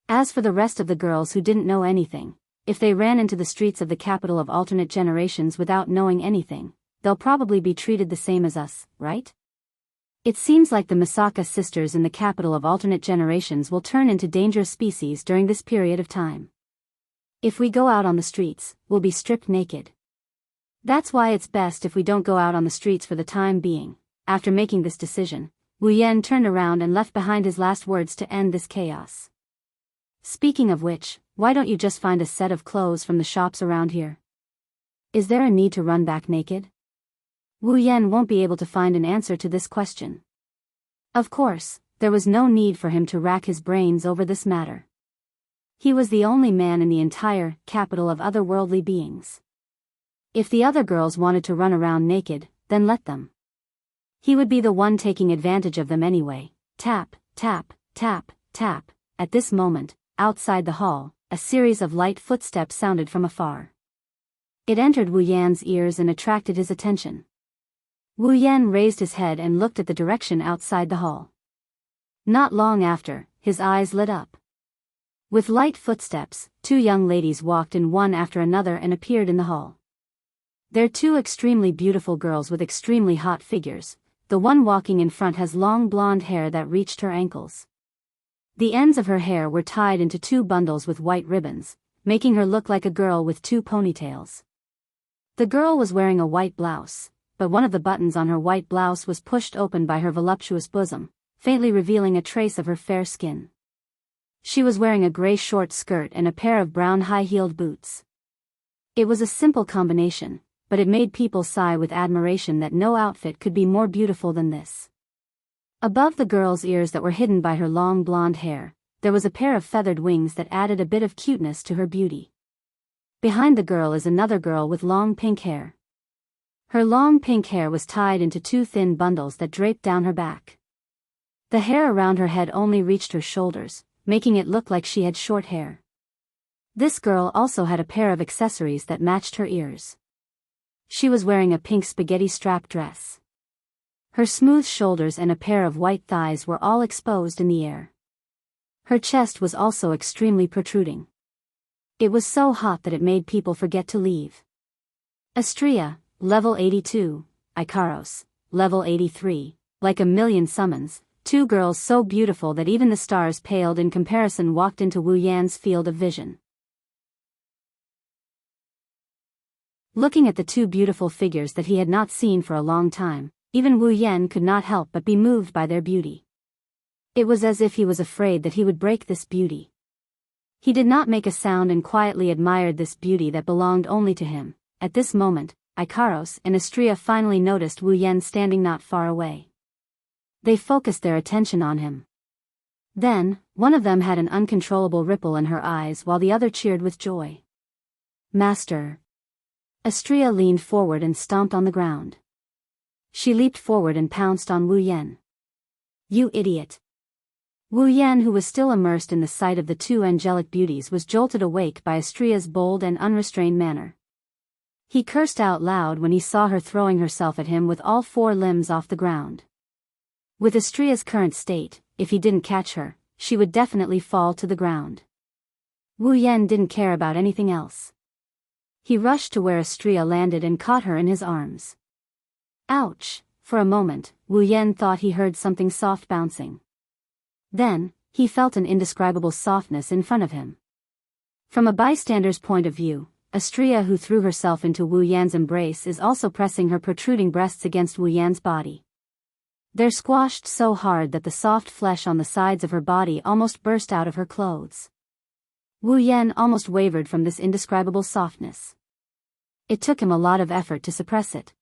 Speaker 1: As for the rest of the girls who didn't know anything, if they ran into the streets of the capital of alternate generations without knowing anything, they'll probably be treated the same as us, right? It seems like the Misaka sisters in the capital of alternate generations will turn into dangerous species during this period of time. If we go out on the streets, we'll be stripped naked. That's why it's best if we don't go out on the streets for the time being. After making this decision, Wu Yan turned around and left behind his last words to end this chaos. Speaking of which, why don't you just find a set of clothes from the shops around here? Is there a need to run back naked? Wu Yan won't be able to find an answer to this question. Of course, there was no need for him to rack his brains over this matter. He was the only man in the entire capital of otherworldly beings. If the other girls wanted to run around naked, then let them. He would be the one taking advantage of them anyway. Tap, tap, tap, tap. At this moment, outside the hall, a series of light footsteps sounded from afar. It entered Wu Yan's ears and attracted his attention. Wu Yan raised his head and looked at the direction outside the hall. Not long after, his eyes lit up. With light footsteps, two young ladies walked in one after another and appeared in the hall. They're two extremely beautiful girls with extremely hot figures. The one walking in front has long blonde hair that reached her ankles. The ends of her hair were tied into two bundles with white ribbons, making her look like a girl with two ponytails. The girl was wearing a white blouse, but one of the buttons on her white blouse was pushed open by her voluptuous bosom, faintly revealing a trace of her fair skin. She was wearing a gray short skirt and a pair of brown high-heeled boots. It was a simple combination, but it made people sigh with admiration that no outfit could be more beautiful than this. Above the girl's ears that were hidden by her long blonde hair, there was a pair of feathered wings that added a bit of cuteness to her beauty. Behind the girl is another girl with long pink hair. Her long pink hair was tied into two thin bundles that draped down her back. The hair around her head only reached her shoulders, making it look like she had short hair. This girl also had a pair of accessories that matched her ears. She was wearing a pink spaghetti strap dress. Her smooth shoulders and a pair of white thighs were all exposed in the air. Her chest was also extremely protruding. It was so hot that it made people forget to leave. Astria, level 82, Ikaros, level 83, like a million summons, two girls so beautiful that even the stars paled in comparison walked into Wu Yan's field of vision. Looking at the two beautiful figures that he had not seen for a long time, even Wu Yan could not help but be moved by their beauty. It was as if he was afraid that he would break this beauty. He did not make a sound and quietly admired this beauty that belonged only to him. At this moment, Ikaros and Astria finally noticed Wu Yan standing not far away. They focused their attention on him. Then, one of them had an uncontrollable ripple in her eyes while the other cheered with joy. "Master!" Astria leaned forward and stomped on the ground. She leaped forward and pounced on Wu Yan. "You idiot!" Wu Yan, who was still immersed in the sight of the two angelic beauties, was jolted awake by Astria's bold and unrestrained manner. He cursed out loud when he saw her throwing herself at him with all four limbs off the ground. With Astria's current state, if he didn't catch her, she would definitely fall to the ground. Wu Yan didn't care about anything else. He rushed to where Astria landed and caught her in his arms. Ouch! For a moment, Wu Yan thought he heard something soft bouncing. Then, he felt an indescribable softness in front of him. From a bystander's point of view, Astria, who threw herself into Wu Yan's embrace, is also pressing her protruding breasts against Wu Yan's body. They're squashed so hard that the soft flesh on the sides of her body almost burst out of her clothes. Wu Yan almost wavered from this indescribable softness. It took him a lot of effort to suppress it.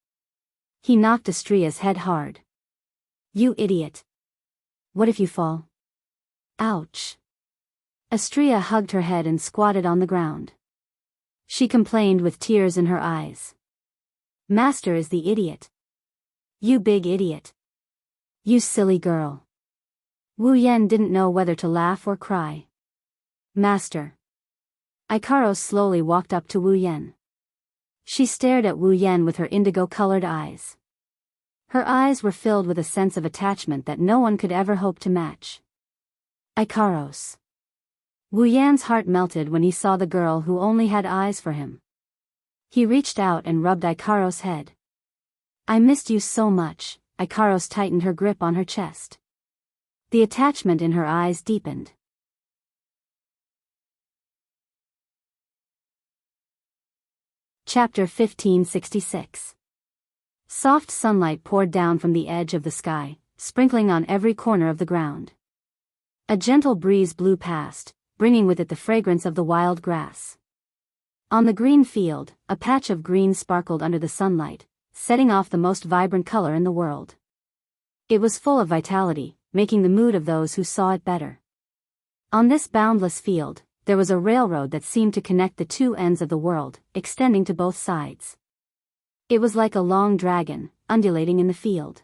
Speaker 1: He knocked Astria's head hard. "You idiot! What if you fall?" "Ouch!" Astria hugged her head and squatted on the ground. She complained with tears in her eyes. "Master is the idiot. You big idiot. You silly girl." Wu Yan didn't know whether to laugh or cry. "Master." Ikaros slowly walked up to Wu Yan. She stared at Wu Yan with her indigo-colored eyes. Her eyes were filled with a sense of attachment that no one could ever hope to match. Ikaros. Wu Yan's heart melted when he saw the girl who only had eyes for him. He reached out and rubbed Ikaros' head. "I missed you so much." Ikaros tightened her grip on her chest. The attachment in her eyes deepened. Chapter 1566. Soft sunlight poured down from the edge of the sky, sprinkling on every corner of the ground. A gentle breeze blew past, bringing with it the fragrance of the wild grass. On the green field, a patch of green sparkled under the sunlight, setting off the most vibrant color in the world. It was full of vitality, making the mood of those who saw it better. On this boundless field, there was a railroad that seemed to connect the two ends of the world, extending to both sides. It was like a long dragon, undulating in the field.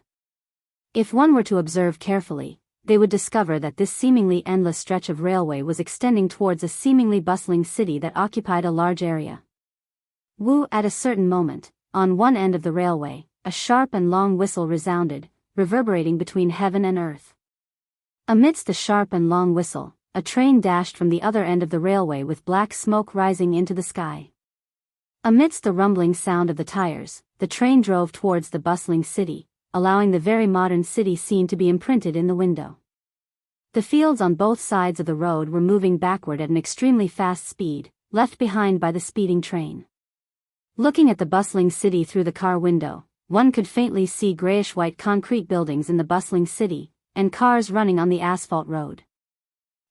Speaker 1: If one were to observe carefully, they would discover that this seemingly endless stretch of railway was extending towards a seemingly bustling city that occupied a large area. At a certain moment, on one end of the railway, a sharp and long whistle resounded, reverberating between heaven and earth. Amidst the sharp and long whistle, a train dashed from the other end of the railway with black smoke rising into the sky. Amidst the rumbling sound of the tires, the train drove towards the bustling city, allowing the very modern city scene to be imprinted in the window. The fields on both sides of the road were moving backward at an extremely fast speed, left behind by the speeding train. Looking at the bustling city through the car window, one could faintly see grayish-white concrete buildings in the bustling city, and cars running on the asphalt road.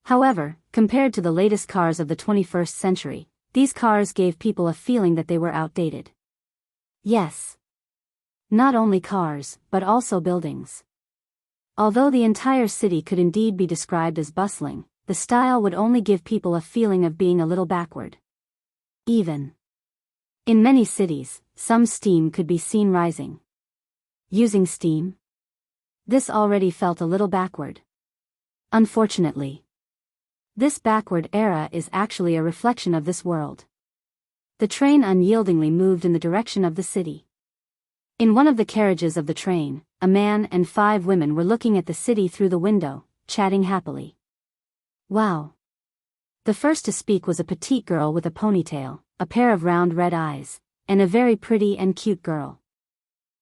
Speaker 1: However, compared to the latest cars of the 21st century, these cars gave people a feeling that they were outdated. Yes. Not only cars, but also buildings. Although the entire city could indeed be described as bustling, the style would only give people a feeling of being a little backward. Even in many cities, some steam could be seen rising. Using steam? This already felt a little backward. Unfortunately, this backward era is actually a reflection of this world. The train unyieldingly moved in the direction of the city. In one of the carriages of the train, a man and 5 women were looking at the city through the window, chatting happily. Wow! The first to speak was a petite girl with a ponytail, a pair of round red eyes, and a very pretty and cute girl.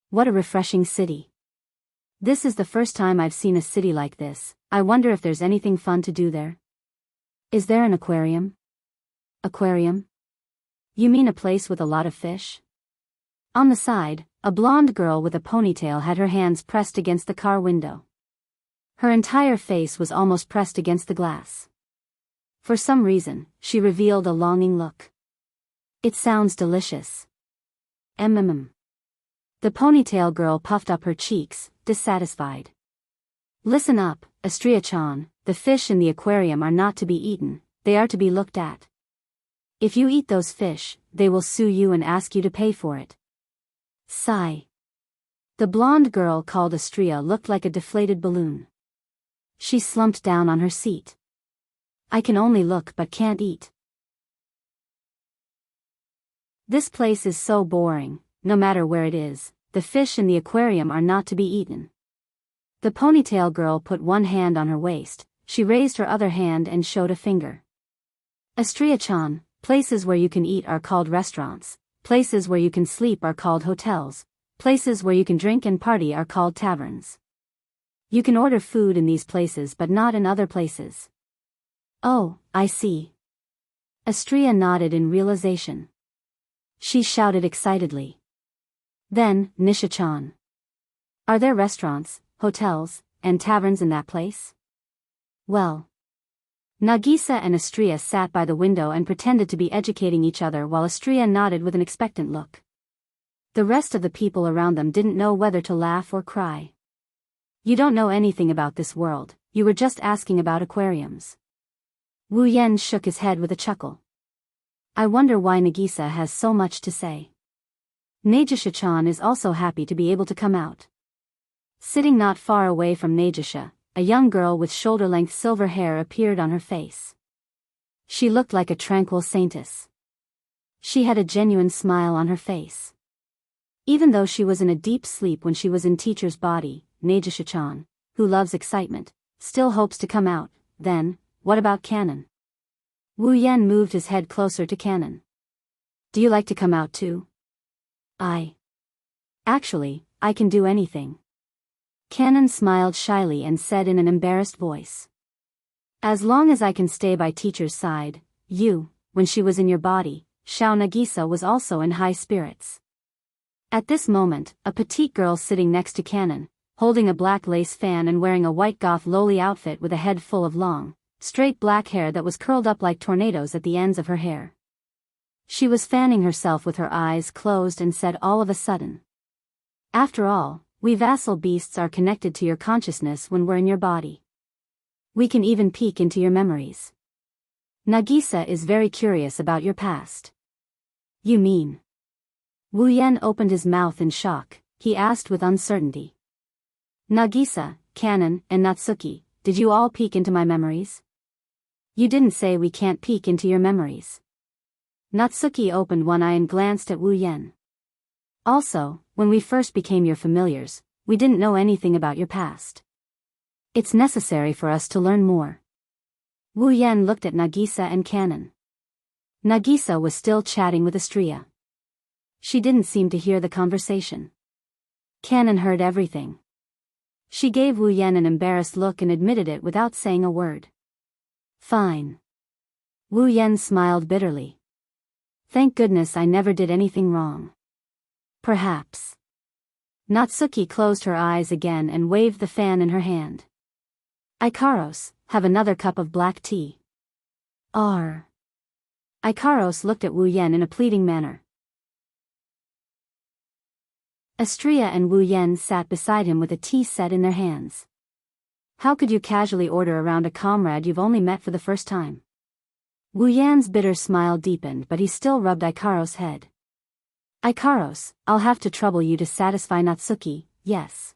Speaker 1: What a refreshing city. This is the first time I've seen a city like this. I wonder if there's anything fun to do there. Is there an aquarium? Aquarium? You mean a place with a lot of fish? On the side, a blonde girl with a ponytail had her hands pressed against the car window. Her entire face was almost pressed against the glass. For some reason, she revealed a longing look. It sounds delicious. The ponytail girl puffed up her cheeks, dissatisfied. Listen up, Xianxia, the fish in the aquarium are not to be eaten, they are to be looked at. If you eat those fish, they will sue you and ask you to pay for it. Sigh. The blonde girl called Xianxia looked like a deflated balloon. She slumped down on her seat. I can only look but can't eat. This place is so boring, no matter where it is, the fish in the aquarium are not to be eaten. The ponytail girl put one hand on her waist, she raised her other hand and showed a finger. Xianxia, places where you can eat are called restaurants, places where you can sleep are called hotels, places where you can drink and party are called taverns. You can order food in these places but not in other places. Oh, I see. Xianxia nodded in realization. She shouted excitedly. Then, Nisha-chan. Are there restaurants, hotels, and taverns in that place? Well. Nagisa and Xianxia sat by the window and pretended to be educating each other while Xianxia nodded with an expectant look. The rest of the people around them didn't know whether to laugh or cry. You don't know anything about this world, you were just asking about aquariums. Wu Yan shook his head with a chuckle. I wonder why Nagisa has so much to say. Nagisa-chan is also happy to be able to come out. Sitting not far away from Nagisa, a young girl with shoulder-length silver hair appeared on her face. She looked like a tranquil saintess. She had a genuine smile on her face. Even though she was in a deep sleep when she was in teacher's body, Nagisa-chan, who loves excitement, still hopes to come out. Then, what about Canon? Wu Yan moved his head closer to Canon. Do you like to come out too? Actually, I can do anything. Canon smiled shyly and said in an embarrassed voice. As long as I can stay by teacher's side. When she was in your body, Xiao Nagisa was also in high spirits. At this moment, a petite girl sitting next to Canon, holding a black lace fan and wearing a white goth lowly outfit with a head full of long, straight black hair that was curled up like tornadoes at the ends of her hair. She was fanning herself with her eyes closed and said all of a sudden. After all, we vassal beasts are connected to your consciousness when we're in your body. We can even peek into your memories. Nagisa is very curious about your past. You mean? Wu Yan opened his mouth in shock. He asked with uncertainty. Nagisa, Kanon, and Natsuki, did you all peek into my memories? You didn't say we can't peek into your memories. Natsuki opened one eye and glanced at Wu Yan. Also, when we first became your familiars, we didn't know anything about your past. It's necessary for us to learn more. Wu Yan looked at Nagisa and Kanon. Nagisa was still chatting with Astria. She didn't seem to hear the conversation. Kanon heard everything. She gave Wu Yan an embarrassed look and admitted it without saying a word. Fine. Wu Yan smiled bitterly. Thank goodness I never did anything wrong. Perhaps. Natsuki closed her eyes again and waved the fan in her hand. Ikaros, have another cup of black tea. Ikaros looked at Wu Yan in a pleading manner. Astria and Wu Yan sat beside him with a tea set in their hands. How could you casually order around a comrade you've only met for the first time? Wu Yan's bitter smile deepened, but he still rubbed Ikaros' head. Ikaros, I'll have to trouble you to satisfy Natsuki, yes.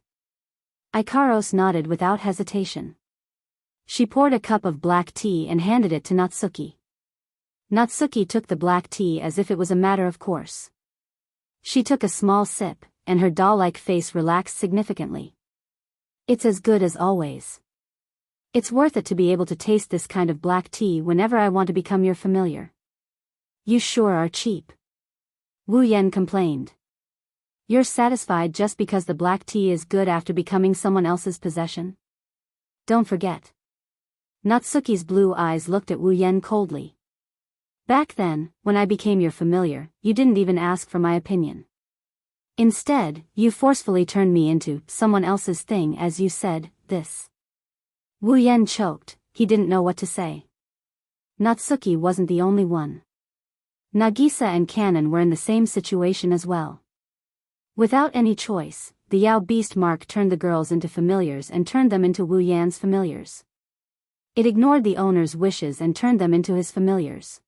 Speaker 1: Ikaros nodded without hesitation. She poured a cup of black tea and handed it to Natsuki. Natsuki took the black tea as if it was a matter of course. She took a small sip, and her doll-like face relaxed significantly. It's as good as always. It's worth it to be able to taste this kind of black tea whenever I want to become your familiar. You sure are cheap. Wu Yan complained. You're satisfied just because the black tea is good after becoming someone else's possession? Don't forget. Natsuki's blue eyes looked at Wu Yan coldly. Back then, when I became your familiar, you didn't even ask for my opinion. Instead, you forcefully turned me into someone else's thing, as you said, this. Wu Yan choked. He didn't know what to say. Natsuki wasn't the only one. Nagisa and Kanon were in the same situation as well. Without any choice, the Yao beast mark turned the girls into familiars and turned them into Wu Yan's familiars. It ignored the owner's wishes and turned them into his familiars.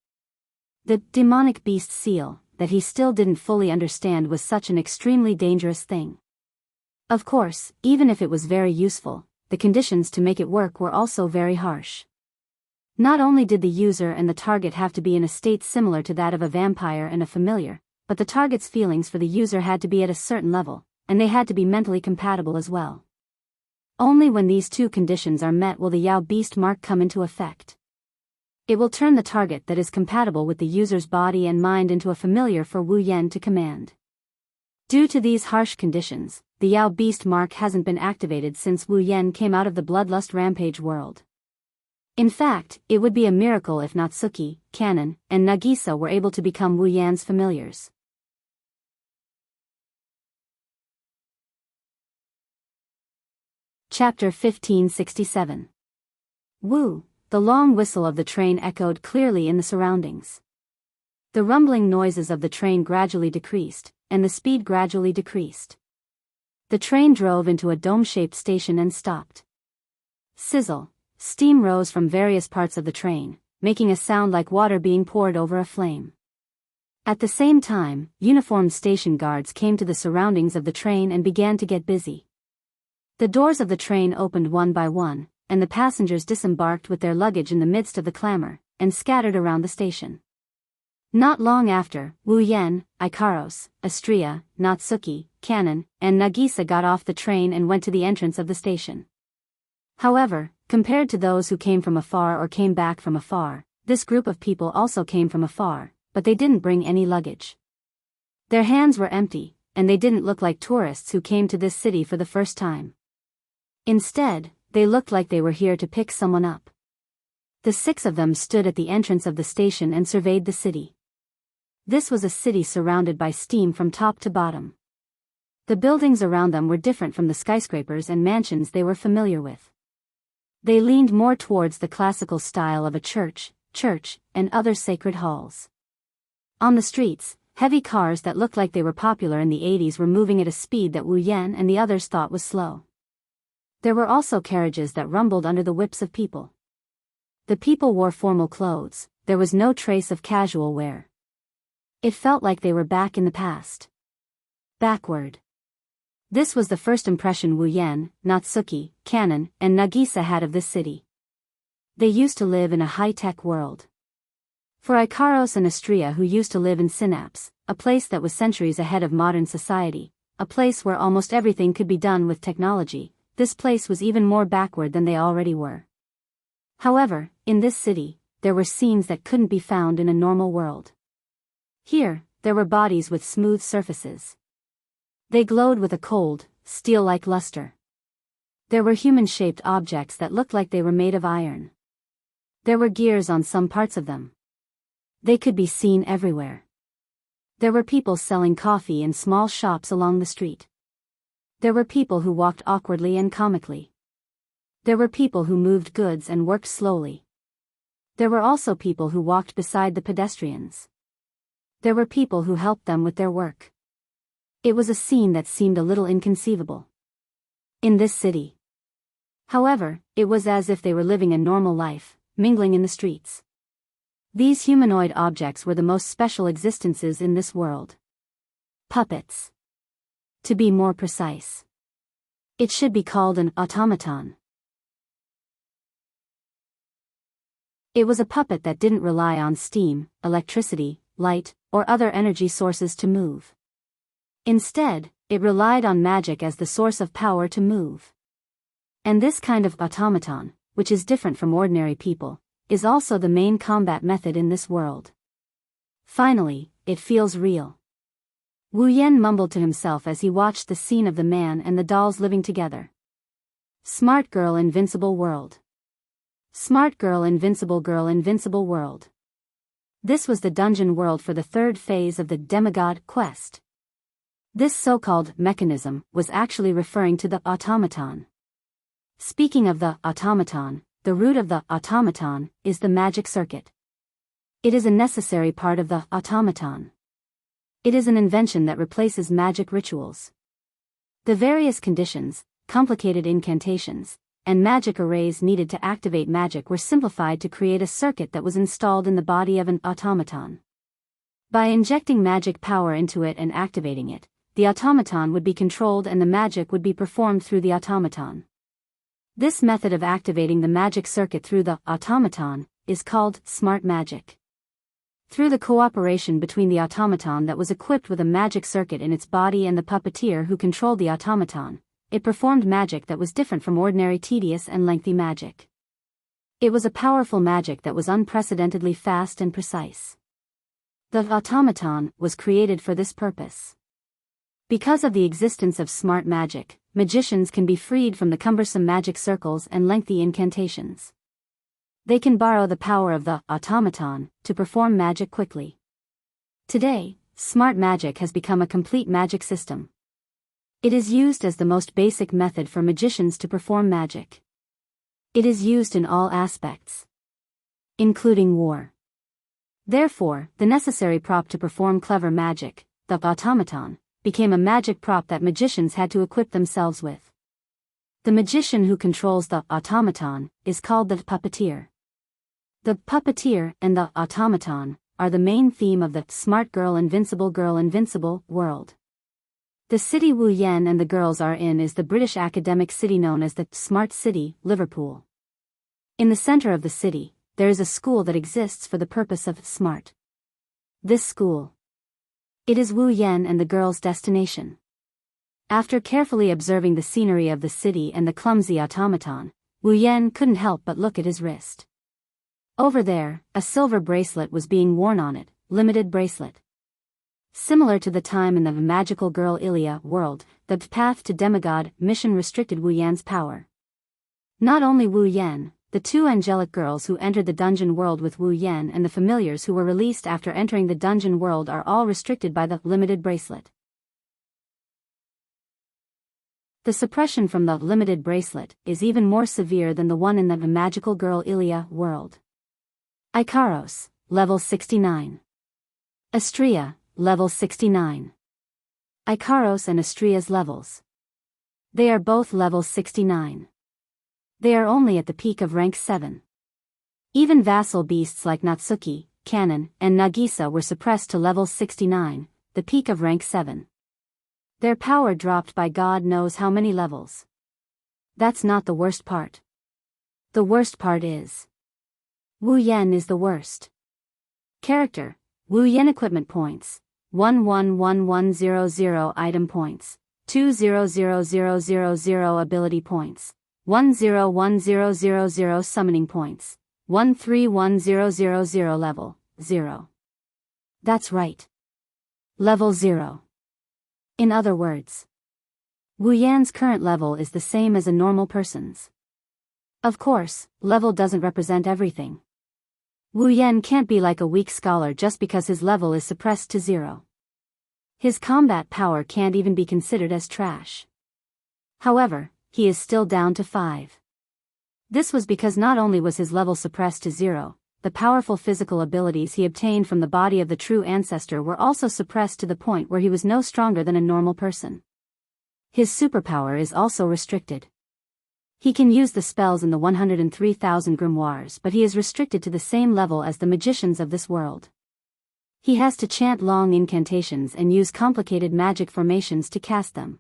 Speaker 1: The demonic beast seal, that he still didn't fully understand, was such an extremely dangerous thing. Of course, even if it was very useful, the conditions to make it work were also very harsh. Not only did the user and the target have to be in a state similar to that of a vampire and a familiar, but the target's feelings for the user had to be at a certain level, and they had to be mentally compatible as well. Only when these two conditions are met will the Yao beast mark come into effect. It will turn the target that is compatible with the user's body and mind into a familiar for Wu Yan to command. Due to these harsh conditions, the Yao beast mark hasn't been activated since Wu Yan came out of the bloodlust rampage world. In fact, it would be a miracle if Natsuki, Kanon, and Nagisa were able to become Wu Yan's familiars. Chapter 1567. Wu. The long whistle of the train echoed clearly in the surroundings. The rumbling noises of the train gradually decreased, and the speed gradually decreased. The train drove into a dome-shaped station and stopped. Sizzle. Steam rose from various parts of the train, making a sound like water being poured over a flame. At the same time, uniformed station guards came to the surroundings of the train and began to get busy. The doors of the train opened one by one, and the passengers disembarked with their luggage in the midst of the clamor, and scattered around the station. Not long after, Wu Yan, Ikaros, Astria, Natsuki, Kanon, and Nagisa got off the train and went to the entrance of the station. However, compared to those who came from afar or came back from afar, this group of people also came from afar, but they didn't bring any luggage. Their hands were empty, and they didn't look like tourists who came to this city for the first time. Instead, they looked like they were here to pick someone up. The 6 of them stood at the entrance of the station and surveyed the city. This was a city surrounded by steam from top to bottom. The buildings around them were different from the skyscrapers and mansions they were familiar with. They leaned more towards the classical style of a church, and other sacred halls. On the streets, heavy cars that looked like they were popular in the 80s were moving at a speed that Wu Yan and the others thought was slow. There were also carriages that rumbled under the whips of people. The people wore formal clothes, there was no trace of casual wear. It felt like they were back in the past. Backward. This was the first impression Wu Yan, Natsuki, Kanon, and Nagisa had of this city. They used to live in a high-tech world. For Ikaros and Astria, who used to live in Synapse, a place that was centuries ahead of modern society, a place where almost everything could be done with technology, this place was even more backward than they already were. However, in this city, there were scenes that couldn't be found in a normal world. Here, there were bodies with smooth surfaces. They glowed with a cold, steel-like luster. There were human-shaped objects that looked like they were made of iron. There were gears on some parts of them. They could be seen everywhere. There were people selling coffee in small shops along the street. There were people who walked awkwardly and comically. There were people who moved goods and worked slowly. There were also people who walked beside the pedestrians. There were people who helped them with their work. It was a scene that seemed a little inconceivable in this city. However, it was as if they were living a normal life, mingling in the streets. These humanoid objects were the most special existences in this world. Puppets. To be more precise, it should be called an automaton. It was a puppet that didn't rely on steam, electricity, light, or other energy sources to move. Instead, it relied on magic as the source of power to move. And this kind of automaton, which is different from ordinary people, is also the main combat method in this world. Finally, it feels real. Wu Yan mumbled to himself as he watched the scene of the man and the dolls living together. Smart girl, invincible world. Smart girl, invincible world. This was the dungeon world for the third phase of the demigod quest. This so-called mechanism was actually referring to the automaton. Speaking of the automaton, the root of the automaton is the magic circuit. It is a necessary part of the automaton. It is an invention that replaces magic rituals. The various conditions, complicated incantations, and magic arrays needed to activate magic were simplified to create a circuit that was installed in the body of an automaton. By injecting magic power into it and activating it, the automaton would be controlled and the magic would be performed through the automaton. This method of activating the magic circuit through the automaton is called smart magic. Through the cooperation between the automaton that was equipped with a magic circuit in its body and the puppeteer who controlled the automaton, it performed magic that was different from ordinary tedious and lengthy magic. It was a powerful magic that was unprecedentedly fast and precise. The automaton was created for this purpose. Because of the existence of smart magic, magicians can be freed from the cumbersome magic circles and lengthy incantations. They can borrow the power of the automaton to perform magic quickly. Today, smart magic has become a complete magic system. It is used as the most basic method for magicians to perform magic. It is used in all aspects, including war. Therefore, the necessary prop to perform clever magic, the automaton, became a magic prop that magicians had to equip themselves with. The magician who controls the automaton is called the puppeteer. The puppeteer and the automaton are the main theme of the Smart Girl Invincible world. The city Wu Yan and the girls are in is the British academic city known as the Smart City, Liverpool. In the center of the city, there is a school that exists for the purpose of smart. This school. It is Wu Yan and the girls' destination. After carefully observing the scenery of the city and the clumsy automaton, Wu Yan couldn't help but look at his wrist. Over there, a silver bracelet was being worn on it, limited bracelet. Similar to the time in the magical girl Ilya world, the path to demigod mission restricted Wu Yan's power. Not only Wu Yan, the two angelic girls who entered the dungeon world with Wu Yan and the familiars who were released after entering the dungeon world are all restricted by the limited bracelet. The suppression from the limited bracelet is even more severe than the one in the magical girl Ilya world. Ikaros, level 69. Astria, level 69. Ikaros and Astria's levels. They are both level 69. They are only at the peak of rank 7. Even vassal beasts like Natsuki, Kanon, and Nagisa were suppressed to level 69, the peak of rank 7. Their power dropped by God knows how many levels. That's not the worst part. The worst part is Wu Yan is the worst. Character, Wu Yan equipment points, 111100 item points, 200000 ability points, 101000 summoning points, 131000 level, 0. That's right. Level 0. In other words, Wu Yan's current level is the same as a normal person's. Of course, level doesn't represent everything. Wu Yan can't be like a weak scholar just because his level is suppressed to 0. His combat power can't even be considered as trash. However, he is still down to 5. This was because not only was his level suppressed to 0, the powerful physical abilities he obtained from the body of the true ancestor were also suppressed to the point where he was no stronger than a normal person. His superpower is also restricted. He can use the spells in the 103,000 grimoires, but he is restricted to the same level as the magicians of this world. He has to chant long incantations and use complicated magic formations to cast them.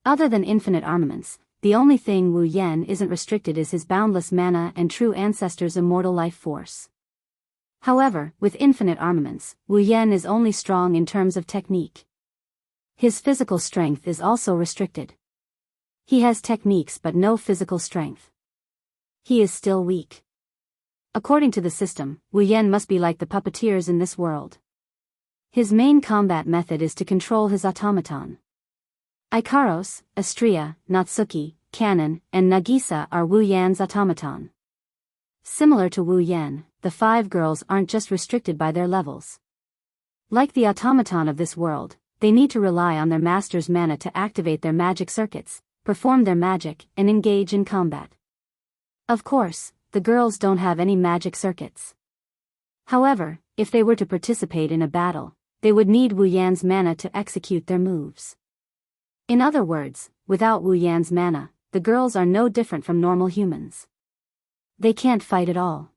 Speaker 1: Other than infinite armaments, the only thing Wu Yan isn't restricted is his boundless mana and true ancestor's immortal life force. However, with infinite armaments, Wu Yan is only strong in terms of technique. His physical strength is also restricted. He has techniques but no physical strength. He is still weak. According to the system, Wu Yan must be like the puppeteers in this world. His main combat method is to control his automaton. Ikaros, Astria, Natsuki, Kanon, and Nagisa are Wu Yan's automaton. Similar to Wu Yan, the 5 girls aren't just restricted by their levels. Like the automaton of this world, they need to rely on their master's mana to activate their magic circuits, perform their magic, and engage in combat. Of course, the girls don't have any magic circuits. However, if they were to participate in a battle, they would need Wu Yan's mana to execute their moves. In other words, without Wu Yan's mana, the girls are no different from normal humans. They can't fight at all.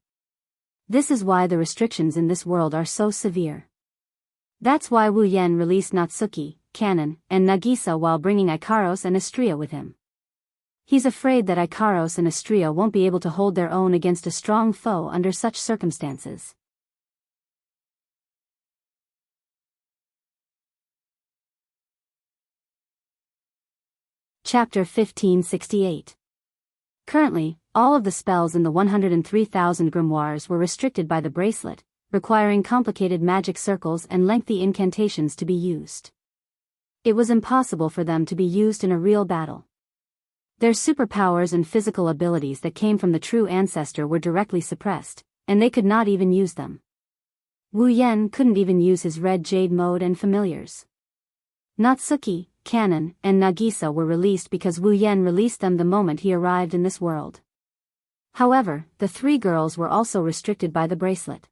Speaker 1: This is why the restrictions in this world are so severe. That's why Wu Yan released Natsuki, Kanon, and Nagisa while bringing Ikaros and Astria with him. He's afraid that Ikaros and Astria won't be able to hold their own against a strong foe under such circumstances. Chapter 1568. Currently, all of the spells in the 103,000 grimoires were restricted by the bracelet, requiring complicated magic circles and lengthy incantations to be used. It was impossible for them to be used in a real battle. Their superpowers and physical abilities that came from the true ancestor were directly suppressed, and they could not even use them. Wu Yan couldn't even use his red jade mode and familiars. Natsuki, Kanon, and Nagisa were released because Wu Yan released them the moment he arrived in this world. However, the 3 girls were also restricted by the bracelet.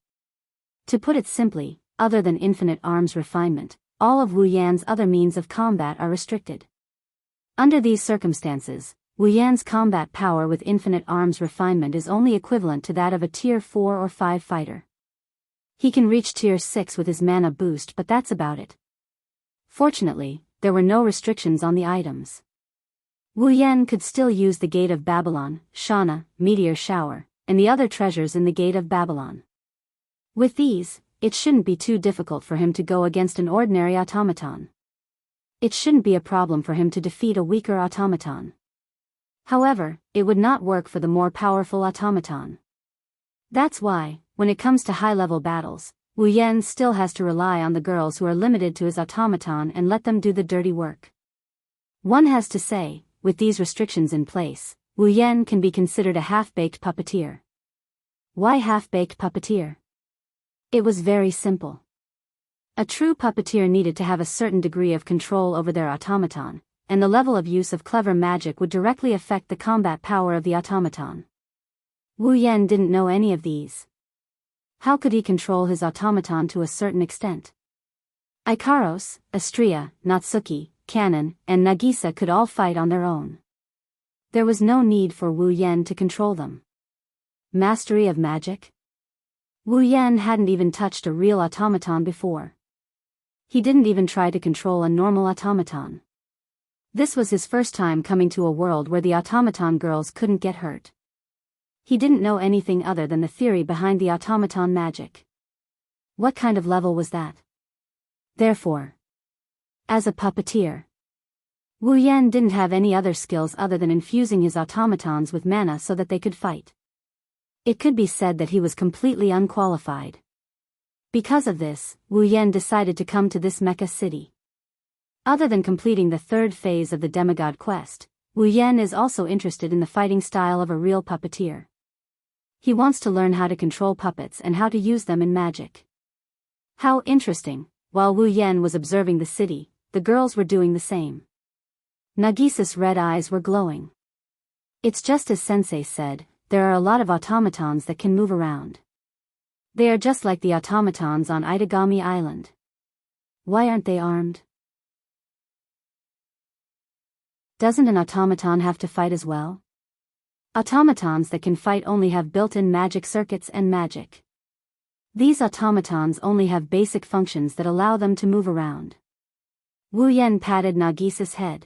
Speaker 1: To put it simply, other than infinite arms refinement, all of Wu Yan's other means of combat are restricted. Under these circumstances, Wu Yan's combat power with infinite arms refinement is only equivalent to that of a tier 4 or 5 fighter. He can reach tier 6 with his mana boost, but that's about it. Fortunately, there were no restrictions on the items. Wu Yan could still use the Gate of Babylon, Shana, Meteor Shower, and the other treasures in the Gate of Babylon. With these, it shouldn't be too difficult for him to go against an ordinary automaton. It shouldn't be a problem for him to defeat a weaker automaton. However, it would not work for the more powerful automaton. That's why, when it comes to high-level battles, Wu Yan still has to rely on the girls who are limited to his automaton and let them do the dirty work. One has to say, with these restrictions in place, Wu Yan can be considered a half-baked puppeteer. Why half-baked puppeteer? It was very simple. A true puppeteer needed to have a certain degree of control over their automaton, and the level of use of clever magic would directly affect the combat power of the automaton. Wu Yan didn't know any of these. How could he control his automaton to a certain extent? Ikaros, Astria, Natsuki, Kanon, and Nagisa could all fight on their own. There was no need for Wu Yan to control them. Mastery of magic? Wu Yan hadn't even touched a real automaton before. He didn't even try to control a normal automaton. This was his first time coming to a world where the automaton girls couldn't get hurt. He didn't know anything other than the theory behind the automaton magic. What kind of level was that? Therefore, as a puppeteer, Wu Yan didn't have any other skills other than infusing his automatons with mana so that they could fight. It could be said that he was completely unqualified. Because of this, Wu Yan decided to come to this Mecha city. Other than completing the third phase of the demigod quest, Wu Yan is also interested in the fighting style of a real puppeteer. He wants to learn how to control puppets and how to use them in magic. How interesting! While Wu Yan was observing the city, the girls were doing the same. Nagisa's red eyes were glowing. It's just as Sensei said, there are a lot of automatons that can move around. They are just like the automatons on Itagami Island. Why aren't they armed? Doesn't an automaton have to fight as well? Automatons that can fight only have built-in magic circuits and magic. These automatons only have basic functions that allow them to move around. Wu Yan patted Nagisa's head.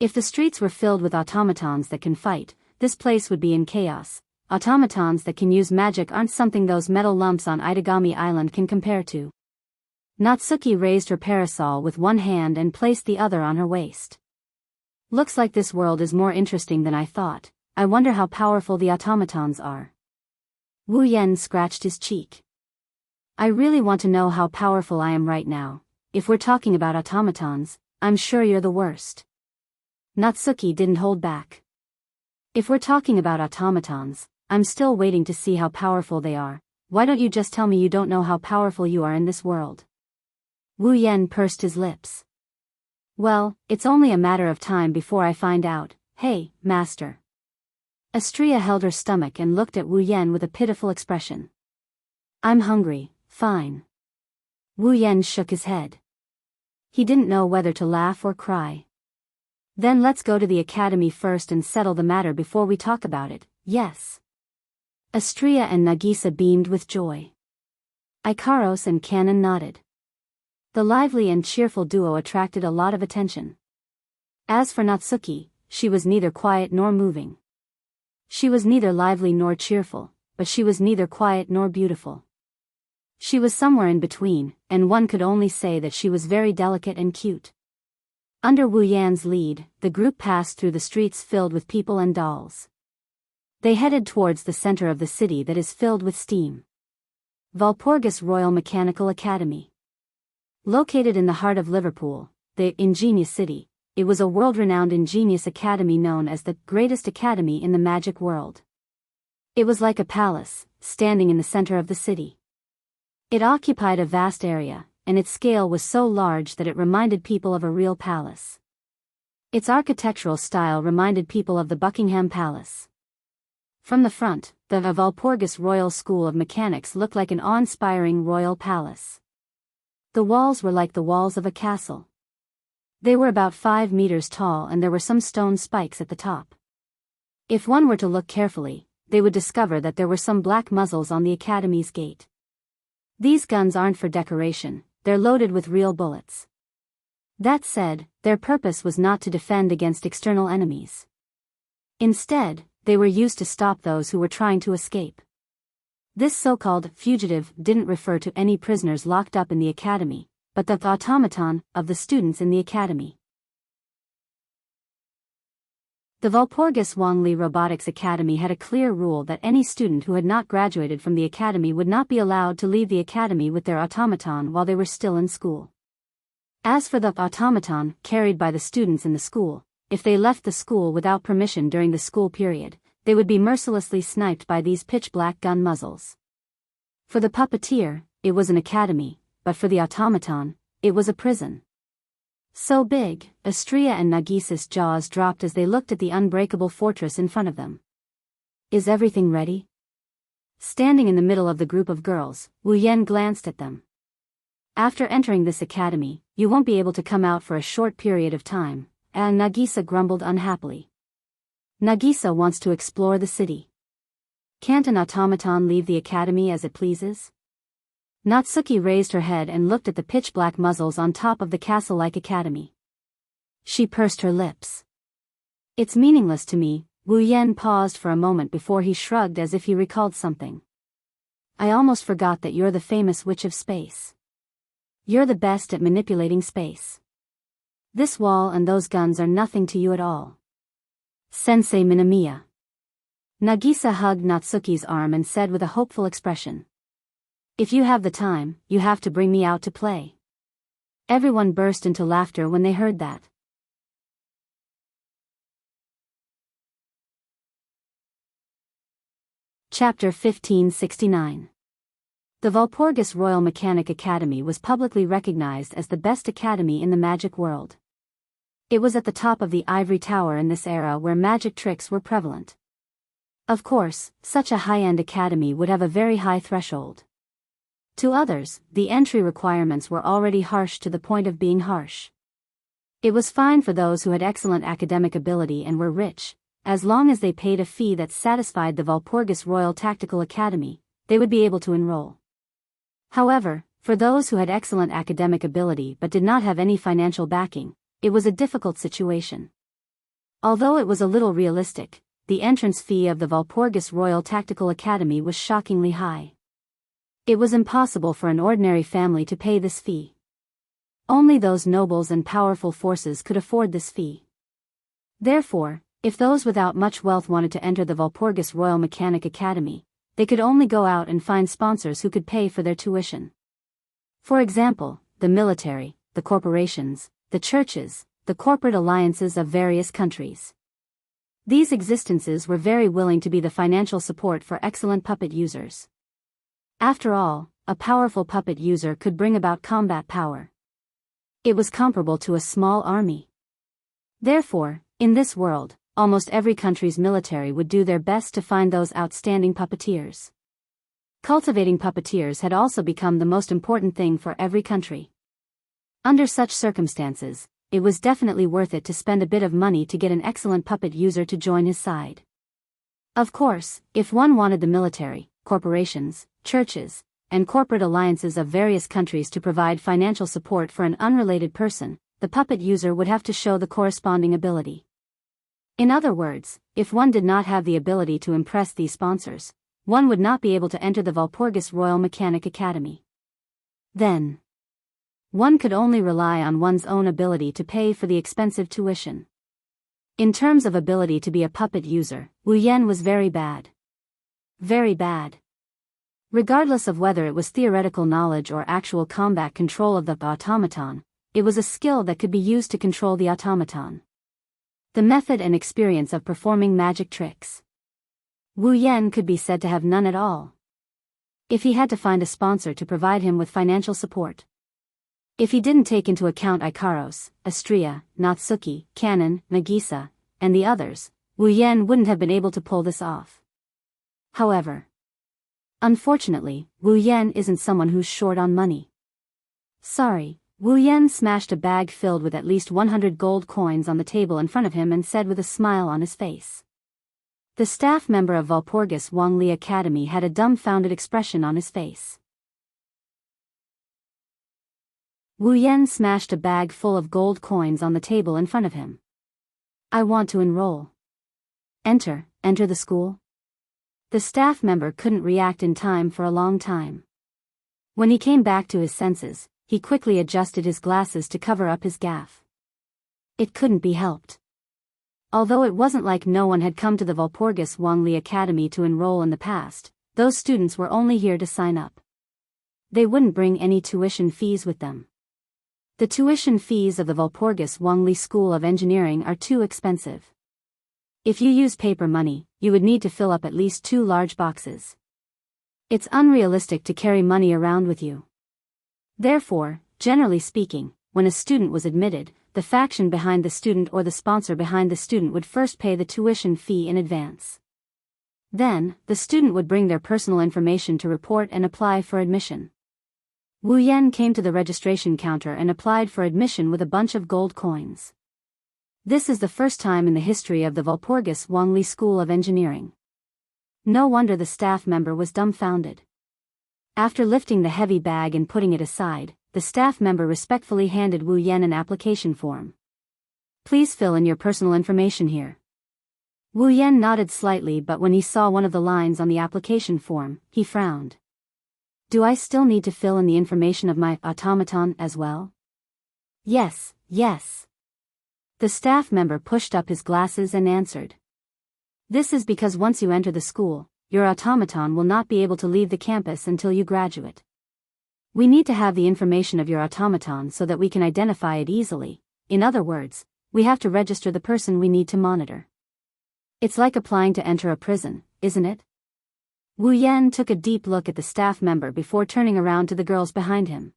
Speaker 1: If the streets were filled with automatons that can fight, this place would be in chaos. Automatons that can use magic aren't something those metal lumps on Itagami Island can compare to. Natsuki raised her parasol with one hand and placed the other on her waist. Looks like this world is more interesting than I thought. I wonder how powerful the automatons are. Wu Yan scratched his cheek. I really want to know how powerful I am right now. If we're talking about automatons, I'm sure you're the worst. Natsuki didn't hold back. If we're talking about automatons, I'm still waiting to see how powerful they are. Why don't you just tell me you don't know how powerful you are in this world? Wu Yan pursed his lips. Well, it's only a matter of time before I find out. Hey, master. Astria held her stomach and looked at Wu Yan with a pitiful expression. I'm hungry, fine. Wu Yan shook his head. He didn't know whether to laugh or cry. Then let's go to the academy first and settle the matter before we talk about it, yes. Astria and Nagisa beamed with joy. Ikaros and Kanon nodded. The lively and cheerful duo attracted a lot of attention. As for Natsuki, she was neither quiet nor moving. She was neither lively nor cheerful, but she was neither quiet nor beautiful. She was somewhere in between, and one could only say that she was very delicate and cute. Under Wu Yan's lead, the group passed through the streets filled with people and dolls. They headed towards the center of the city that is filled with steam. Walpurgis Royal Mechanical Academy. Located in the heart of Liverpool, the ingenious city, it was a world-renowned ingenious academy known as the greatest academy in the magic world. It was like a palace, standing in the center of the city. It occupied a vast area, and its scale was so large that it reminded people of a real palace. Its architectural style reminded people of the Buckingham Palace. From the front, the Walpurgis Royal School of Mechanics looked like an awe-inspiring royal palace. The walls were like the walls of a castle. They were about 5 meters tall and there were some stone spikes at the top. If one were to look carefully, they would discover that there were some black muzzles on the academy's gate. These guns aren't for decoration, they're loaded with real bullets. That said, their purpose was not to defend against external enemies. Instead, they were used to stop those who were trying to escape. This so-called fugitive didn't refer to any prisoners locked up in the academy, but the automaton of the students in the academy. The Walpurgis Wangli Robotics Academy had a clear rule that any student who had not graduated from the academy would not be allowed to leave the academy with their automaton while they were still in school. As for the automaton carried by the students in the school, if they left the school without permission during the school period, they would be mercilessly sniped by these pitch-black gun muzzles. For the puppeteer, it was an academy, but for the automaton, it was a prison. So big, Astria and Nagisa's jaws dropped as they looked at the unbreakable fortress in front of them. Is everything ready? Standing in the middle of the group of girls, Wu Yan glanced at them. After entering this academy, you won't be able to come out for a short period of time, and Nagisa grumbled unhappily. Nagisa wants to explore the city. Can't an automaton leave the academy as it pleases? Natsuki raised her head and looked at the pitch-black muzzles on top of the castle-like academy. She pursed her lips. It's meaningless to me. Wu Yan paused for a moment before he shrugged as if he recalled something. I almost forgot that you're the famous witch of space. You're the best at manipulating space. This wall and those guns are nothing to you at all. Sensei Minamiya. Nagisa hugged Natsuki's arm and said with a hopeful expression. If you have the time, you have to bring me out to play. Everyone burst into laughter when they heard that. Chapter 1569. The Walpurgis Royal Mechanic Academy was publicly recognized as the best academy in the magic world. It was at the top of the ivory tower in this era where magic tricks were prevalent. Of course, such a high-end academy would have a very high threshold. To others, the entry requirements were already harsh to the point of being harsh. It was fine for those who had excellent academic ability and were rich. As long as they paid a fee that satisfied the Walpurgis Royal Tactical Academy, they would be able to enroll. However, for those who had excellent academic ability but did not have any financial backing, it was a difficult situation. Although it was a little realistic, the entrance fee of the Walpurgis Royal Tactical Academy was shockingly high. It was impossible for an ordinary family to pay this fee. Only those nobles and powerful forces could afford this fee. Therefore, if those without much wealth wanted to enter the Walpurgis Royal Mechanic Academy, they could only go out and find sponsors who could pay for their tuition. For example, the military, the corporations, the churches, the corporate alliances of various countries. These existences were very willing to be the financial support for excellent puppet users. After all, a powerful puppet user could bring about combat power. It was comparable to a small army. Therefore, in this world, almost every country's military would do their best to find those outstanding puppeteers. Cultivating puppeteers had also become the most important thing for every country. Under such circumstances, it was definitely worth it to spend a bit of money to get an excellent puppet user to join his side. Of course, if one wanted the military, corporations, churches, and corporate alliances of various countries to provide financial support for an unrelated person, the puppet user would have to show the corresponding ability. In other words, if one did not have the ability to impress these sponsors, one would not be able to enter the Walpurgis Royal Mechanic Academy. Then, one could only rely on one's own ability to pay for the expensive tuition. In terms of ability to be a puppet user, Wu Yan was very bad. Very bad. Regardless of whether it was theoretical knowledge or actual combat control of the automaton, it was a skill that could be used to control the automaton. The method and experience of performing magic tricks. Wu Yan could be said to have none at all. If he had to find a sponsor to provide him with financial support. If he didn't take into account Ikaros, Astria, Natsuki, Kanon, Nagisa, and the others, Wu Yan wouldn't have been able to pull this off. However, unfortunately, Wu Yan isn't someone who's short on money. Sorry. Wu Yan smashed a bag filled with at least 100 gold coins on the table in front of him and said with a smile on his face. The staff member of Walpurgis Wangli Academy had a dumbfounded expression on his face. Wu Yan smashed a bag full of gold coins on the table in front of him. I want to enroll. Enter the school. The staff member couldn't react in time for a long time. When he came back to his senses, he quickly adjusted his glasses to cover up his gaffe. It couldn't be helped. Although it wasn't like no one had come to the Walpurgis Wangli Academy to enroll in the past, those students were only here to sign up. They wouldn't bring any tuition fees with them. The tuition fees of the Walpurgis Wangli School of Engineering are too expensive. If you use paper money, you would need to fill up at least 2 large boxes. It's unrealistic to carry money around with you. Therefore, generally speaking, when a student was admitted, the faction behind the student or the sponsor behind the student would first pay the tuition fee in advance. Then, the student would bring their personal information to report and apply for admission. Wu Yan came to the registration counter and applied for admission with a bunch of gold coins. This is the first time in the history of the Walpurgis Wangli School of Engineering. No wonder the staff member was dumbfounded. After lifting the heavy bag and putting it aside, the staff member respectfully handed Wu Yan an application form. Please fill in your personal information here. Wu Yan nodded slightly, but when he saw one of the lines on the application form, he frowned. Do I still need to fill in the information of my automaton as well? Yes, yes. The staff member pushed up his glasses and answered. This is because once you enter the school, your automaton will not be able to leave the campus until you graduate. We need to have the information of your automaton so that we can identify it easily. In other words, we have to register the person we need to monitor. It's like applying to enter a prison, isn't it? Wu Yan took a deep look at the staff member before turning around to the girls behind him.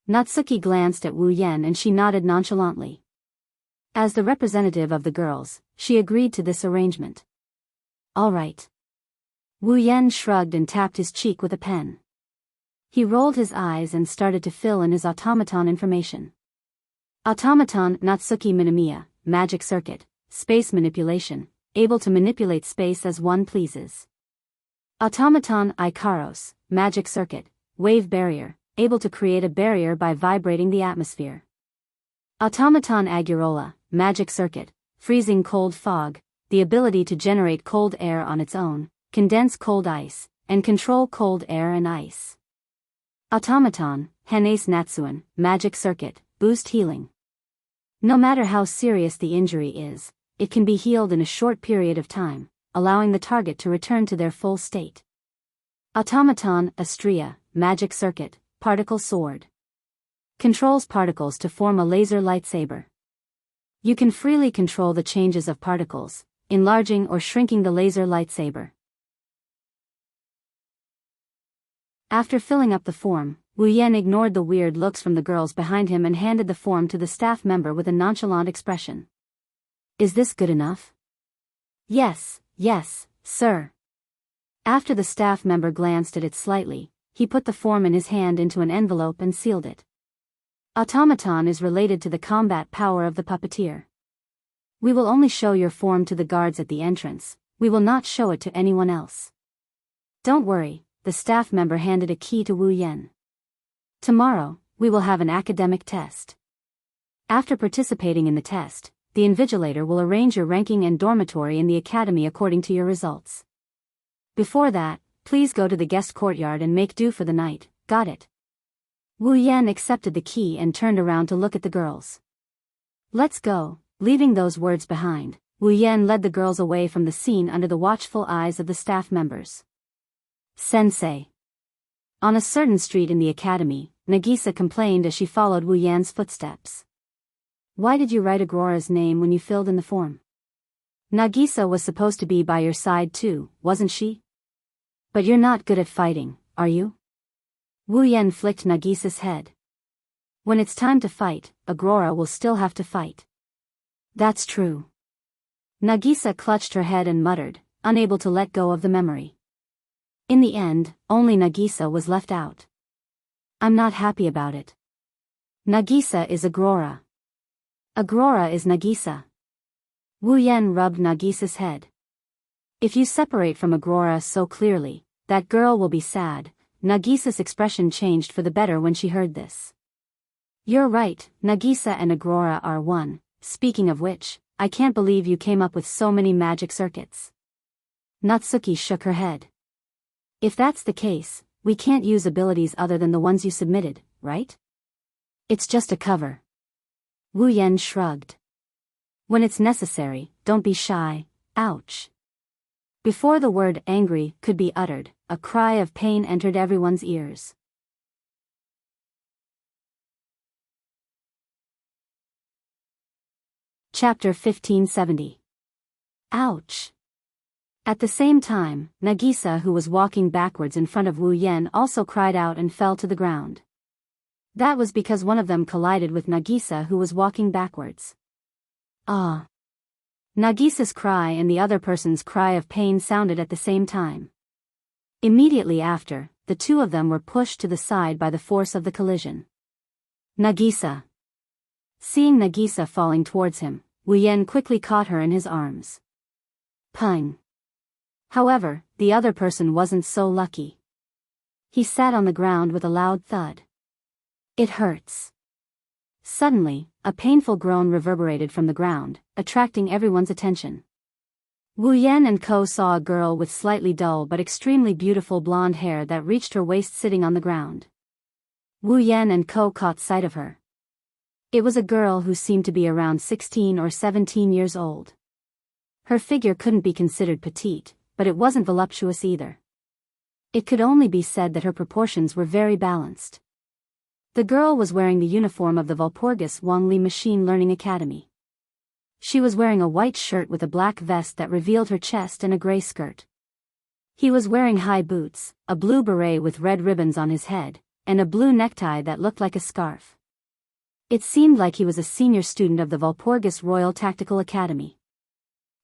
Speaker 1: Natsuki glanced at Wu Yan and she nodded nonchalantly. As the representative of the girls, she agreed to this arrangement. All right. Wu Yan shrugged and tapped his cheek with a pen. He rolled his eyes and started to fill in his automaton information. Automaton Natsuki Minamiya, magic circuit, space manipulation, able to manipulate space as one pleases. Automaton Ikaros, magic circuit, wave barrier, able to create a barrier by vibrating the atmosphere. Automaton Agurola, magic circuit, freezing cold fog, the ability to generate cold air on its own, condense cold ice, and control cold air and ice. Automaton Henace Natsuan, magic circuit, boost healing. No matter how serious the injury is, it can be healed in a short period of time, allowing the target to return to their full state. Automaton Astria, magic circuit, particle sword. Controls particles to form a laser lightsaber. You can freely control the changes of particles, enlarging or shrinking the laser lightsaber. After filling up the form, Wu Yan ignored the weird looks from the girls behind him and handed the form to the staff member with a nonchalant expression. Is this good enough? Yes, sir. After the staff member glanced at it slightly, he put the form in his hand into an envelope and sealed it. Automaton is related to the combat power of the puppeteer. We will only show your form to the guards at the entrance, we will not show it to anyone else. Don't worry, the staff member handed a key to Wu Yan. Tomorrow, we will have an academic test. After participating in the test, the invigilator will arrange your ranking and dormitory in the academy according to your results. Before that, please go to the guest courtyard and make do for the night, got it? Wu Yan accepted the key and turned around to look at the girls. Let's go. Leaving those words behind, Wu Yan led the girls away from the scene under the watchful eyes of the staff members. Sensei. On a certain street in the academy, Nagisa complained as she followed Wu Yan's footsteps. Why did you write Agrora's name when you filled in the form? Nagisa was supposed to be by your side too, wasn't she? But you're not good at fighting, are you? Wu Yan flicked Nagisa's head. When it's time to fight, Agrora will still have to fight. That's true. Nagisa clutched her head and muttered, unable to let go of the memory. In the end, only Nagisa was left out. I'm not happy about it. Nagisa is Agrora. Agrora is Nagisa. Wu Yan rubbed Nagisa's head. If you separate from Agrora so clearly, that girl will be sad. Nagisa's expression changed for the better when she heard this. You're right, Nagisa and Agrora are one. Speaking of which, I can't believe you came up with so many magic circuits. Natsuki shook her head. If that's the case, we can't use abilities other than the ones you submitted, right? It's just a cover. Wu Yan shrugged. When it's necessary, don't be shy, ouch. Before the word angry could be uttered, a cry of pain entered everyone's ears. Chapter 1570. Ouch. At the same time, Nagisa, who was walking backwards in front of Wu Yan, also cried out and fell to the ground. That was because one of them collided with Nagisa, who was walking backwards. Ah. Nagisa's cry and the other person's cry of pain sounded at the same time. Immediately after, the two of them were pushed to the side by the force of the collision. Nagisa. Seeing Nagisa falling towards him, Wu Yan quickly caught her in his arms. Pung. However, the other person wasn't so lucky. He sat on the ground with a loud thud. It hurts. Suddenly, a painful groan reverberated from the ground, attracting everyone's attention. Wu Yan and Co saw a girl with slightly dull but extremely beautiful blonde hair that reached her waist sitting on the ground. Wu Yan and Co caught sight of her. It was a girl who seemed to be around 16 or 17 years old. Her figure couldn't be considered petite, but it wasn't voluptuous either. It could only be said that her proportions were very balanced. The girl was wearing the uniform of the Walpurgis Wangli Machine Learning Academy. She was wearing a white shirt with a black vest that revealed her chest and a gray skirt. He was wearing high boots, a blue beret with red ribbons on his head, and a blue necktie that looked like a scarf. It seemed like he was a senior student of the Walpurgis Royal Tactical Academy.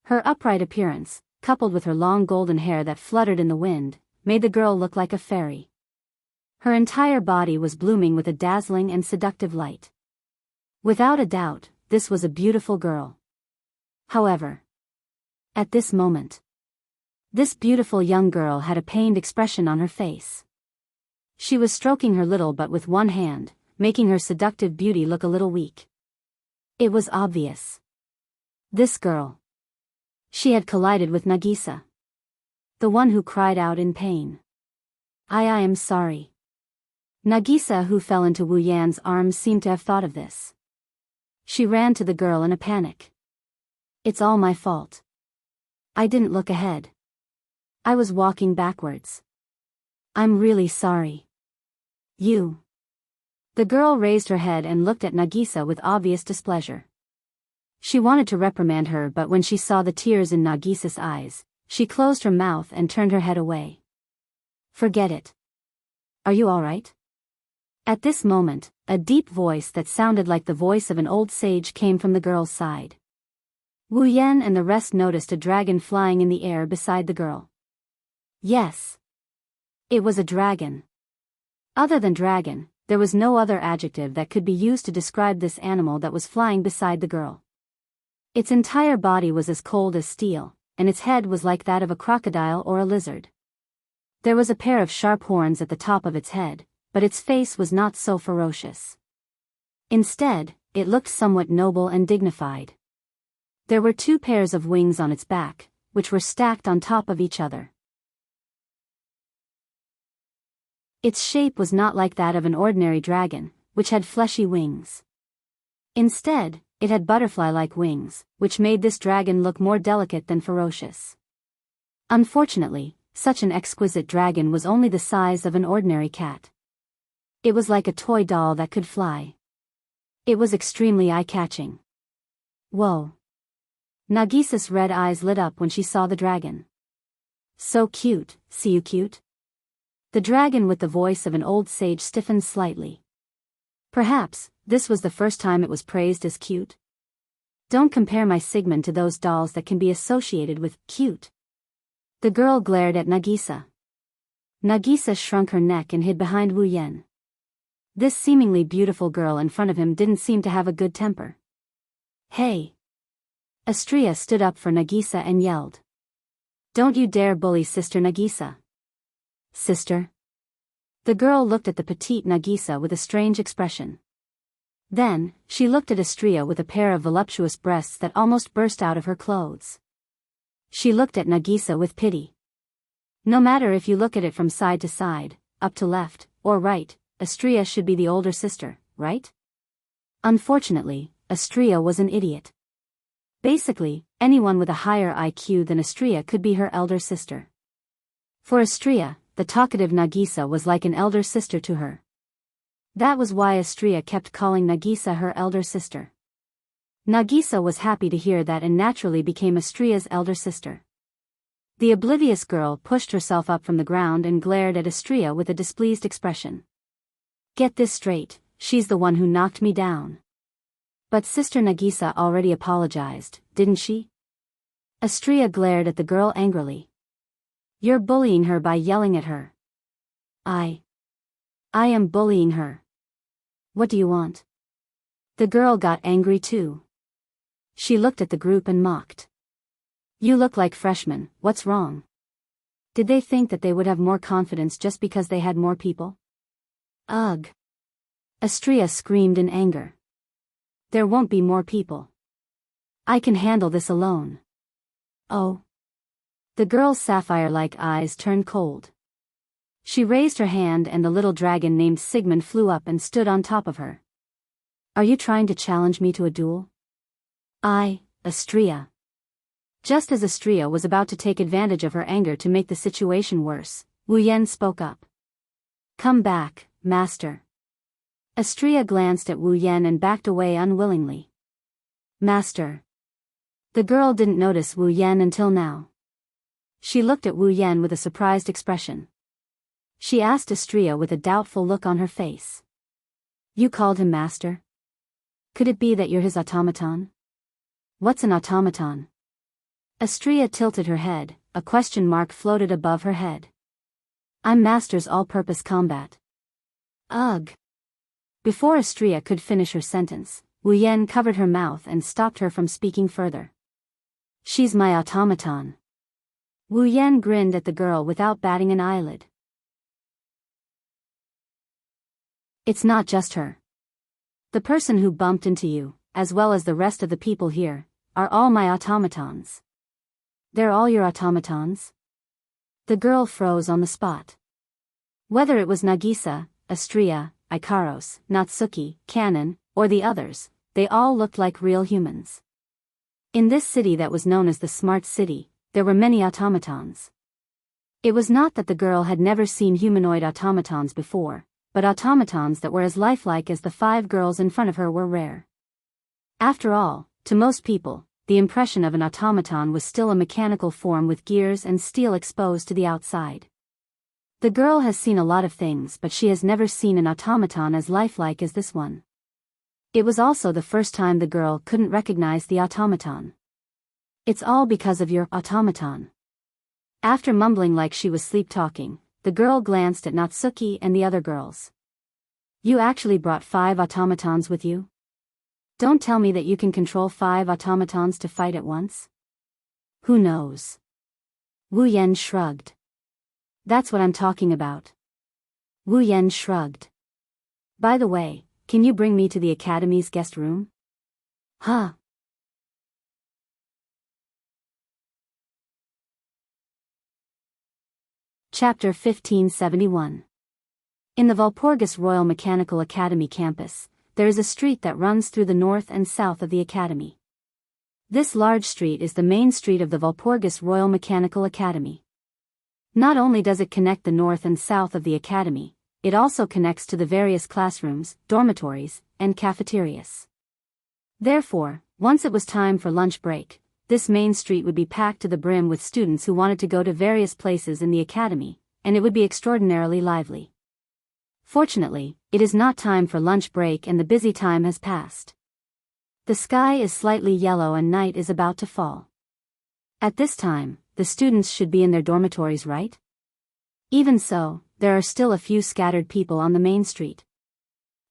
Speaker 1: Her upright appearance, coupled with her long golden hair that fluttered in the wind, made the girl look like a fairy. Her entire body was blooming with a dazzling and seductive light. Without a doubt, this was a beautiful girl. However, at this moment, this beautiful young girl had a pained expression on her face. She was stroking her little butt with one hand, making her seductive beauty look a little weak. It was obvious. This girl. She had collided with Nagisa. The one who cried out in pain. I am sorry. Nagisa, who fell into Wu Yan's arms, seemed to have thought of this. She ran to the girl in a panic. It's all my fault. I didn't look ahead. I was walking backwards. I'm really sorry. You. The girl raised her head and looked at Nagisa with obvious displeasure. She wanted to reprimand her, but when she saw the tears in Nagisa's eyes, she closed her mouth and turned her head away. Forget it. Are you all right? At this moment, a deep voice that sounded like the voice of an old sage came from the girl's side. Wu Yan and the rest noticed a dragon flying in the air beside the girl. Yes. It was a dragon. Other than dragon, there was no other adjective that could be used to describe this animal that was flying beside the girl. Its entire body was as cold as steel, and its head was like that of a crocodile or a lizard. There was a pair of sharp horns at the top of its head, but its face was not so ferocious. Instead, it looked somewhat noble and dignified. There were 2 pairs of wings on its back, which were stacked on top of each other. Its shape was not like that of an ordinary dragon, which had fleshy wings. Instead, it had butterfly-like wings, which made this dragon look more delicate than ferocious. Unfortunately, such an exquisite dragon was only the size of an ordinary cat. It was like a toy doll that could fly. It was extremely eye-catching. Whoa. Nagisa's red eyes lit up when she saw the dragon. So cute, see you cute? The dragon with the voice of an old sage stiffened slightly. Perhaps, this was the first time it was praised as cute. Don't compare my Sigmund to those dolls that can be associated with cute. The girl glared at Nagisa. Nagisa shrunk her neck and hid behind Wu Yan. This seemingly beautiful girl in front of him didn't seem to have a good temper. Hey! Astria stood up for Nagisa and yelled. Don't you dare bully Sister Nagisa. Sister? The girl looked at the petite Nagisa with a strange expression. Then, she looked at Astria with a pair of voluptuous breasts that almost burst out of her clothes. She looked at Nagisa with pity. No matter if you look at it from side to side, up to left, or right, Astria should be the older sister, right? Unfortunately, Astria was an idiot. Basically, anyone with a higher IQ than Astria could be her elder sister. For Astria, the talkative Nagisa was like an elder sister to her. That was why Astria kept calling Nagisa her elder sister. Nagisa was happy to hear that and naturally became Astria's elder sister. The oblivious girl pushed herself up from the ground and glared at Astria with a displeased expression. Get this straight, she's the one who knocked me down. But Sister Nagisa already apologized, didn't she? Astria glared at the girl angrily. You're bullying her by yelling at her. I am bullying her. What do you want? The girl got angry too. She looked at the group and mocked. You look like freshmen, what's wrong? Did they think that they would have more confidence just because they had more people? Ugh! Astria screamed in anger. There won't be more people. I can handle this alone. Oh. The girl's sapphire-like eyes turned cold. She raised her hand and the little dragon named Sigmund flew up and stood on top of her. Are you trying to challenge me to a duel? Astria. Just as Astria was about to take advantage of her anger to make the situation worse, Wu Yan spoke up. Come back, master. Astria glanced at Wu Yan and backed away unwillingly. Master. The girl didn't notice Wu Yan until now. She looked at Wu Yan with a surprised expression. She asked Astria with a doubtful look on her face. You called him master? Could it be that you're his automaton? What's an automaton? Astria tilted her head, a question mark floated above her head. I'm master's all-purpose combat. Ugh! Before Astria could finish her sentence, Wu Yan covered her mouth and stopped her from speaking further. She's my automaton. Wu Yan grinned at the girl without batting an eyelid. It's not just her. The person who bumped into you, as well as the rest of the people here, are all my automatons. They're all your automatons? The girl froze on the spot. Whether it was Nagisa, Astria, Ikaros, Natsuki, Kanon, or the others, they all looked like real humans. In this city that was known as the Smart City, there were many automatons. It was not that the girl had never seen humanoid automatons before, but automatons that were as lifelike as the 5 girls in front of her were rare. After all, to most people, the impression of an automaton was still a mechanical form with gears and steel exposed to the outside. The girl has seen a lot of things, but she has never seen an automaton as lifelike as this one. It was also the first time the girl couldn't recognize the automaton. It's all because of your automaton. After mumbling like she was sleep-talking, the girl glanced at Natsuki and the other girls. You actually brought 5 automatons with you? Don't tell me that you can control 5 automatons to fight at once? Who knows? Wu Yan shrugged. That's what I'm talking about. Wu Yan shrugged. By the way, can you bring me to the Academy's guest room? Huh. Chapter 1571. In the Walpurgis Royal Mechanical Academy campus, there is a street that runs through the north and south of the academy. This large street is the main street of the Walpurgis Royal Mechanical Academy. Not only does it connect the north and south of the academy, it also connects to the various classrooms, dormitories, and cafeterias. Therefore, once it was time for lunch break, this main street would be packed to the brim with students who wanted to go to various places in the academy, and it would be extraordinarily lively. Fortunately, it is not time for lunch break and the busy time has passed. The sky is slightly yellow and night is about to fall. At this time, the students should be in their dormitories, right? Even so, there are still a few scattered people on the main street.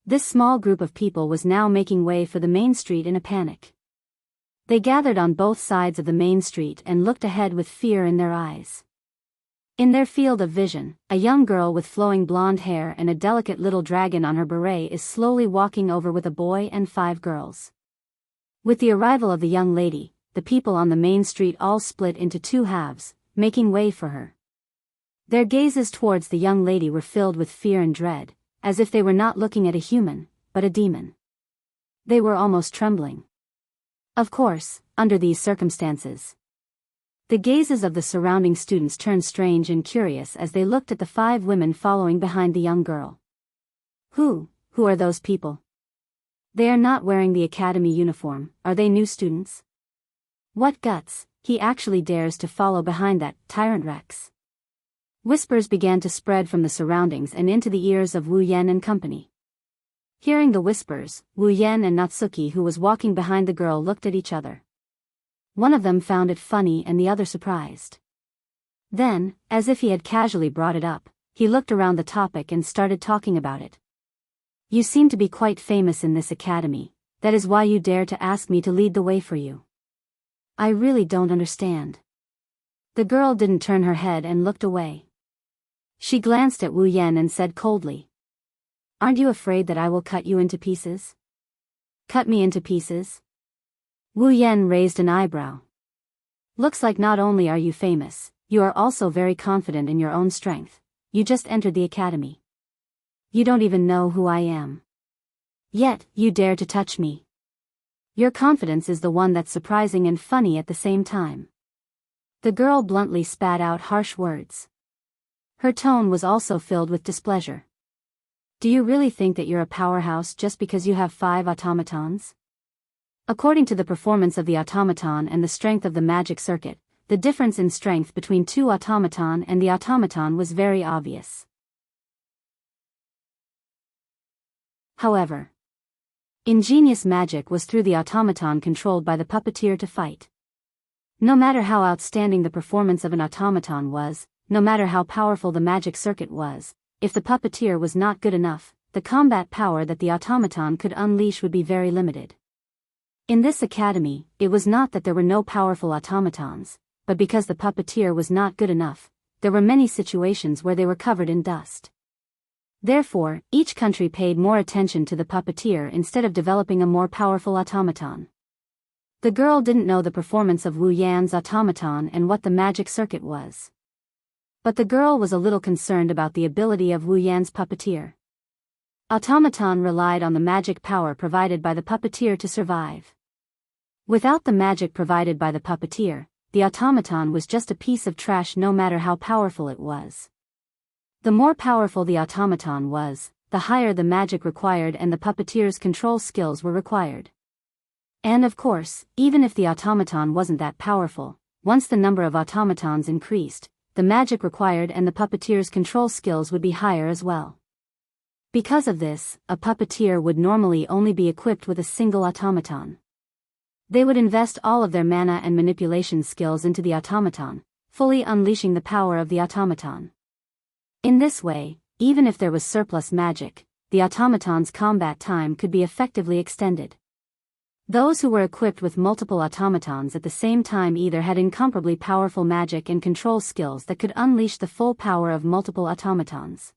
Speaker 1: This small group of people was now making way for the main street in a panic. They gathered on both sides of the main street and looked ahead with fear in their eyes. In their field of vision, a young girl with flowing blonde hair and a delicate little dragon on her beret is slowly walking over with a boy and 5 girls. With the arrival of the young lady, the people on the main street all split into 2 halves, making way for her. Their gazes towards the young lady were filled with fear and dread, as if they were not looking at a human, but a demon. They were almost trembling. Of course, under these circumstances, the gazes of the surrounding students turned strange and curious as they looked at the 5 women following behind the young girl. Who are those people? They are not wearing the academy uniform, are they new students? What guts, he actually dares to follow behind that tyrant Rex. Whispers began to spread from the surroundings and into the ears of Wu Yan and company. Hearing the whispers, Wu Yan and Natsuki, who was walking behind the girl, looked at each other. One of them found it funny and the other surprised. Then, as if he had casually brought it up, he looked around the topic and started talking about it. You seem to be quite famous in this academy, that is why you dare to ask me to lead the way for you. I really don't understand. The girl didn't turn her head and looked away. She glanced at Wu Yan and said coldly, "Aren't you afraid that I will cut you into pieces?" "Cut me into pieces?" Wu Yan raised an eyebrow. "Looks like not only are you famous, you are also very confident in your own strength. You just entered the academy. You don't even know who I am. Yet, you dare to touch me. Your confidence is the one that's surprising and funny at the same time." The girl bluntly spat out harsh words. Her tone was also filled with displeasure. "Do you really think that you're a powerhouse just because you have 5 automatons?" According to the performance of the automaton and the strength of the magic circuit, the difference in strength between 2 automaton and the automaton was very obvious. However, ingenious magic was through the automaton controlled by the puppeteer to fight. No matter how outstanding the performance of an automaton was, no matter how powerful the magic circuit was, if the puppeteer was not good enough, the combat power that the automaton could unleash would be very limited. In this academy, it was not that there were no powerful automatons, but because the puppeteer was not good enough, there were many situations where they were covered in dust. Therefore, each country paid more attention to the puppeteer instead of developing a more powerful automaton. The girl didn't know the performance of Wu Yan's automaton and what the magic circuit was. But the girl was a little concerned about the ability of Wu Yan's puppeteer. Automaton relied on the magic power provided by the puppeteer to survive. Without the magic provided by the puppeteer, the automaton was just a piece of trash no matter how powerful it was. The more powerful the automaton was, the higher the magic required and the puppeteer's control skills were required. And of course, even if the automaton wasn't that powerful, once the number of automatons increased, the magic required and the puppeteer's control skills would be higher as well. Because of this, a puppeteer would normally only be equipped with a single automaton. They would invest all of their mana and manipulation skills into the automaton, fully unleashing the power of the automaton. In this way, even if there was surplus magic, the automaton's combat time could be effectively extended. Those who were equipped with multiple automatons at the same time either had incomparably powerful magic and control skills that could unleash the full power of multiple automatons.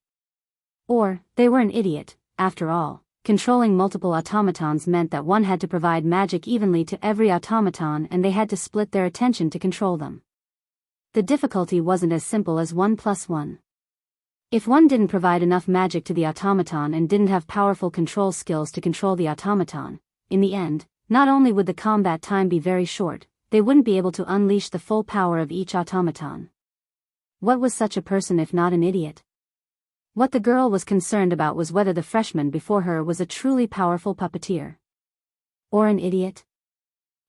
Speaker 1: Or, they were an idiot. After all, controlling multiple automatons meant that one had to provide magic evenly to every automaton and they had to split their attention to control them. The difficulty wasn't as simple as 1 + 1. If one didn't provide enough magic to the automaton and didn't have powerful control skills to control the automaton, in the end, not only would the combat time be very short, they wouldn't be able to unleash the full power of each automaton. What was such a person if not an idiot? What the girl was concerned about was whether the freshman before her was a truly powerful puppeteer. Or an idiot?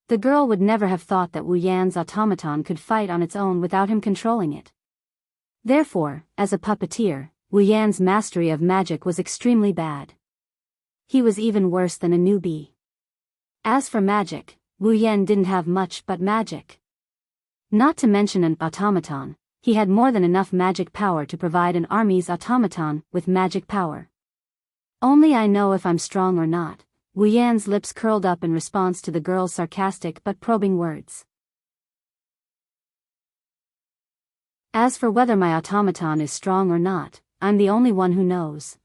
Speaker 1: The girl would never have thought that Wu Yan's automaton could fight on its own without him controlling it. Therefore, as a puppeteer, Wu Yan's mastery of magic was extremely bad. He was even worse than a newbie. As for magic, Wu Yan didn't have much but magic. Not to mention an automaton, he had more than enough magic power to provide an army's automaton with magic power. "Only I know if I'm strong or not." Wu Yan's lips curled up in response to the girl's sarcastic but probing words. "As for whether my automaton is strong or not, I'm the only one who knows."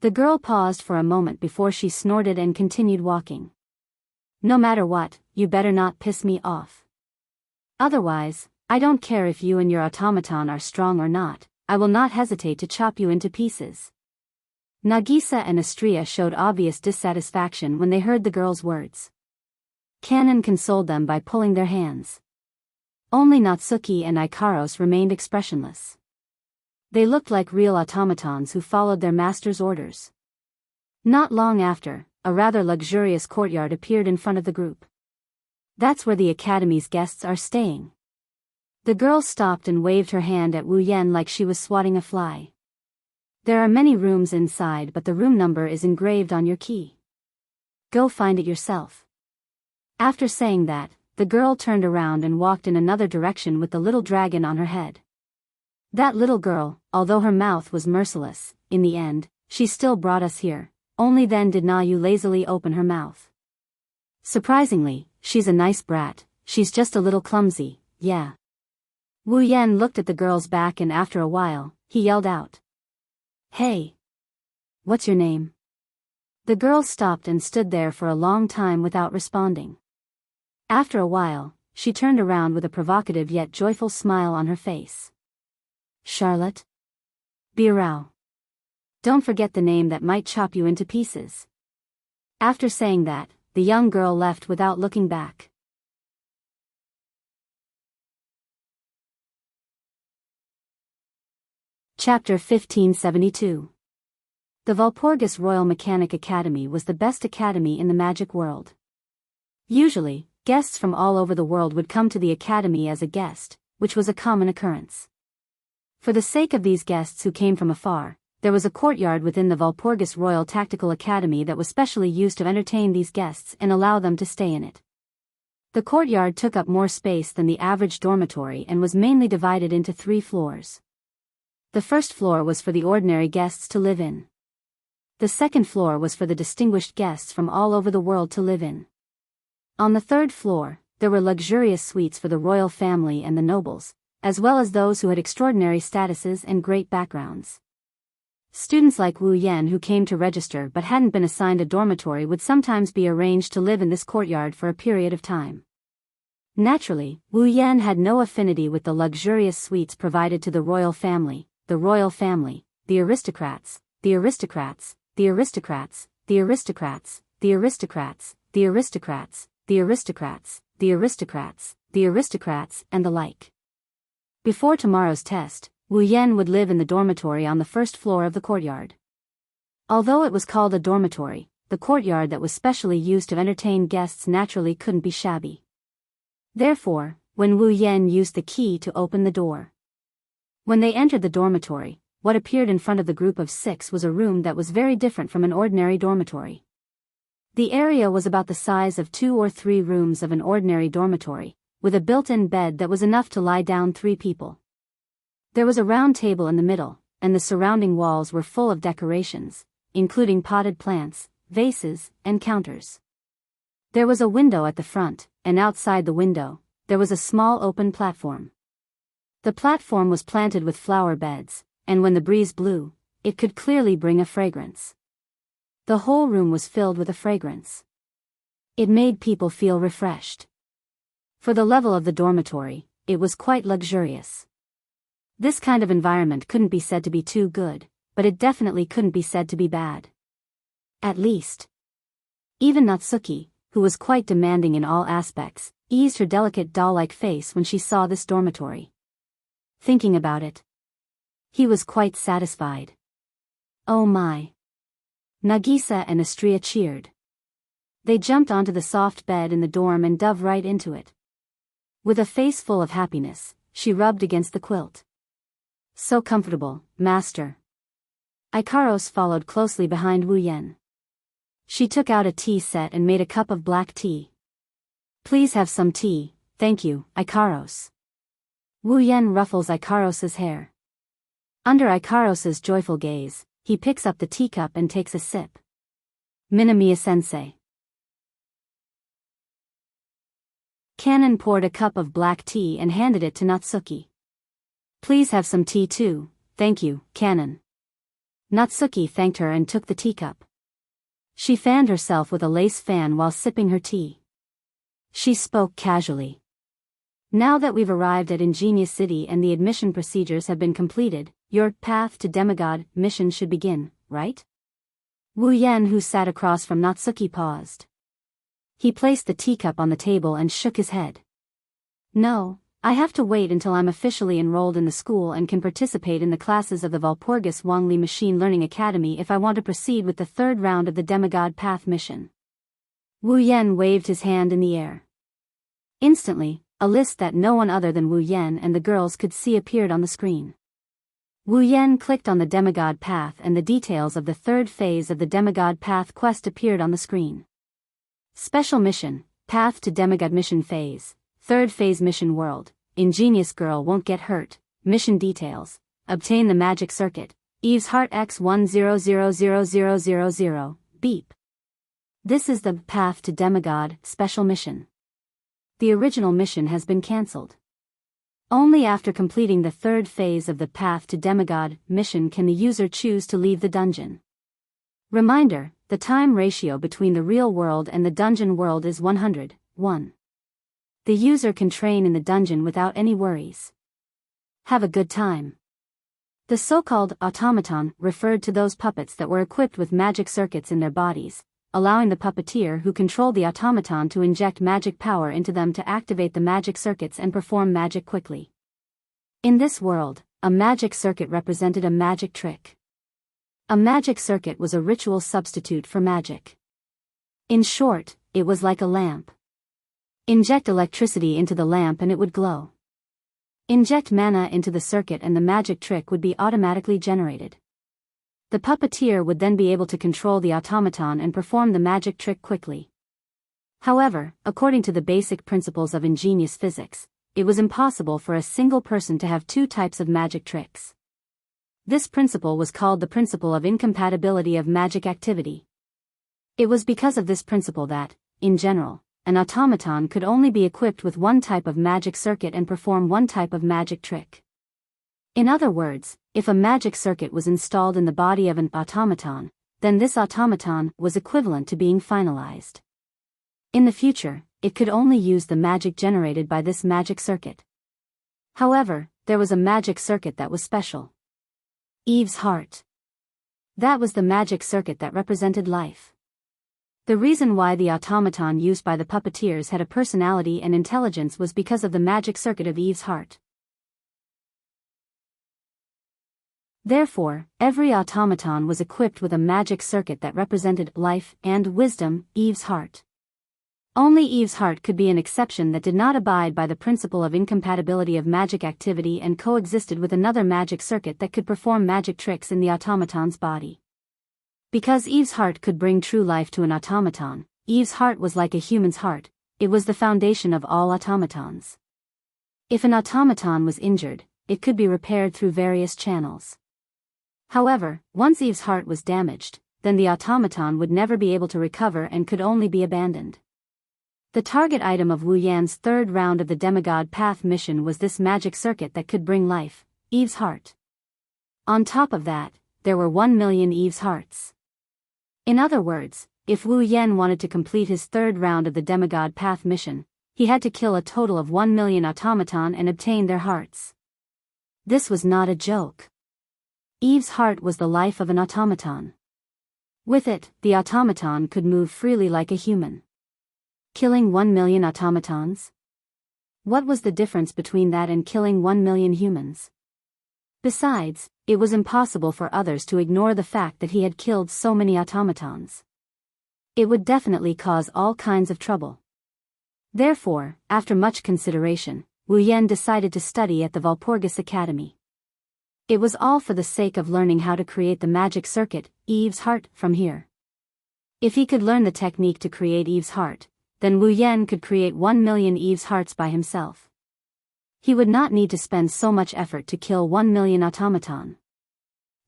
Speaker 1: The girl paused for a moment before she snorted and continued walking. "No matter what, you better not piss me off. Otherwise, I don't care if you and your automaton are strong or not, I will not hesitate to chop you into pieces." Nagisa and Astria showed obvious dissatisfaction when they heard the girl's words. Kanon consoled them by pulling their hands. Only Natsuki and Ikaros remained expressionless. They looked like real automatons who followed their master's orders. Not long after, a rather luxurious courtyard appeared in front of the group. "That's where the academy's guests are staying." The girl stopped and waved her hand at Wu Yan like she was swatting a fly. "There are many rooms inside, but the room number is engraved on your key. Go find it yourself." After saying that, the girl turned around and walked in another direction with the little dragon on her head. That little girl, although her mouth was merciless, in the end, she still brought us here. Only then did Na Yu lazily open her mouth. "Surprisingly, she's a nice brat, she's just a little clumsy, yeah." Wu Yan looked at the girl's back and after a while, he yelled out. Hey! What's your name? The girl stopped and stood there for a long time without responding. After a while, she turned around with a provocative yet joyful smile on her face. Charlotte? Birao. Don't forget the name that might chop you into pieces. After saying that, the young girl left without looking back. Chapter 1572. The Walpurgis Royal Mechanic Academy was the best academy in the magic world. Usually, guests from all over the world would come to the academy as a guest, which was a common occurrence. For the sake of these guests who came from afar, there was a courtyard within the Walpurgis Royal Tactical Academy that was specially used to entertain these guests and allow them to stay in it. The courtyard took up more space than the average dormitory and was mainly divided into 3 floors. The first floor was for the ordinary guests to live in. The second floor was for the distinguished guests from all over the world to live in. On the third floor, there were luxurious suites for the royal family and the nobles, as well as those who had extraordinary statuses and great backgrounds. Students like Wu Yan who came to register but hadn't been assigned a dormitory would sometimes be arranged to live in this courtyard for a period of time. Naturally, Wu Yan had no affinity with the luxurious suites provided to the royal family, the aristocrats, the aristocrats, the aristocrats, the aristocrats, the aristocrats, the aristocrats, the aristocrats, the aristocrats, the aristocrats, and the like. Before tomorrow's test, Wu Yan would live in the dormitory on the first floor of the courtyard. Although it was called a dormitory, the courtyard that was specially used to entertain guests naturally couldn't be shabby. Therefore, when Wu Yan used the key to open the door. When they entered the dormitory, what appeared in front of the group of 6 was a room that was very different from an ordinary dormitory. The area was about the size of 2 or 3 rooms of an ordinary dormitory, with a built-in bed that was enough to lie down 3 people. There was a round table in the middle, and the surrounding walls were full of decorations, including potted plants, vases, and counters. There was a window at the front, and outside the window, there was a small open platform. The platform was planted with flower beds, and when the breeze blew, it could clearly bring a fragrance. The whole room was filled with a fragrance. It made people feel refreshed. For the level of the dormitory, it was quite luxurious. This kind of environment couldn't be said to be too good, but it definitely couldn't be said to be bad. At least. Even Natsuki, who was quite demanding in all aspects, eased her delicate doll-like face when she saw this dormitory. Thinking about it, he was quite satisfied. Oh my! Nagisa and Astria cheered. They jumped onto the soft bed in the dorm and dove right into it. With a face full of happiness, she rubbed against the quilt. So comfortable, master. Ikaros followed closely behind Wu Yan. She took out a tea set and made a cup of black tea. Please have some tea, thank you, Ikaros. Wu Yan ruffles Ikaros's hair. Under Ikaros's joyful gaze, he picks up the teacup and takes a sip. Minamiya-sensei. Kanon poured a cup of black tea and handed it to Natsuki. Please have some tea too, thank you, Kanon. Natsuki thanked her and took the teacup. She fanned herself with a lace fan while sipping her tea. She spoke casually. Now that we've arrived at Ingenious City and the admission procedures have been completed, your path to demigod mission should begin, right? Wu Yan, who sat across from Natsuki, paused. He placed the teacup on the table and shook his head. No, I have to wait until I'm officially enrolled in the school and can participate in the classes of the Walpurgis Wangli Machine Learning Academy if I want to proceed with the 3rd round of the Demigod Path mission. Wu Yan waved his hand in the air. Instantly, a list that no one other than Wu Yan and the girls could see appeared on the screen. Wu Yan clicked on the Demigod Path and the details of the 3rd phase of the Demigod Path quest appeared on the screen. Special Mission, Path to Demigod Mission Phase, 3rd Phase Mission World, Ingenious Girl Won't Get Hurt, Mission Details, Obtain the Magic Circuit, Eve's Heart X10000000, beep. This is the Path to Demigod Special Mission. The original mission has been cancelled. Only after completing the third phase of the Path to Demigod mission can the user choose to leave the dungeon. Reminder, the time ratio between the real world and the dungeon world is 100:1. The user can train in the dungeon without any worries. Have a good time. The so-called automaton referred to those puppets that were equipped with magic circuits in their bodies, allowing the puppeteer who controlled the automaton to inject magic power into them to activate the magic circuits and perform magic quickly. In this world, a magic circuit represented a magic trick. A magic circuit was a ritual substitute for magic. In short, it was like a lamp. Inject electricity into the lamp and it would glow. Inject mana into the circuit and the magic trick would be automatically generated. The puppeteer would then be able to control the automaton and perform the magic trick quickly. However, according to the basic principles of ingenious physics, it was impossible for a single person to have two types of magic tricks. This principle was called the principle of incompatibility of magic activity. It was because of this principle that, in general, an automaton could only be equipped with one type of magic circuit and perform one type of magic trick. In other words, if a magic circuit was installed in the body of an automaton, then this automaton was equivalent to being finalized. In the future, it could only use the magic generated by this magic circuit. However, there was a magic circuit that was special. Eve's heart. That was the magic circuit that represented life. The reason why the automaton used by the puppeteers had a personality and intelligence was because of the magic circuit of Eve's heart. Therefore, every automaton was equipped with a magic circuit that represented life and wisdom, Eve's heart. Only Eve's heart could be an exception that did not abide by the principle of incompatibility of magic activity and coexisted with another magic circuit that could perform magic tricks in the automaton's body. Because Eve's heart could bring true life to an automaton, Eve's heart was like a human's heart, it was the foundation of all automatons. If an automaton was injured, it could be repaired through various channels. However, once Eve's heart was damaged, then the automaton would never be able to recover and could only be abandoned. The target item of Wu Yan's third round of the Demigod Path mission was this magic circuit that could bring life, Eve's heart. On top of that, there were 1 million Eve's hearts. In other words, if Wu Yan wanted to complete his third round of the Demigod Path mission, he had to kill a total of 1 million automaton and obtain their hearts. This was not a joke. Eve's heart was the life of an automaton. With it, the automaton could move freely like a human. Killing 1 million automatons? What was the difference between that and killing 1 million humans? Besides, it was impossible for others to ignore the fact that he had killed so many automatons. It would definitely cause all kinds of trouble. Therefore, after much consideration, Wu Yan decided to study at the Walpurgis Academy. It was all for the sake of learning how to create the magic circuit, Eve's heart, from here. If he could learn the technique to create Eve's heart, then Wu Yan could create 1 million Eve's hearts by himself. He would not need to spend so much effort to kill 1 million automaton.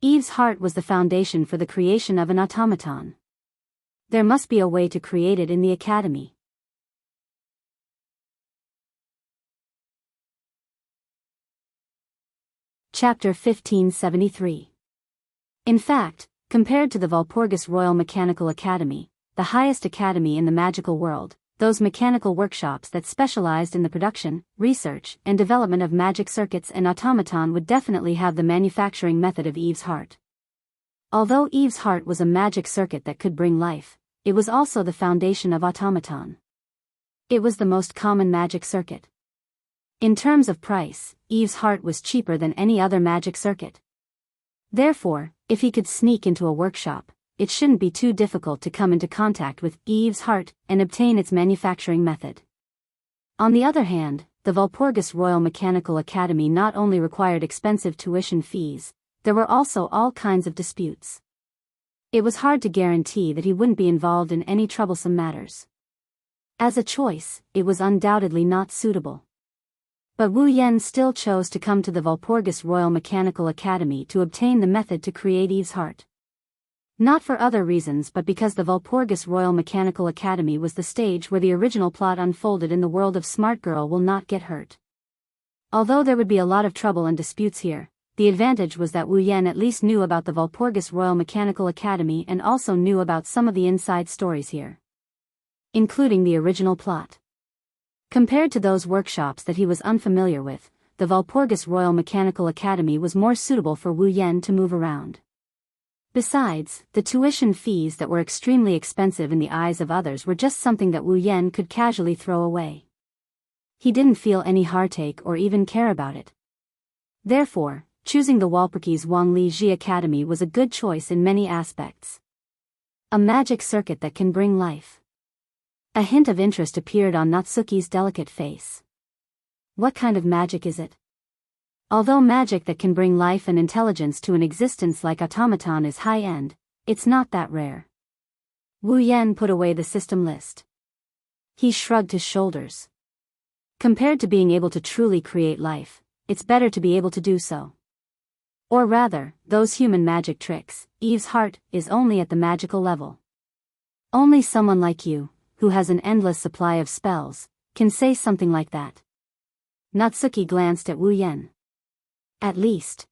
Speaker 1: Eve's heart was the foundation for the creation of an automaton. There must be a way to create it in the academy. Chapter 1573. In fact, compared to the Walpurgis Royal Mechanical Academy, the highest academy in the magical world, those mechanical workshops that specialized in the production, research, and development of magic circuits and automaton would definitely have the manufacturing method of Eve's heart. Although Eve's heart was a magic circuit that could bring life, it was also the foundation of automaton. It was the most common magic circuit. In terms of price, Eve's heart was cheaper than any other magic circuit. Therefore, if he could sneak into a workshop, it shouldn't be too difficult to come into contact with Eve's heart and obtain its manufacturing method. On the other hand, the Walpurgis Royal Mechanical Academy not only required expensive tuition fees, there were also all kinds of disputes. It was hard to guarantee that he wouldn't be involved in any troublesome matters. As a choice, it was undoubtedly not suitable. But Wu Yan still chose to come to the Walpurgis Royal Mechanical Academy to obtain the method to create Eve's heart. Not for other reasons but because the Walpurgis Royal Mechanical Academy was the stage where the original plot unfolded in the world of Smart Girl Will Not Get Hurt. Although there would be a lot of trouble and disputes here, the advantage was that Wu Yan at least knew about the Walpurgis Royal Mechanical Academy and also knew about some of the inside stories here, including the original plot. Compared to those workshops that he was unfamiliar with, the Walpurgis Royal Mechanical Academy was more suitable for Wu Yan to move around. Besides, the tuition fees that were extremely expensive in the eyes of others were just something that Wu Yan could casually throw away. He didn't feel any heartache or even care about it. Therefore, choosing the Walpurgis Wangli Ji Academy was a good choice in many aspects. A magic circuit that can bring life. A hint of interest appeared on Natsuki's delicate face. What kind of magic is it? Although magic that can bring life and intelligence to an existence like automaton is high-end, it's not that rare. Wu Yan put away the system list. He shrugged his shoulders. Compared to being able to truly create life, it's better to be able to do so. Or rather, those human magic tricks, Eve's heart is only at the magical level. Only someone like you, who has an endless supply of spells, can say something like that. Natsuki glanced at Wu Yan. At least.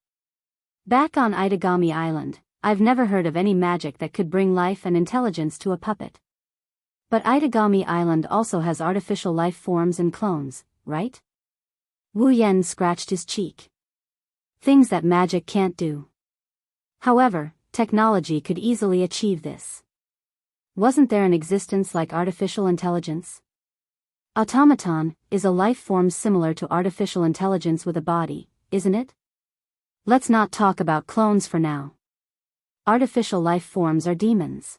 Speaker 1: Back on Itagami Island, I've never heard of any magic that could bring life and intelligence to a puppet. But Itagami Island also has artificial life forms and clones, right? Wu Yan scratched his cheek. Things that magic can't do. However, technology could easily achieve this. Wasn't there an existence like artificial intelligence? Automaton is a life form similar to artificial intelligence with a body, isn't it? Let's not talk about clones for now. Artificial life forms are demons.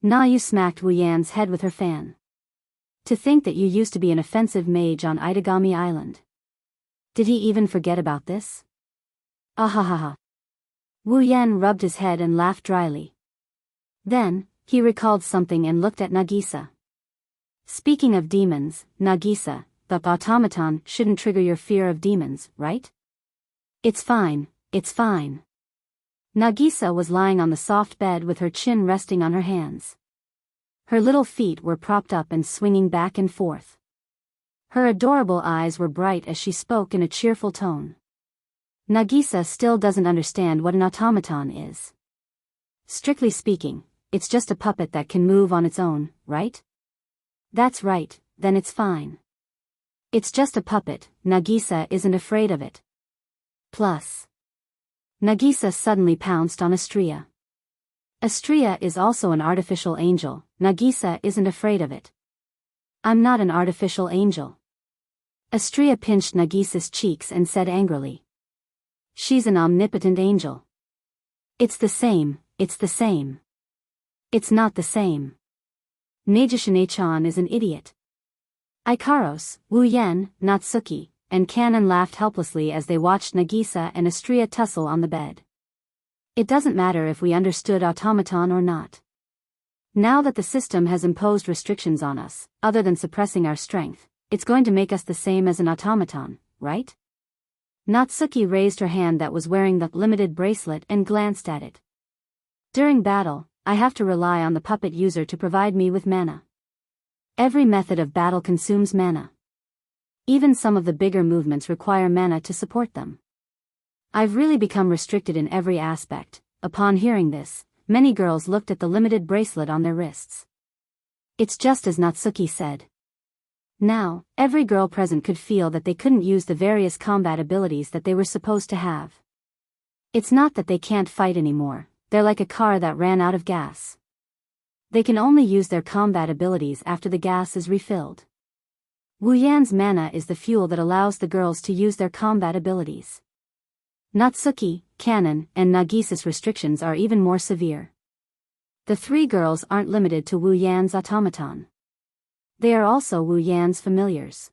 Speaker 1: Nayu smacked Wu Yan's head with her fan. To think that you used to be an offensive mage on Itagami Island. Did he even forget about this? Ahahaha. Wu Yan rubbed his head and laughed dryly. Then, he recalled something and looked at Nagisa. Speaking of demons, Nagisa, the automaton shouldn't trigger your fear of demons, right? It's fine, it's fine. Nagisa was lying on the soft bed with her chin resting on her hands. Her little feet were propped up and swinging back and forth. Her adorable eyes were bright as she spoke in a cheerful tone. Nagisa still doesn't understand what an automaton is. Strictly speaking, it's just a puppet that can move on its own, right? That's right, then it's fine. It's just a puppet, Nagisa isn't afraid of it. Plus. Nagisa suddenly pounced on Astria. Astria is also an artificial angel, Nagisa isn't afraid of it. I'm not an artificial angel. Astria pinched Nagisa's cheeks and said angrily. She's an omnipotent angel. It's the same, it's the same. It's not the same. Nagisa-chan is an idiot. Ikaros, Wu Yan, Natsuki, and Kanon laughed helplessly as they watched Nagisa and Astria tussle on the bed. It doesn't matter if we understood automaton or not. Now that the system has imposed restrictions on us, other than suppressing our strength, it's going to make us the same as an automaton, right? Natsuki raised her hand that was wearing the limited bracelet and glanced at it. During battle, I have to rely on the puppet user to provide me with mana. Every method of battle consumes mana. Even some of the bigger movements require mana to support them. I've really become restricted in every aspect. Upon hearing this, many girls looked at the limited bracelet on their wrists. It's just as Natsuki said. Now, every girl present could feel that they couldn't use the various combat abilities that they were supposed to have. It's not that they can't fight anymore, they're like a car that ran out of gas. They can only use their combat abilities after the gas is refilled. Wu Yan's mana is the fuel that allows the girls to use their combat abilities. Natsuki, Kanon, and Nagisa's restrictions are even more severe. The three girls aren't limited to Wu Yan's automaton. They are also Wu Yan's familiars.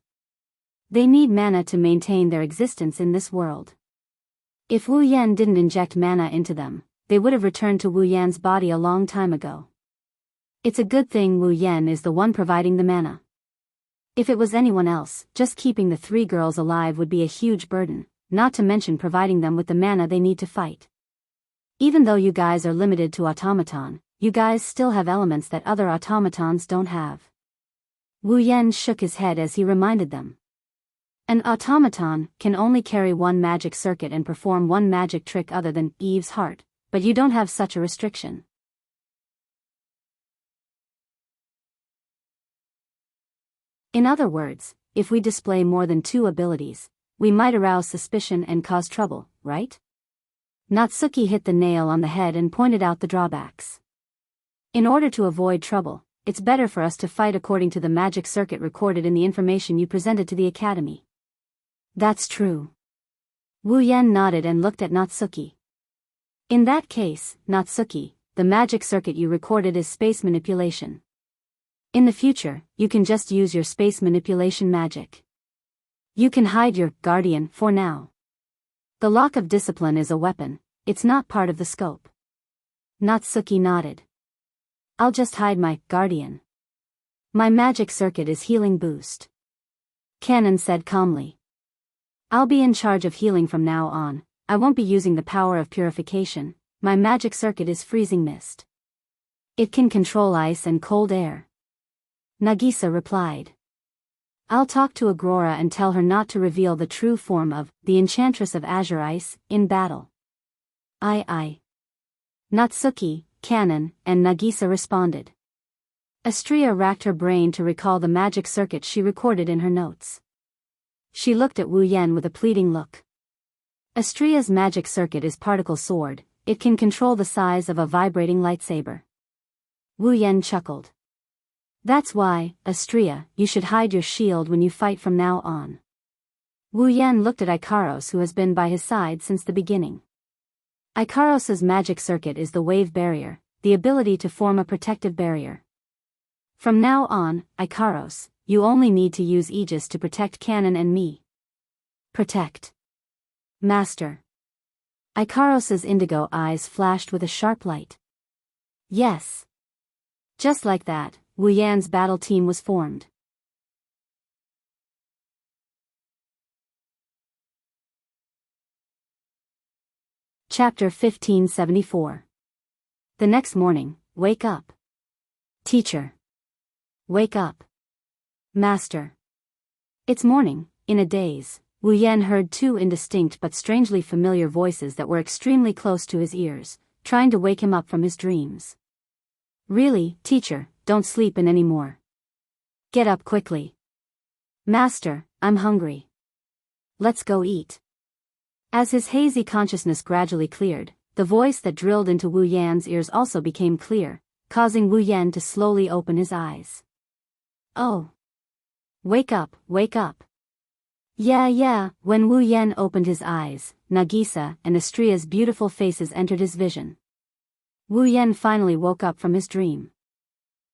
Speaker 1: They need mana to maintain their existence in this world. If Wu Yan didn't inject mana into them, they would have returned to Wu Yan's body a long time ago. It's a good thing Wu Yan is the one providing the mana. If it was anyone else, just keeping the three girls alive would be a huge burden, not to mention providing them with the mana they need to fight. Even though you guys are limited to automaton, you guys still have elements that other automatons don't have. Wu Yan shook his head as he reminded them. An automaton can only carry one magic circuit and perform one magic trick other than Eve's heart, but you don't have such a restriction. In other words, if we display more than 2 abilities, we might arouse suspicion and cause trouble, right? Natsuki hit the nail on the head and pointed out the drawbacks. In order to avoid trouble, it's better for us to fight according to the magic circuit recorded in the information you presented to the academy. That's true. Wu Yan nodded and looked at Natsuki. In that case, Natsuki, the magic circuit you recorded is space manipulation. In the future, you can just use your space manipulation magic. You can hide your guardian for now. The lock of discipline is a weapon, it's not part of the scope. Natsuki nodded. I'll just hide my guardian. My magic circuit is healing boost. Canon said calmly. I'll be in charge of healing from now on. I won't be using the power of purification. My magic circuit is freezing mist. It can control ice and cold air. Nagisa replied. I'll talk to Aurora and tell her not to reveal the true form of the Enchantress of Azure Ice in battle. Aye. Natsuki, Canon, and Nagisa responded. Astria racked her brain to recall the magic circuit she recorded in her notes. She looked at Wu Yan with a pleading look. Astria's magic circuit is particle sword, it can control the size of a vibrating lightsaber. Wu Yan chuckled. That's why, Astria, you should hide your shield when you fight from now on. Wu Yan looked at Ikaros, who has been by his side since the beginning. Ikaros's magic circuit is the wave barrier, the ability to form a protective barrier. From now on, Ikaros, you only need to use Aegis to protect Canon and me. Protect. Master. Ikaros's indigo eyes flashed with a sharp light. Yes. Just like that, Wu Yan's battle team was formed. Chapter 1574. The next morning, wake up. Teacher. Wake up. Master. It's morning, in a daze. Wu Yan heard 2 indistinct but strangely familiar voices that were extremely close to his ears, trying to wake him up from his dreams. Really, teacher, don't sleep in anymore. Get up quickly. Master, I'm hungry. Let's go eat. As his hazy consciousness gradually cleared, the voice that drilled into Wu Yan's ears also became clear, causing Wu Yan to slowly open his eyes. Oh. Wake up, wake up. Yeah. When Wu Yan opened his eyes, Nagisa and Astria's beautiful faces entered his vision. Wu Yan finally woke up from his dream.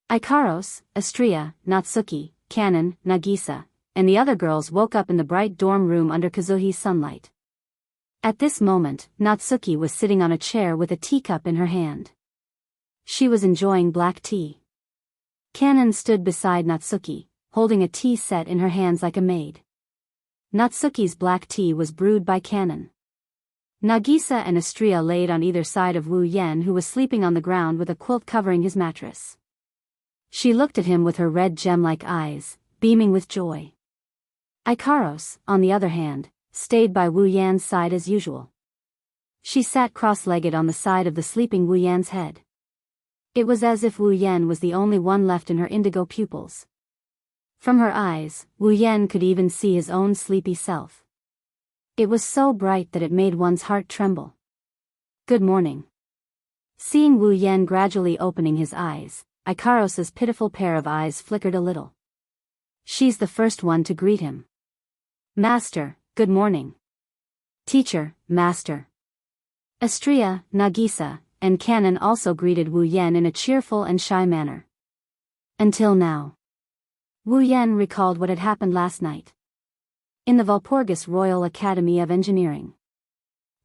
Speaker 1: Ikaros, Astria, Natsuki, Canon, Nagisa, and the other girls woke up in the bright dorm room under Kazuhi's sunlight. At this moment, Natsuki was sitting on a chair with a teacup in her hand. She was enjoying black tea. Canon stood beside Natsuki, holding a tea set in her hands like a maid. Natsuki's black tea was brewed by Canon. Nagisa and Astria laid on either side of Wu Yan, who was sleeping on the ground with a quilt covering his mattress. She looked at him with her red gem-like eyes, beaming with joy. Ikaros, on the other hand, stayed by Wu Yan's side as usual. She sat cross-legged on the side of the sleeping Wu Yan's head. It was as if Wu Yan was the only one left in her indigo pupils. From her eyes, Wu Yan could even see his own sleepy self. It was so bright that it made one's heart tremble. Good morning. Seeing Wu Yan gradually opening his eyes, Ikaros's pitiful pair of eyes flickered a little. She's the first one to greet him. Master, good morning. Teacher, master. Astria, Nagisa, and Canon also greeted Wu Yan in a cheerful and shy manner. Until now. Wu Yan recalled what had happened last night. In the Walpurgis Royal Academy of Engineering.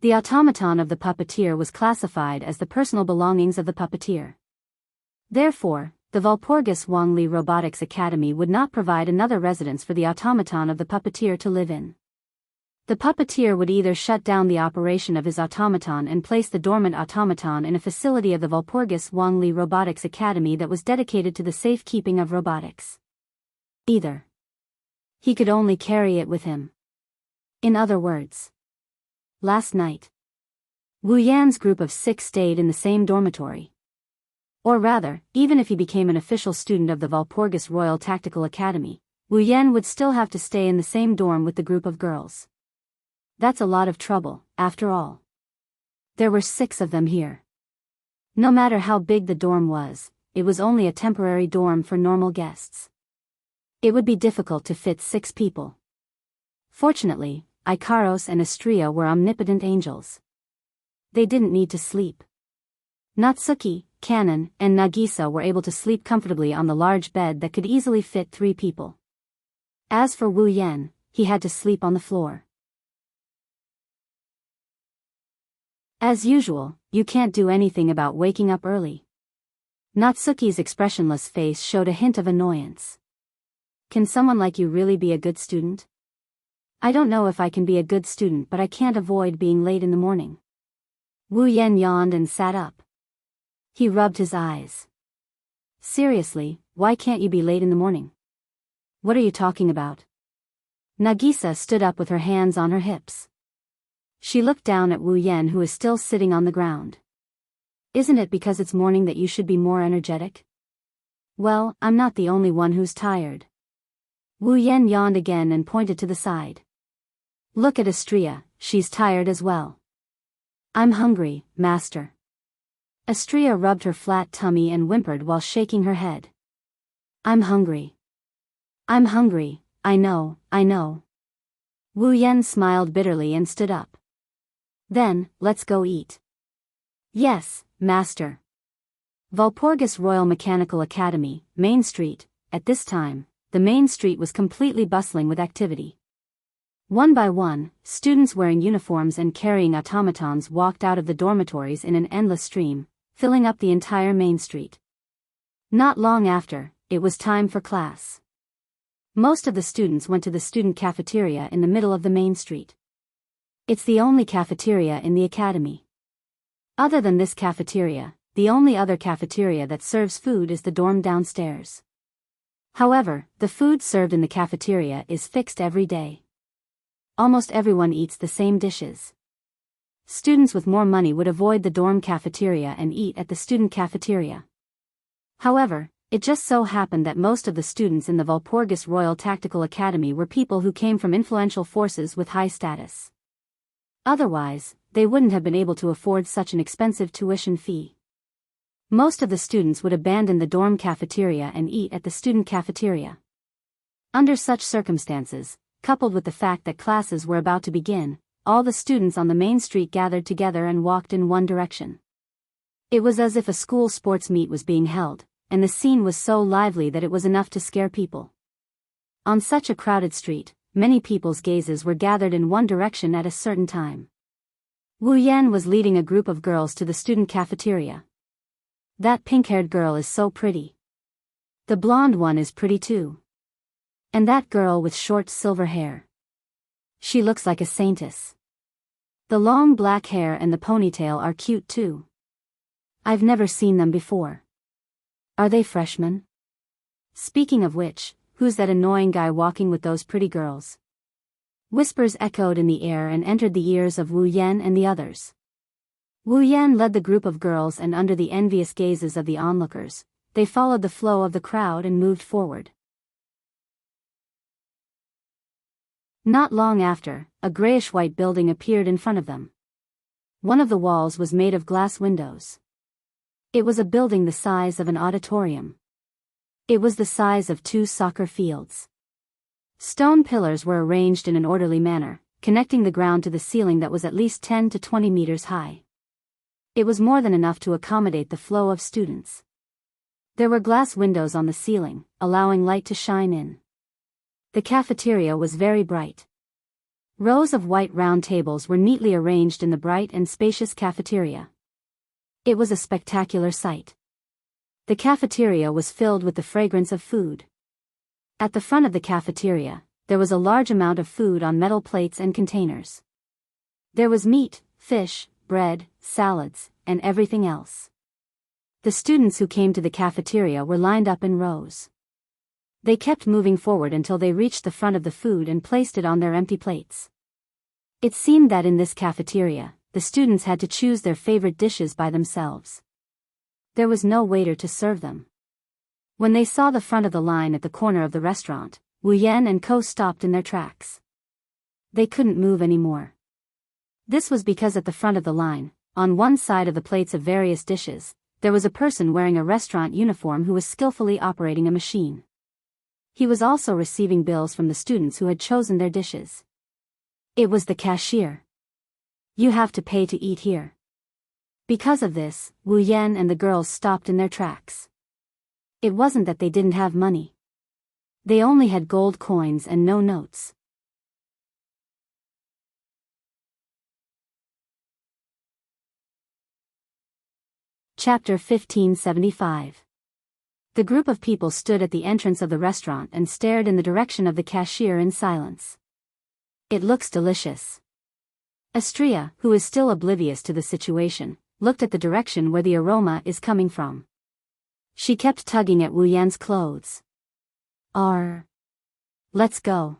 Speaker 1: The automaton of the puppeteer was classified as the personal belongings of the puppeteer. Therefore, the Walpurgis Wangli Robotics Academy would not provide another residence for the automaton of the puppeteer to live in. The puppeteer would either shut down the operation of his automaton and place the dormant automaton in a facility of the Walpurgis Wangli Robotics Academy that was dedicated to the safekeeping of robotics. either. He could only carry it with him. In other words, last night, Wu Yan's group of 6 stayed in the same dormitory. Or rather, even if he became an official student of the Walpurgis Royal Tactical Academy, Wu Yan would still have to stay in the same dorm with the group of girls. That's a lot of trouble, after all. There were 6 of them here. No matter how big the dorm was, it was only a temporary dorm for normal guests. It would be difficult to fit 6 people. Fortunately, Ikaros and Astria were omnipotent angels. They didn't need to sleep. Natsuki, Kanon, and Nagisa were able to sleep comfortably on the large bed that could easily fit 3 people. As for Wu Yan, he had to sleep on the floor. As usual, you can't do anything about waking up early. Natsuki's expressionless face showed a hint of annoyance. Can someone like you really be a good student? I don't know if I can be a good student, but I can't avoid being late in the morning. Wu Yan yawned and sat up. He rubbed his eyes. Seriously, why can't you be late in the morning? What are you talking about? Nagisa stood up with her hands on her hips. She looked down at Wu Yan, who is still sitting on the ground. Isn't it because it's morning that you should be more energetic? Well, I'm not the only one who's tired. Wu Yan yawned again and pointed to the side. Look at Astria, she's tired as well. I'm hungry, master. Astria rubbed her flat tummy and whimpered while shaking her head. I'm hungry. I'm hungry, I know. Wu Yan smiled bitterly and stood up. Then, let's go eat. Yes, master. Walpurgis Royal Mechanical Academy, Main Street. At this time, the main street was completely bustling with activity. One by one, students wearing uniforms and carrying automatons walked out of the dormitories in an endless stream, filling up the entire main street. Not long after, it was time for class. Most of the students went to the student cafeteria in the middle of the main street. It's the only cafeteria in the academy. Other than this cafeteria, the only other cafeteria that serves food is the dorm downstairs. However, the food served in the cafeteria is fixed every day. Almost everyone eats the same dishes. Students with more money would avoid the dorm cafeteria and eat at the student cafeteria. However, it just so happened that most of the students in the Walpurgis Royal Tactical Academy were people who came from influential forces with high status. Otherwise, they wouldn't have been able to afford such an expensive tuition fee. Most of the students would abandon the dorm cafeteria and eat at the student cafeteria. Under such circumstances, coupled with the fact that classes were about to begin, all the students on the main street gathered together and walked in one direction. It was as if a school sports meet was being held, and the scene was so lively that it was enough to scare people. On such a crowded street, many people's gazes were gathered in one direction at a certain time. Wu Yan was leading a group of girls to the student cafeteria. That pink-haired girl is so pretty. The blonde one is pretty too. And that girl with short silver hair. She looks like a saintess. The long black hair and the ponytail are cute too. I've never seen them before. Are they freshmen? Speaking of which, who's that annoying guy walking with those pretty girls? Whispers echoed in the air and entered the ears of Wu Yan and the others. Wu Yan led the group of girls, and under the envious gazes of the onlookers, they followed the flow of the crowd and moved forward. Not long after, a grayish-white building appeared in front of them. One of the walls was made of glass windows. It was a building the size of an auditorium. It was the size of 2 soccer fields. Stone pillars were arranged in an orderly manner, connecting the ground to the ceiling that was at least 10 to 20 meters high. It was more than enough to accommodate the flow of students. There were glass windows on the ceiling, allowing light to shine in. The cafeteria was very bright. Rows of white round tables were neatly arranged in the bright and spacious cafeteria. It was a spectacular sight. The cafeteria was filled with the fragrance of food. At the front of the cafeteria, there was a large amount of food on metal plates and containers. There was meat, fish, bread, salads, and everything else. The students who came to the cafeteria were lined up in rows. They kept moving forward until they reached the front of the food and placed it on their empty plates. It seemed that in this cafeteria, the students had to choose their favorite dishes by themselves. There was no waiter to serve them. When they saw the front of the line at the corner of the restaurant, Wu Yan and Co stopped in their tracks. They couldn't move anymore. This was because at the front of the line, on one side of the plates of various dishes, there was a person wearing a restaurant uniform who was skillfully operating a machine. He was also receiving bills from the students who had chosen their dishes. It was the cashier. You have to pay to eat here. Because of this, Wu Yan and the girls stopped in their tracks. It wasn't that they didn't have money. They only had gold coins and no notes. Chapter 1575. The group of people stood at the entrance of the restaurant and stared in the direction of the cashier in silence. It looks delicious. Astria, who is still oblivious to the situation, looked at the direction where the aroma is coming from. She kept tugging at Wu Yan's clothes. Let's go.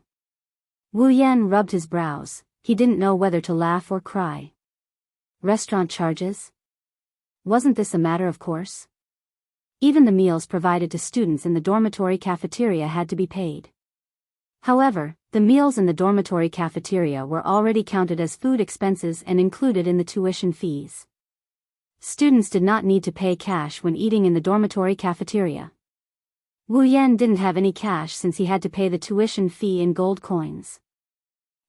Speaker 1: Wu Yan rubbed his brows. He didn't know whether to laugh or cry. Restaurant charges? Wasn't this a matter of course? Even the meals provided to students in the dormitory cafeteria had to be paid. However, the meals in the dormitory cafeteria were already counted as food expenses and included in the tuition fees. Students did not need to pay cash when eating in the dormitory cafeteria. Wu Yan didn't have any cash since he had to pay the tuition fee in gold coins.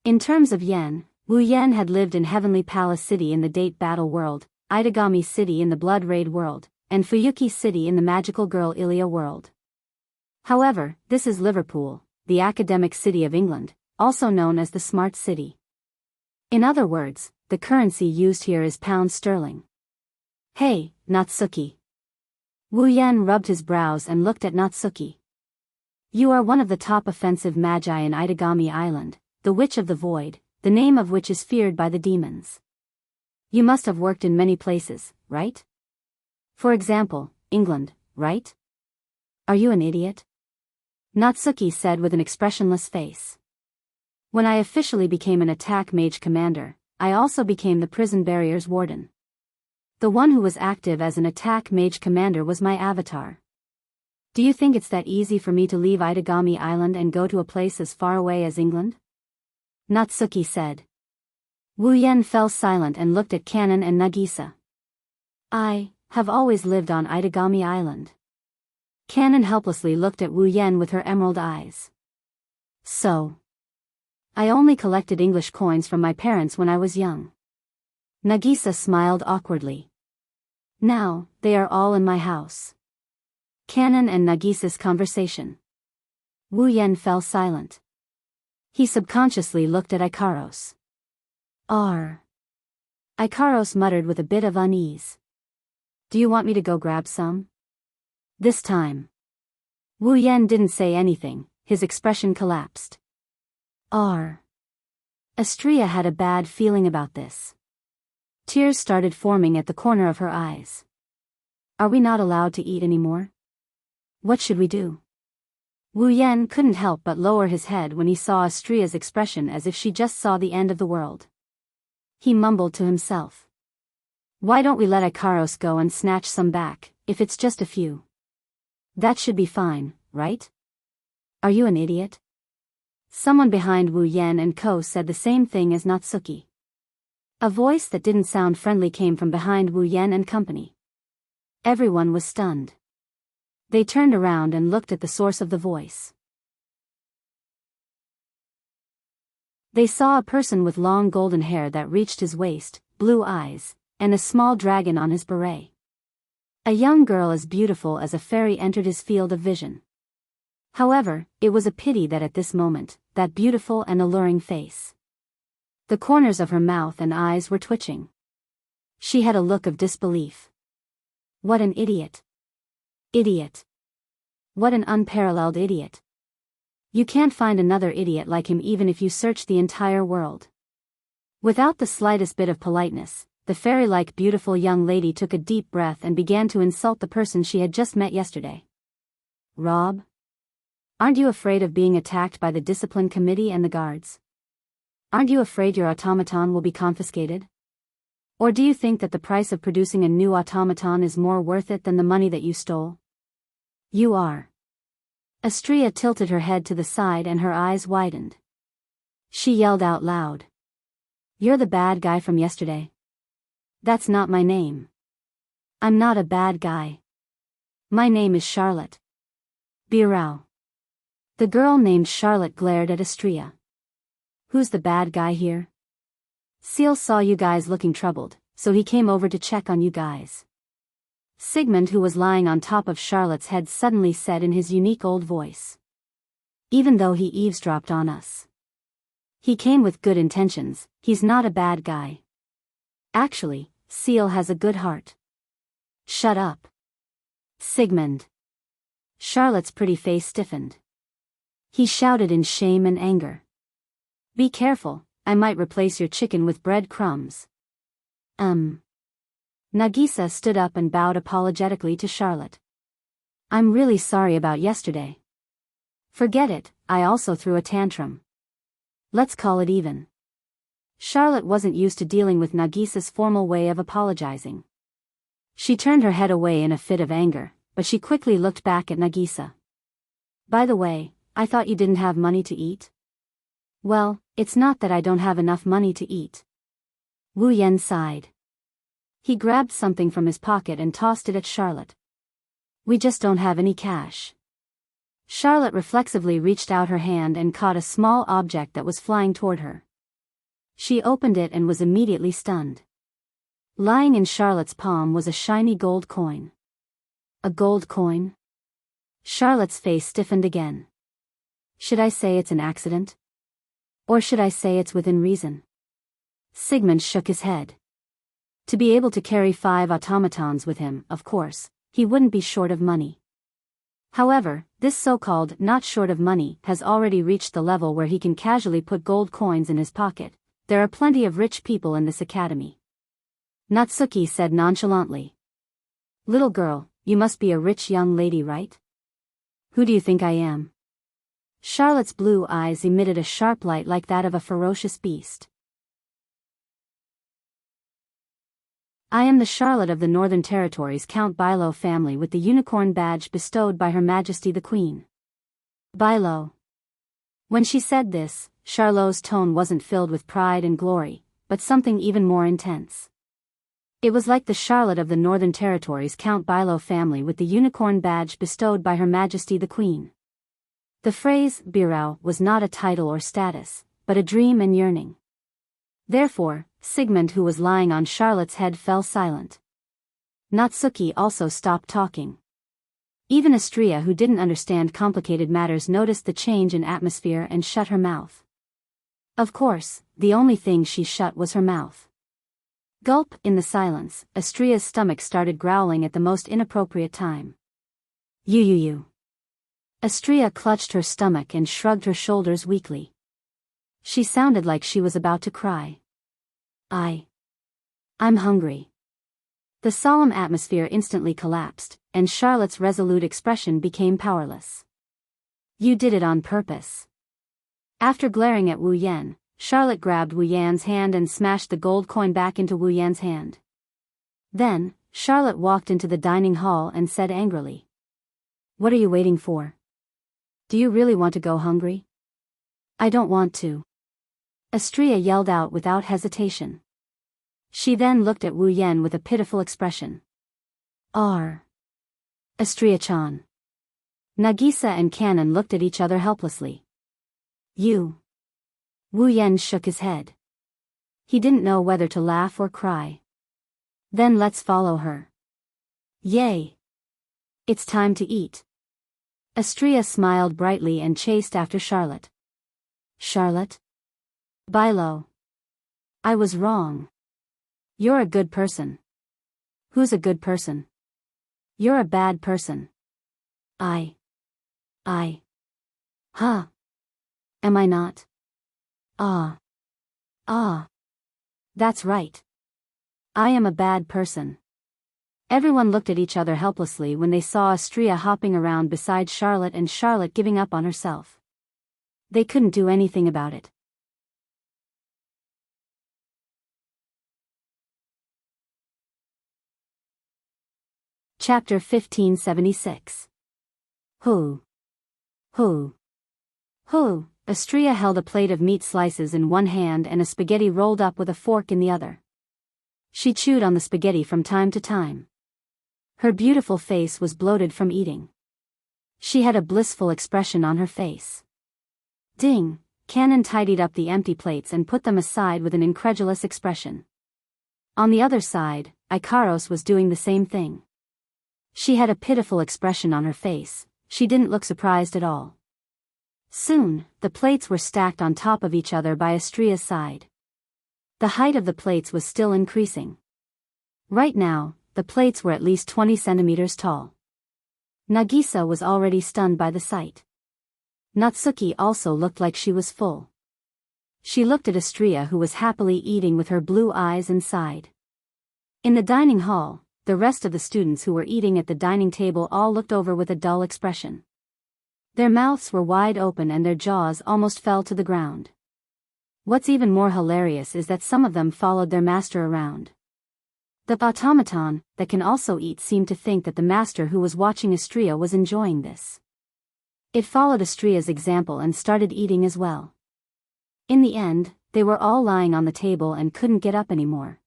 Speaker 1: In terms of yen, Wu Yan had lived in Heavenly Palace City in the Date Battle world, Itagami City in the Blood Raid world, and Fuyuki City in the Magical Girl Ilia world. However, this is Liverpool, the academic city of England, also known as the Smart City. In other words, the currency used here is pound sterling. Hey, Natsuki. Wu Yan rubbed his brows and looked at Natsuki. You are one of the top offensive magi in Itagami Island, the Witch of the Void, the name of which is feared by the demons. You must have worked in many places, right? For example, England, right? Are you an idiot? Natsuki said with an expressionless face. When I officially became an attack mage commander, I also became the prison barrier's warden. The one who was active as an attack mage commander was my avatar. Do you think it's that easy for me to leave Itagami Island and go to a place as far away as England? Natsuki said. Wu Yan fell silent and looked at Kanon and Nagisa. I have always lived on Itagami Island. Kanon helplessly looked at Wu Yan with her emerald eyes. So. I only collected English coins from my parents when I was young. Nagisa smiled awkwardly. Now, they are all in my house. Kanon and Nagisa's conversation. Wu Yan fell silent. He subconsciously looked at Ikaros. Ikaros muttered with a bit of unease. Do you want me to go grab some? This time. Wu Yan didn't say anything, his expression collapsed. Astria had a bad feeling about this. Tears started forming at the corner of her eyes. Are we not allowed to eat anymore? What should we do? Wu Yan couldn't help but lower his head when he saw Astria's expression as if she just saw the end of the world. He mumbled to himself. Why don't we let Ikaros go and snatch some back, if it's just a few? That should be fine, right? Are you an idiot? Someone behind Wu Yan and Co said the same thing as Natsuki. A voice that didn't sound friendly came from behind Wu Yan and company. Everyone was stunned. They turned around and looked at the source of the voice. They saw a person with long golden hair that reached his waist, blue eyes, and a small dragon on his beret. A young girl as beautiful as a fairy entered his field of vision. However, it was a pity that at this moment, that beautiful and alluring face. The corners of her mouth and eyes were twitching. She had a look of disbelief. What an idiot. Idiot. What an unparalleled idiot. You can't find another idiot like him even if you search the entire world. Without the slightest bit of politeness, the fairy-like beautiful young lady took a deep breath and began to insult the person she had just met yesterday. Rob? Aren't you afraid of being attacked by the discipline committee and the guards? Aren't you afraid your automaton will be confiscated? Or do you think that the price of producing a new automaton is more worth it than the money that you stole? You are. Astria tilted her head to the side and her eyes widened. She yelled out loud. You're the bad guy from yesterday. That's not my name. I'm not a bad guy. My name is Charlotte. Birao. The girl named Charlotte glared at Astria. Who's the bad guy here? Seal saw you guys looking troubled, so he came over to check on you guys. Sigmund, who was lying on top of Charlotte's head, suddenly said in his unique old voice. Even though he eavesdropped on us. He came with good intentions, he's not a bad guy. Actually, Seal has a good heart. Shut up. Sigmund. Charlotte's pretty face stiffened. He shouted in shame and anger. Be careful, I might replace your chicken with bread crumbs. Nagisa stood up and bowed apologetically to Charlotte. I'm really sorry about yesterday. Forget it, I also threw a tantrum. Let's call it even. Charlotte wasn't used to dealing with Nagisa's formal way of apologizing. She turned her head away in a fit of anger, but she quickly looked back at Nagisa. By the way, I thought you didn't have money to eat? Well, it's not that I don't have enough money to eat. Wu Yan sighed. He grabbed something from his pocket and tossed it at Charlotte. We just don't have any cash. Charlotte reflexively reached out her hand and caught a small object that was flying toward her. She opened it and was immediately stunned. Lying in Charlotte's palm was a shiny gold coin. A gold coin? Charlotte's face stiffened again. Should I say it's an accident? Or should I say it's within reason? Sigmund shook his head. To be able to carry 5 automatons with him, of course, he wouldn't be short of money. However, this so-called not short of money has already reached the level where he can casually put gold coins in his pocket. There are plenty of rich people in this academy. Natsuki said nonchalantly. Little girl, you must be a rich young lady, right? Who do you think I am? Charlotte's blue eyes emitted a sharp light like that of a ferocious beast. I am the Charlotte of the Northern Territories, Count Bilo family, with the unicorn badge bestowed by Her Majesty the Queen. Bilo. When she said this, Charlotte's tone wasn't filled with pride and glory, but something even more intense. It was like the Charlotte of the Northern Territories, Count Bilo family, with the unicorn badge bestowed by Her Majesty the Queen. The phrase, Birao, was not a title or status, but a dream and yearning. Therefore, Sigmund, who was lying on Charlotte's head, fell silent. Natsuki also stopped talking. Even Astria, who didn't understand complicated matters, noticed the change in atmosphere and shut her mouth. Of course, the only thing she shut was her mouth. Gulp. In the silence, Astria's stomach started growling at the most inappropriate time. You. Astria clutched her stomach and shrugged her shoulders weakly. She sounded like she was about to cry. I'm hungry. The solemn atmosphere instantly collapsed, and Charlotte's resolute expression became powerless. You did it on purpose. After glaring at Wu Yan, Charlotte grabbed Wu Yan's hand and smashed the gold coin back into Wu Yan's hand. Then, Charlotte walked into the dining hall and said angrily. What are you waiting for? Do you really want to go hungry? I don't want to. Astria yelled out without hesitation. She then looked at Wu Yan with a pitiful expression. Astria-chan. Nagisa and Kanon looked at each other helplessly. You. Wu Yan shook his head. He didn't know whether to laugh or cry. Then let's follow her. Yay! It's time to eat. Astria smiled brightly and chased after Charlotte. Charlotte? Bilo. I was wrong. You're a good person. Who's a good person? You're a bad person. Huh? Am I not? That's right. I am a bad person. Everyone looked at each other helplessly when they saw Astria hopping around beside Charlotte and Charlotte giving up on herself. They couldn't do anything about it. Chapter 1576. Who? Astria held a plate of meat slices in one hand and a spaghetti rolled up with a fork in the other. She chewed on the spaghetti from time to time. Her beautiful face was bloated from eating. She had a blissful expression on her face. Ding! Cannon tidied up the empty plates and put them aside with an incredulous expression. On the other side, Ikaros was doing the same thing. She had a pitiful expression on her face. She didn't look surprised at all. Soon, the plates were stacked on top of each other by Astria's side. The height of the plates was still increasing. Right now, the plates were at least 20 centimeters tall. Nagisa was already stunned by the sight. Natsuki also looked like she was full. She looked at Astria, who was happily eating with her blue eyes, and sighed. In the dining hall, the rest of the students who were eating at the dining table all looked over with a dull expression. Their mouths were wide open and their jaws almost fell to the ground. What's even more hilarious is that some of them followed their master around. The automaton, that can also eat, seemed to think that the master who was watching Astria was enjoying this. It followed Astria's example and started eating as well. In the end, they were all lying on the table and couldn't get up anymore.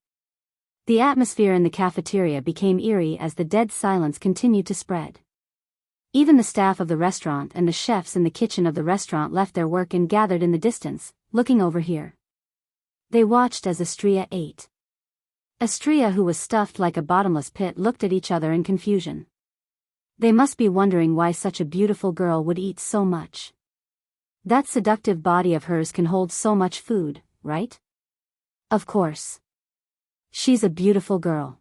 Speaker 1: The atmosphere in the cafeteria became eerie as the dead silence continued to spread. Even the staff of the restaurant and the chefs in the kitchen of the restaurant left their work and gathered in the distance, looking over here. They watched as Astria ate. Astria, who was stuffed like a bottomless pit, looked at each other in confusion. They must be wondering why such a beautiful girl would eat so much. That seductive body of hers can hold so much food, right? Of course. She's a beautiful girl.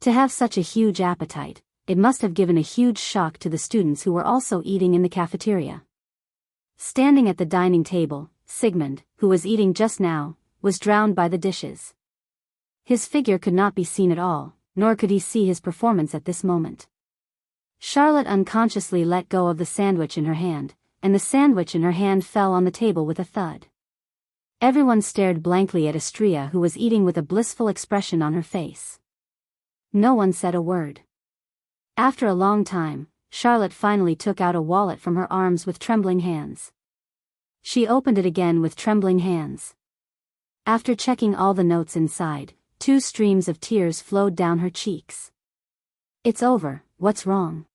Speaker 1: To have such a huge appetite, it must have given a huge shock to the students who were also eating in the cafeteria. Standing at the dining table, Sigmund, who was eating just now, was drowned by the dishes. His figure could not be seen at all, nor could he see his performance at this moment. Charlotte unconsciously let go of the sandwich in her hand, and the sandwich in her hand fell on the table with a thud. Everyone stared blankly at Astria, who was eating with a blissful expression on her face. No one said a word. After a long time, Charlotte finally took out a wallet from her arms with trembling hands. She opened it again with trembling hands. After checking all the notes inside, 2 streams of tears flowed down her cheeks. It's over, what's wrong?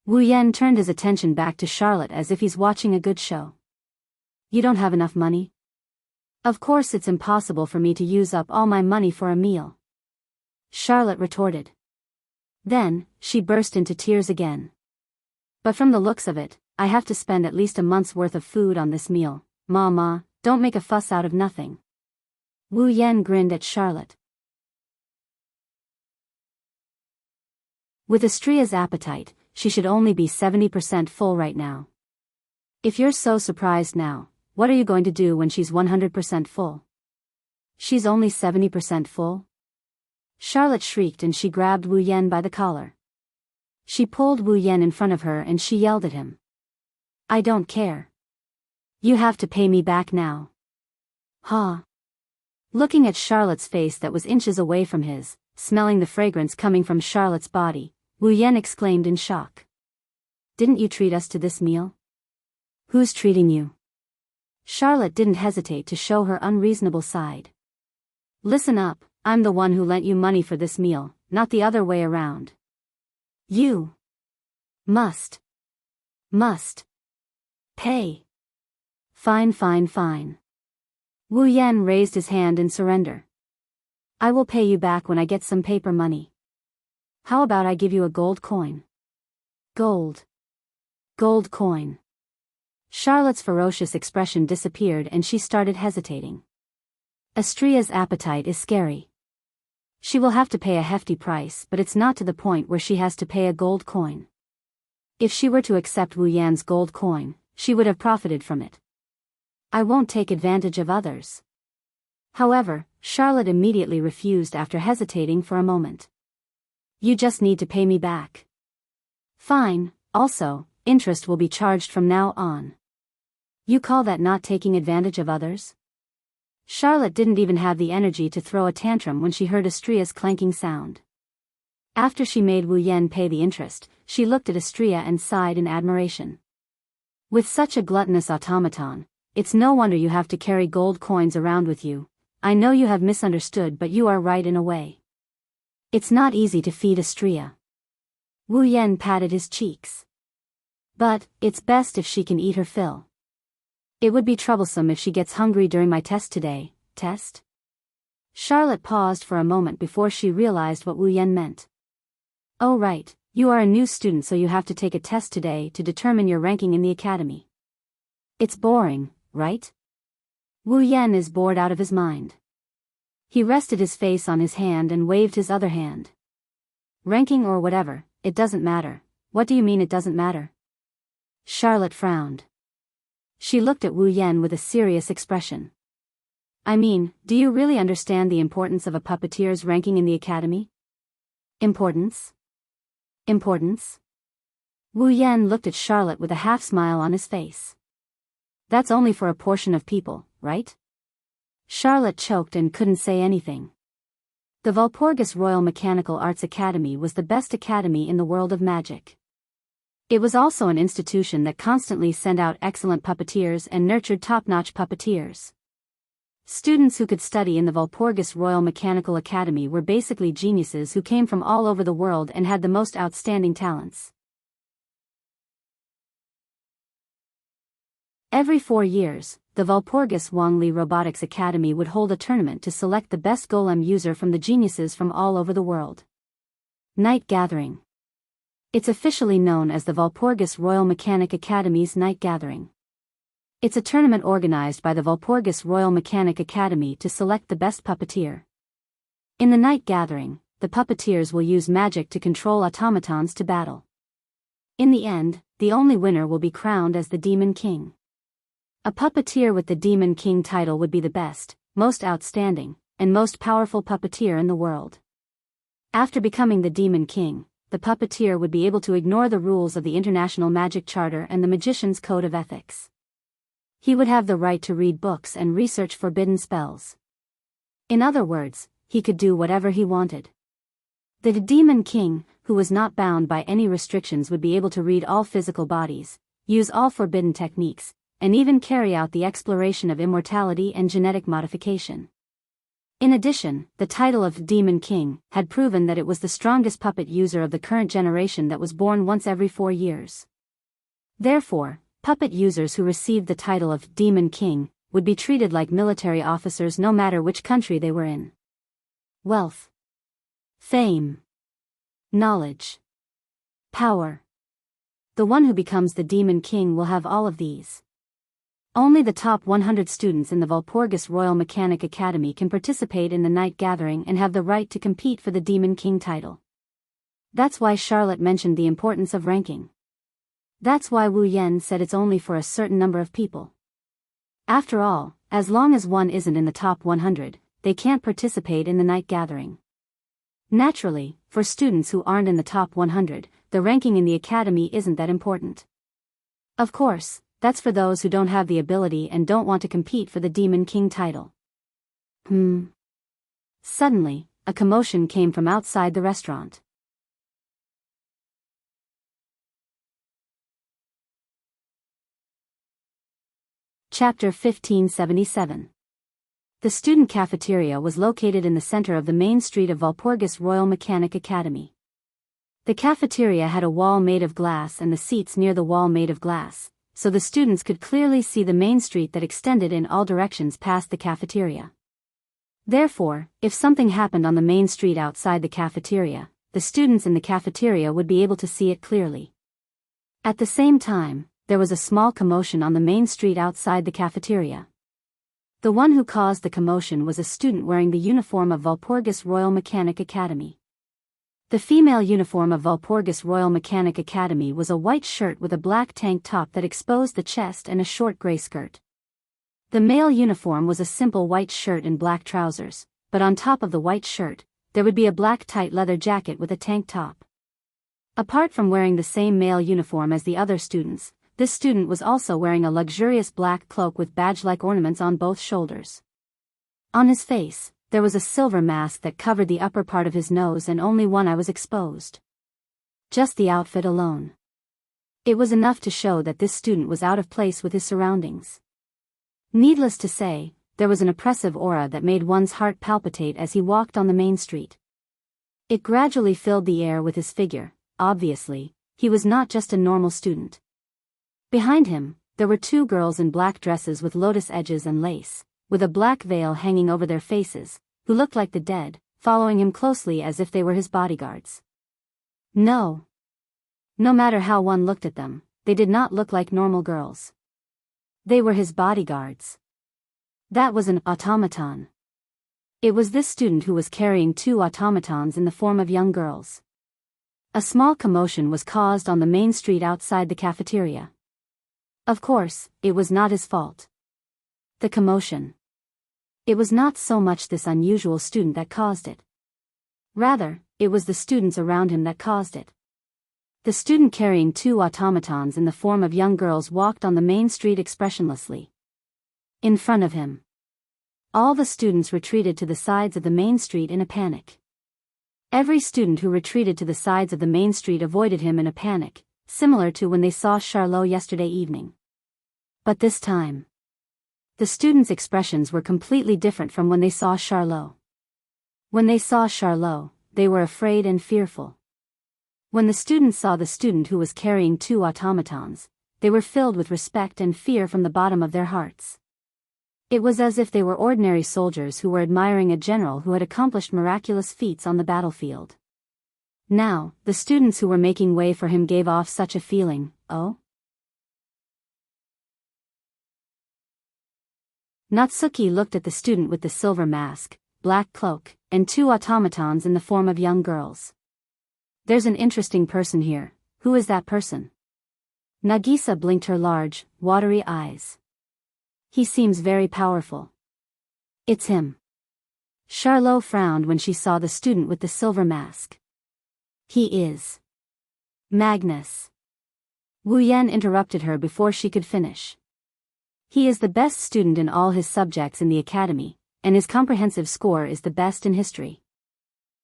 Speaker 1: Wu Yan turned his attention back to Charlotte as if he's watching a good show. You don't have enough money? Of course it's impossible for me to use up all my money for a meal. Charlotte retorted. Then, she burst into tears again. But from the looks of it, I have to spend at least a month's worth of food on this meal. Mama, don't make a fuss out of nothing. Wu Yan grinned at Charlotte. With Astria's appetite, she should only be 70% full right now. If you're so surprised now, what are you going to do when she's 100% full? She's only 70% full? Charlotte shrieked and she grabbed Wu Yan by the collar. She pulled Wu Yan in front of her and she yelled at him. I don't care. You have to pay me back now. Huh? Looking at Charlotte's face that was inches away from his, smelling the fragrance coming from Charlotte's body, Wu Yan exclaimed in shock. Didn't you treat us to this meal? Who's treating you? Charlotte didn't hesitate to show her unreasonable side. Listen up, I'm the one who lent you money for this meal, not the other way around. You must pay. Fine. Wu Yan raised his hand in surrender. I will pay you back when I get some paper money. How about I give you a gold coin? Gold coin. Charlotte's ferocious expression disappeared and she started hesitating. Astria's appetite is scary. She will have to pay a hefty price, but it's not to the point where she has to pay a gold coin. If she were to accept Wu Yan's gold coin, she would have profited from it. I won't take advantage of others. However, Charlotte immediately refused after hesitating for a moment. You just need to pay me back. Fine, also, interest will be charged from now on. You call that not taking advantage of others? Charlotte didn't even have the energy to throw a tantrum when she heard Astria's clanking sound. After she made Wu Yan pay the interest, she looked at Astria and sighed in admiration. With such a gluttonous automaton, it's no wonder you have to carry gold coins around with you. I know you have misunderstood, but you are right in a way. It's not easy to feed Astria. Wu Yan patted his cheeks. But, it's best if she can eat her fill. It would be troublesome if she gets hungry during my test today. Test? Charlotte paused for a moment before she realized what Wu Yan meant. Oh right, you are a new student, so you have to take a test today to determine your ranking in the academy. It's boring, right? Wu Yan is bored out of his mind. He rested his face on his hand and waved his other hand. Ranking or whatever, it doesn't matter. What do you mean it doesn't matter? Charlotte frowned. She looked at Wu Yan with a serious expression. I mean, do you really understand the importance of a puppeteer's ranking in the academy? Importance? Importance? Wu Yan looked at Charlotte with a half-smile on his face. That's only for a portion of people, right? Charlotte choked and couldn't say anything. The Walpurgis Royal Mechanical Arts Academy was the best academy in the world of magic. It was also an institution that constantly sent out excellent puppeteers and nurtured top-notch puppeteers. Students who could study in the Walpurgis Royal Mechanical Academy were basically geniuses who came from all over the world and had the most outstanding talents. Every 4 years, the Walpurgis Wangli Robotics Academy would hold a tournament to select the best golem user from the geniuses from all over the world. Night Gathering. It's officially known as the Walpurgis Royal Mechanic Academy's Night Gathering. It's a tournament organized by the Walpurgis Royal Mechanic Academy to select the best puppeteer. In the Night Gathering, the puppeteers will use magic to control automatons to battle. In the end, the only winner will be crowned as the Demon King. A puppeteer with the Demon King title would be the best, most outstanding, and most powerful puppeteer in the world. After becoming the Demon King, the puppeteer would be able to ignore the rules of the International Magic Charter and the Magician's Code of Ethics. He would have the right to read books and research forbidden spells. In other words, he could do whatever he wanted. The Demon King, who was not bound by any restrictions, would be able to read all physical bodies, use all forbidden techniques, and even carry out the exploration of immortality and genetic modification. In addition, the title of Demon King had proven that it was the strongest puppet user of the current generation that was born once every 4 years. Therefore, puppet users who received the title of Demon King would be treated like military officers no matter which country they were in. Wealth, fame, knowledge, power. The one who becomes the Demon King will have all of these. Only the top 100 students in the Walpurgis Royal Mechanic Academy can participate in the Night Gathering and have the right to compete for the Demon King title. That's why Charlotte mentioned the importance of ranking. That's why Wu Yan said it's only for a certain number of people. After all, as long as one isn't in the top 100, they can't participate in the Night Gathering. Naturally, for students who aren't in the top 100, the ranking in the academy isn't that important. Of course, that's for those who don't have the ability and don't want to compete for the Demon King title. Suddenly, a commotion came from outside the restaurant. Chapter 1577. The student cafeteria was located in the center of the main street of Walpurgis Royal Mechanic Academy. The cafeteria had a wall made of glass and the seats near the wall made of glass, so the students could clearly see the main street that extended in all directions past the cafeteria. Therefore, if something happened on the main street outside the cafeteria, the students in the cafeteria would be able to see it clearly. At the same time, there was a small commotion on the main street outside the cafeteria. The one who caused the commotion was a student wearing the uniform of Walpurgis Royal Mechanic Academy. The female uniform of Walpurgis Royal Mechanic Academy was a white shirt with a black tank top that exposed the chest and a short gray skirt. The male uniform was a simple white shirt and black trousers, but on top of the white shirt, there would be a black tight leather jacket with a tank top. Apart from wearing the same male uniform as the other students, this student was also wearing a luxurious black cloak with badge-like ornaments on both shoulders. On his face, there was a silver mask that covered the upper part of his nose and only one eye was exposed. Just the outfit alone. It was enough to show that this student was out of place with his surroundings. Needless to say, there was an oppressive aura that made one's heart palpitate as he walked on the main street. It gradually filled the air with his figure. Obviously, he was not just a normal student. Behind him, there were two girls in black dresses with lotus edges and lace, with a black veil hanging over their faces, who looked like the dead, following him closely as if they were his bodyguards. No matter how one looked at them, they did not look like normal girls. They were his bodyguards. That was an automaton. It was this student who was carrying two automatons in the form of young girls. A small commotion was caused on the main street outside the cafeteria. Of course, it was not his fault. The commotion. It was not so much this unusual student that caused it. Rather, it was the students around him that caused it. The student carrying two automatons in the form of young girls walked on the main street expressionlessly. In front of him. All the students retreated to the sides of the main street in a panic. Every student who retreated to the sides of the main street avoided him in a panic, similar to when they saw Charlot yesterday evening. But this time, the students' expressions were completely different from when they saw Charlot. When they saw Charlot, they were afraid and fearful. When the students saw the student who was carrying two automatons, they were filled with respect and fear from the bottom of their hearts. It was as if they were ordinary soldiers who were admiring a general who had accomplished miraculous feats on the battlefield. Now, the students who were making way for him gave off such a feeling, oh? Natsuki looked at the student with the silver mask, black cloak, and two automatons in the form of young girls. There's an interesting person here. Who is that person? Nagisa blinked her large, watery eyes. He seems very powerful. It's him. Charlot frowned when she saw the student with the silver mask. He is Magnus. Wu Yan interrupted her before she could finish. He is the best student in all his subjects in the academy, and his comprehensive score is the best in history.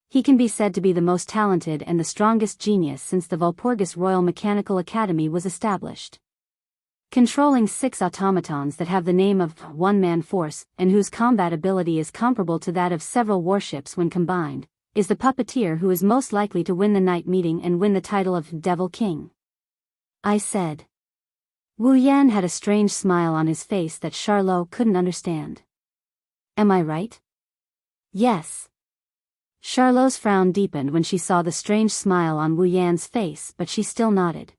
Speaker 1: He can be said to be the most talented and the strongest genius since the Walpurgis Royal Mechanical Academy was established. Controlling 6 automatons that have the name of one-man force and whose combat ability is comparable to that of several warships when combined, is the puppeteer who is most likely to win the night meeting and win the title of Devil King. I said. Wu Yan had a strange smile on his face that Charlot couldn't understand. Am I right? Yes. Charlot's frown deepened when she saw the strange smile on Wu Yan's face, but she still nodded.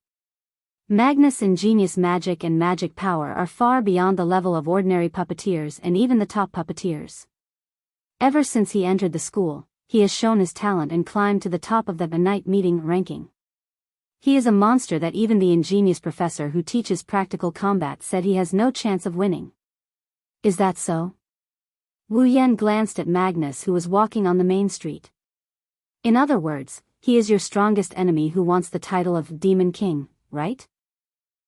Speaker 1: Magnus' ingenious magic and magic power are far beyond the level of ordinary puppeteers and even the top puppeteers. Ever since he entered the school, he has shown his talent and climbed to the top of the night meeting ranking. He is a monster that even the ingenious professor who teaches practical combat said he has no chance of winning. Is that so? Wu Yan glanced at Magnus, who was walking on the main street. In other words, he is your strongest enemy who wants the title of Demon King, right?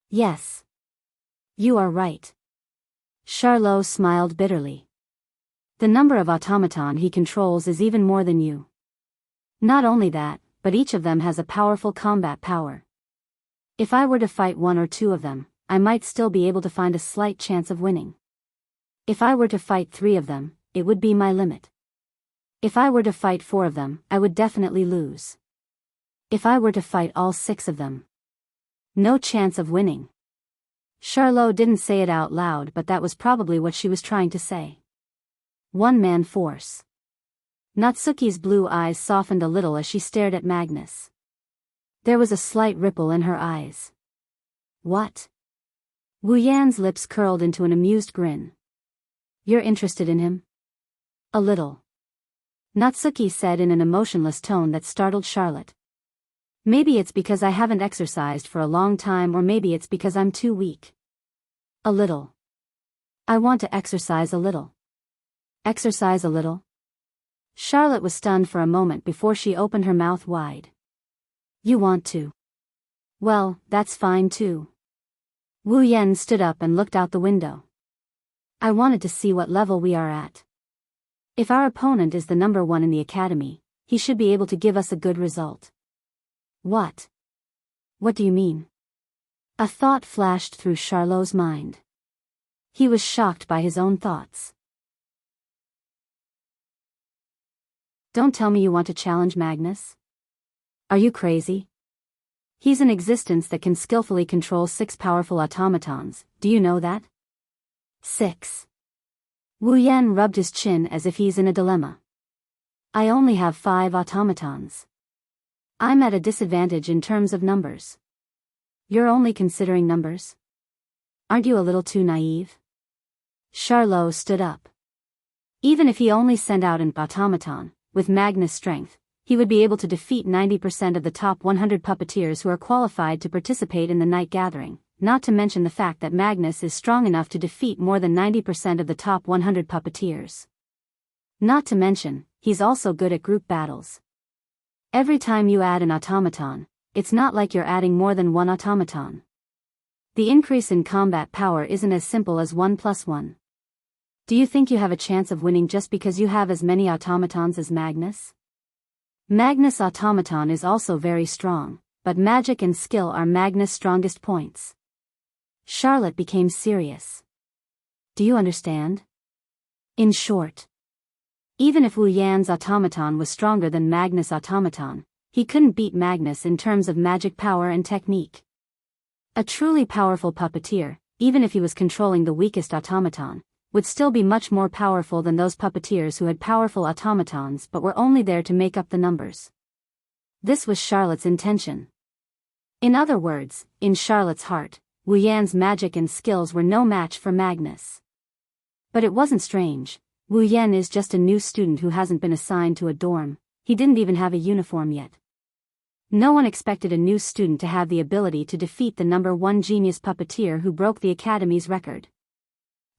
Speaker 1: Yes. You are right. Charlot smiled bitterly. The number of automaton he controls is even more than you. Not only that, but each of them has a powerful combat power. If I were to fight 1 or 2 of them, I might still be able to find a slight chance of winning. If I were to fight 3 of them, it would be my limit. If I were to fight 4 of them, I would definitely lose. If I were to fight all 6 of them, no chance of winning. Charlot didn't say it out loud, but that was probably what she was trying to say. One-man force. Natsuki's blue eyes softened a little as she stared at Magnus. There was a slight ripple in her eyes. What? Wu Yan's lips curled into an amused grin. You're interested in him? A little. Natsuki said in an emotionless tone that startled Charlotte. Maybe it's because I haven't exercised for a long time, or maybe it's because I'm too weak. A little. I want to exercise a little. Exercise a little? Charlotte was stunned for a moment before she opened her mouth wide. You want to? Well, that's fine too. Wu Yan stood up and looked out the window. I wanted to see what level we are at. If our opponent is the number 1 in the academy, he should be able to give us a good result. What? What do you mean? A thought flashed through Charlot's mind. He was shocked by his own thoughts. Don't tell me you want to challenge Magnus? Are you crazy? He's an existence that can skillfully control 6 powerful automatons, do you know that? 6. Wu Yan rubbed his chin as if he's in a dilemma. I only have 5 automatons. I'm at a disadvantage in terms of numbers. You're only considering numbers? Aren't you a little too naive? Charlot stood up. Even if he only sent out an automaton, with Magnus' strength, he would be able to defeat 90% of the top 100 puppeteers who are qualified to participate in the night gathering, not to mention the fact that Magnus is strong enough to defeat more than 90% of the top 100 puppeteers. Not to mention, he's also good at group battles. Every time you add an automaton, it's not like you're adding more than 1 automaton. The increase in combat power isn't as simple as 1 plus 1. Do you think you have a chance of winning just because you have as many automatons as Magnus? Magnus' automaton is also very strong, but magic and skill are Magnus' strongest points. Charlotte became serious. Do you understand? In short, even if Wu Yan's automaton was stronger than Magnus' automaton, he couldn't beat Magnus in terms of magic power and technique. A truly powerful puppeteer, even if he was controlling the weakest automaton, would still be much more powerful than those puppeteers who had powerful automatons but were only there to make up the numbers. This was Charlotte's intention. In other words, in Charlotte's heart, Wu Yan's magic and skills were no match for Magnus. But it wasn't strange. Wu Yan is just a new student who hasn't been assigned to a dorm. He didn't even have a uniform yet. No one expected a new student to have the ability to defeat the number 1 genius puppeteer who broke the academy's record.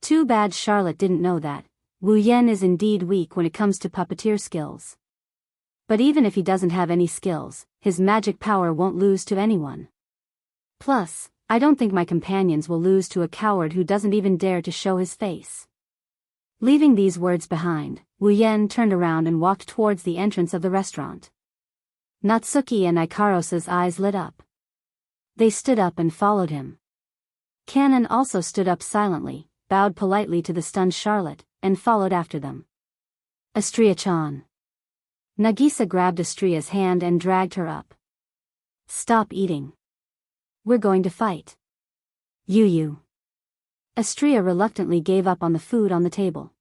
Speaker 1: Too bad Charlotte didn't know that. Wu Yan is indeed weak when it comes to puppeteer skills. But even if he doesn't have any skills, his magic power won't lose to anyone. Plus, I don't think my companions will lose to a coward who doesn't even dare to show his face. Leaving these words behind, Wu Yan turned around and walked towards the entrance of the restaurant. Natsuki and Ikaros' eyes lit up. They stood up and followed him. Kanon also stood up silently, bowed politely to the stunned Charlotte, and followed after them. Astria-chan. Nagisa grabbed Astria's hand and dragged her up. Stop eating. We're going to fight. You. Astria reluctantly gave up on the food on the table.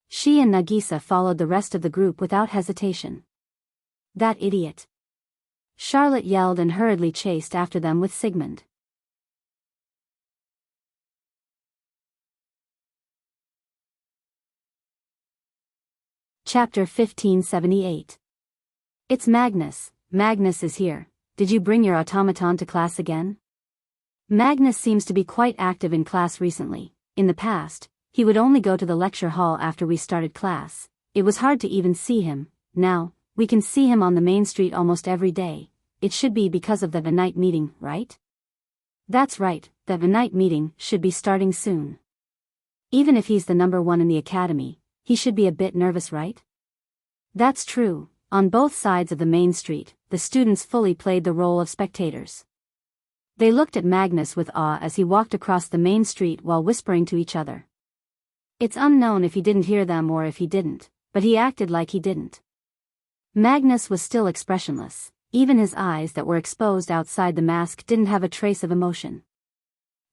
Speaker 1: She and Nagisa followed the rest of the group without hesitation. That idiot. Charlotte yelled and hurriedly chased after them with Sigmund. Chapter 1578. It's Magnus. Magnus is here. Did you bring your automaton to class again? Magnus seems to be quite active in class recently. In the past, he would only go to the lecture hall after we started class. It was hard to even see him. Now, we can see him on the main street almost every day. It should be because of the night meeting, right? That's right, the night meeting should be starting soon. Even if he's the number 1 in the academy, he should be a bit nervous, right? That's true. On both sides of the main street, the students fully played the role of spectators. They looked at Magnus with awe as he walked across the main street while whispering to each other. It's unknown if he didn't hear them or if he didn't, but he acted like he didn't. Magnus was still expressionless. Even his eyes that were exposed outside the mask didn't have a trace of emotion.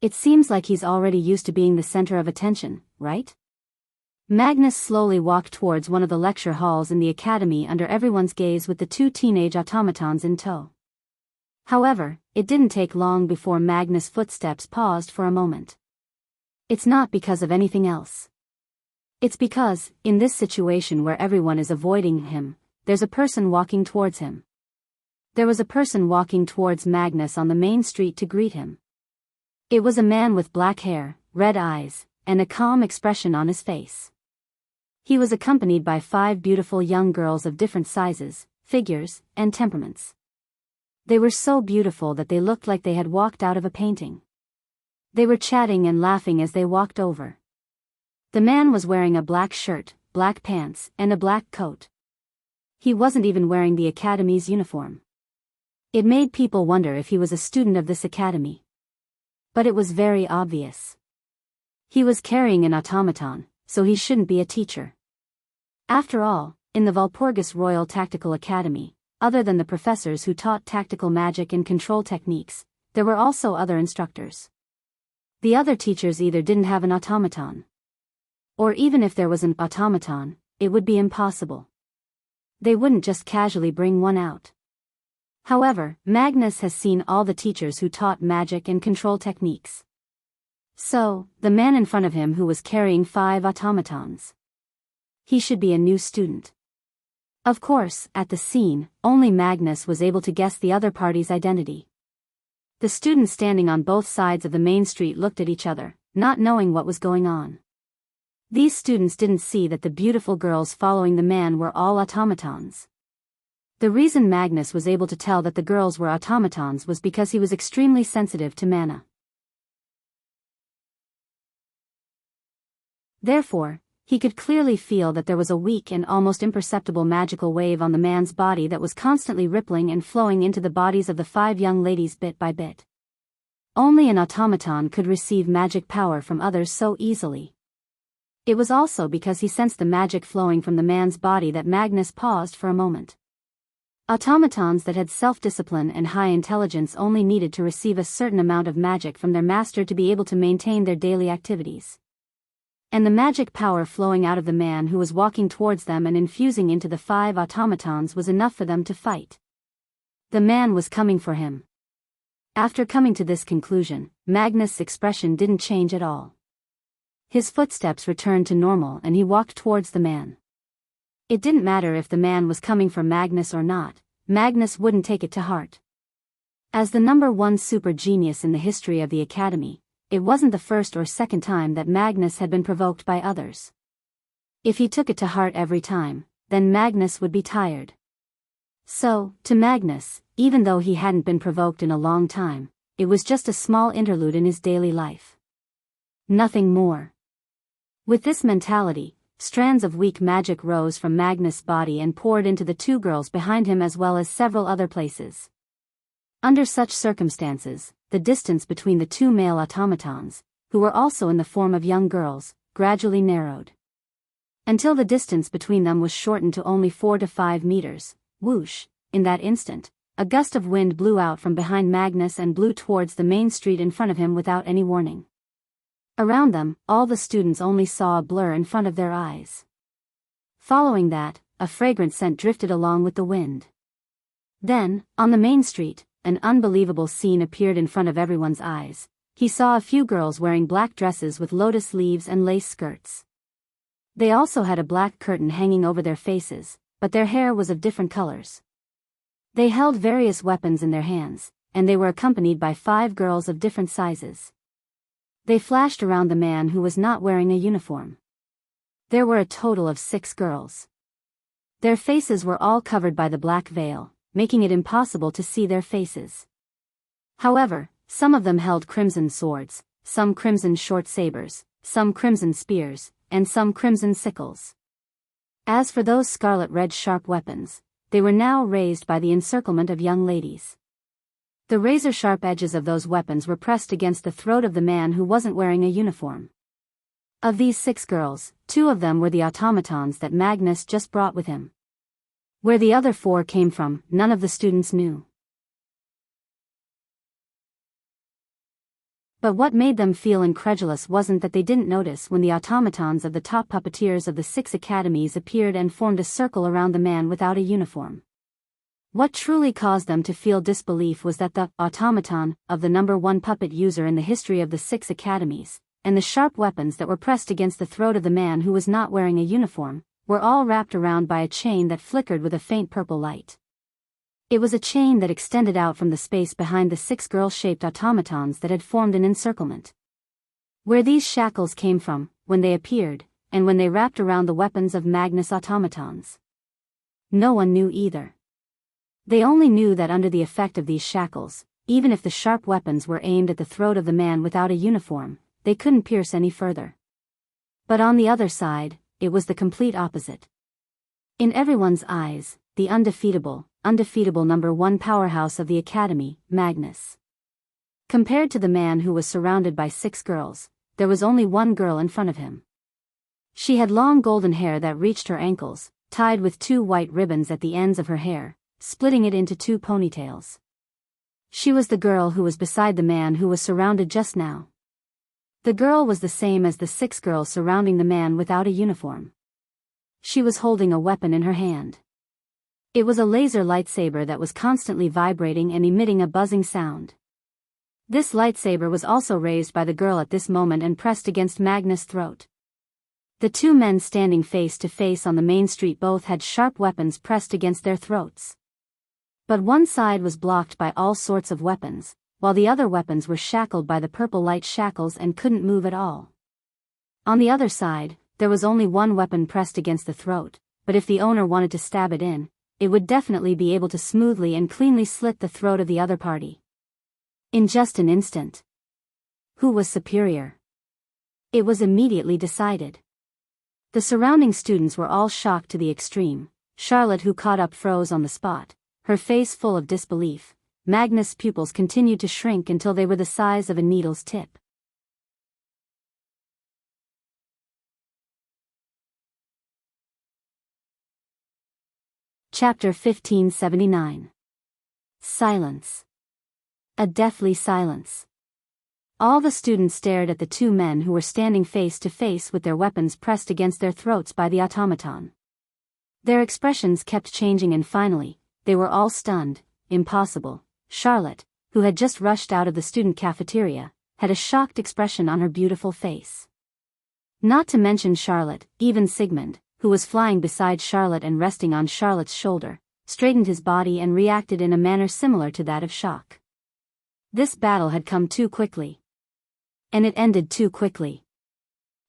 Speaker 1: It seems like he's already used to being the center of attention, right? Magnus slowly walked towards one of the lecture halls in the academy under everyone's gaze with the 2 teenage automatons in tow. However, it didn't take long before Magnus' footsteps paused for a moment. It's not because of anything else. It's because, in this situation where everyone is avoiding him, there's a person walking towards him. There was a person walking towards Magnus on the main street to greet him. It was a man with black hair, red eyes, and a calm expression on his face. He was accompanied by 5 beautiful young girls of different sizes, figures, and temperaments. They were so beautiful that they looked like they had walked out of a painting. They were chatting and laughing as they walked over. The man was wearing a black shirt, black pants, and a black coat. He wasn't even wearing the academy's uniform. It made people wonder if he was a student of this academy. But it was very obvious. He was carrying an automaton, so he shouldn't be a teacher. After all, in the Walpurgis Royal Tactical Academy, other than the professors who taught tactical magic and control techniques, there were also other instructors. The other teachers either didn't have an automaton, or even if there was an automaton, it would be impossible. They wouldn't just casually bring one out. However, Magnus has seen all the teachers who taught magic and control techniques. So, the man in front of him who was carrying 5 automatons. He should be a new student. Of course, at the scene, only Magnus was able to guess the other party's identity. The students standing on both sides of the main street looked at each other, not knowing what was going on. These students didn't see that the beautiful girls following the man were all automatons. The reason Magnus was able to tell that the girls were automatons was because he was extremely sensitive to mana. Therefore, he could clearly feel that there was a weak and almost imperceptible magical wave on the man's body that was constantly rippling and flowing into the bodies of the 5 young ladies bit by bit. Only an automaton could receive magic power from others so easily. It was also because he sensed the magic flowing from the man's body that Magnus paused for a moment. Automatons that had self-discipline and high intelligence only needed to receive a certain amount of magic from their master to be able to maintain their daily activities. And the magic power flowing out of the man who was walking towards them and infusing into the 5 automatons was enough for them to fight. The man was coming for him. After coming to this conclusion, Magnus' expression didn't change at all. His footsteps returned to normal and he walked towards the man. It didn't matter if the man was coming for Magnus or not, Magnus wouldn't take it to heart. As the #1 super genius in the history of the academy, it wasn't the first or second time that Magnus had been provoked by others. If he took it to heart every time, then Magnus would be tired. So, to Magnus, even though he hadn't been provoked in a long time, it was just a small interlude in his daily life. Nothing more. With this mentality, strands of weak magic rose from Magnus' body and poured into the 2 girls behind him as well as several other places. Under such circumstances, the distance between the 2 male automatons, who were also in the form of young girls, gradually narrowed. Until the distance between them was shortened to only 4 to 5 meters. Whoosh! In that instant, a gust of wind blew out from behind Magnus and blew towards the main street in front of him without any warning. Around them, all the students only saw a blur in front of their eyes. Following that, a fragrant scent drifted along with the wind. Then, on the main street, an unbelievable scene appeared in front of everyone's eyes. He saw a few girls wearing black dresses with lotus leaves and lace skirts. They also had a black curtain hanging over their faces, but their hair was of different colors. They held various weapons in their hands, and they were accompanied by 5 girls of different sizes. They flashed around the man who was not wearing a uniform. There were a total of 6 girls. Their faces were all covered by the black veil, making it impossible to see their faces. However, some of them held crimson swords, some crimson short sabers, some crimson spears, and some crimson sickles. As for those scarlet-red sharp weapons, they were now raised by the encirclement of young ladies. The razor-sharp edges of those weapons were pressed against the throat of the man who wasn't wearing a uniform. Of these 6 girls, 2 of them were the automatons that Magnus just brought with him. Where the other 4 came from, none of the students knew. But what made them feel incredulous wasn't that they didn't notice when the automatons of the top puppeteers of the 6 academies appeared and formed a circle around the man without a uniform. What truly caused them to feel disbelief was that the automaton of the #1 puppet user in the history of the 6 academies, and the sharp weapons that were pressed against the throat of the man who was not wearing a uniform, were all wrapped around by a chain that flickered with a faint purple light. It was a chain that extended out from the space behind the 6 girl-shaped automatons that had formed an encirclement. Where these shackles came from, when they appeared, and when they wrapped around the weapons of Magnus automatons? No one knew either. They only knew that under the effect of these shackles, even if the sharp weapons were aimed at the throat of the man without a uniform, they couldn't pierce any further. But on the other side, it was the complete opposite. In everyone's eyes, the undefeatable #1 powerhouse of the academy, Magnus. Compared to the man who was surrounded by 6 girls, there was only one girl in front of him. She had long golden hair that reached her ankles, tied with 2 white ribbons at the ends of her hair, splitting it into 2 ponytails. She was the girl who was beside the man who was surrounded just now. The girl was the same as the 6 girls surrounding the man without a uniform. She was holding a weapon in her hand. It was a laser lightsaber that was constantly vibrating and emitting a buzzing sound. This lightsaber was also raised by the girl at this moment and pressed against Magnus' throat. The 2 men standing face to face on the main street both had sharp weapons pressed against their throats. But one side was blocked by all sorts of weapons, while the other weapons were shackled by the purple light shackles and couldn't move at all. On the other side, there was only one weapon pressed against the throat, but if the owner wanted to stab it in, it would definitely be able to smoothly and cleanly slit the throat of the other party. In just an instant. Who was superior? It was immediately decided. The surrounding students were all shocked to the extreme. Charlotte, who caught up, froze on the spot, her face full of disbelief. Magnus' pupils continued to shrink until they were the size of a needle's tip. Chapter 1579. Silence. A deathly silence. All the students stared at the 2 men who were standing face to face with their weapons pressed against their throats by the automaton. Their expressions kept changing and finally, they were all stunned. Impossible. Charlotte, who had just rushed out of the student cafeteria, had a shocked expression on her beautiful face. Not to mention Charlotte, even Sigmund, who was flying beside Charlotte and resting on Charlotte's shoulder, straightened his body and reacted in a manner similar to that of shock. This battle had come too quickly. And it ended too quickly.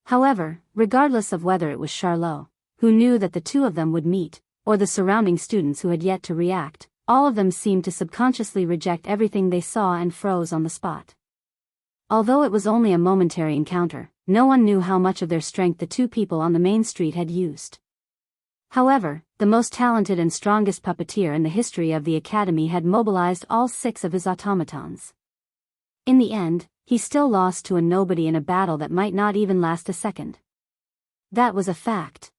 Speaker 1: However, regardless of whether it was Charlot, who knew that the 2 of them would meet, or the surrounding students who had yet to react, all of them seemed to subconsciously reject everything they saw and froze on the spot. Although it was only a momentary encounter, no one knew how much of their strength the 2 people on the main street had used. However, the most talented and strongest puppeteer in the history of the academy had mobilized all 6 of his automatons. In the end, he still lost to a nobody in a battle that might not even last a second. That was a fact.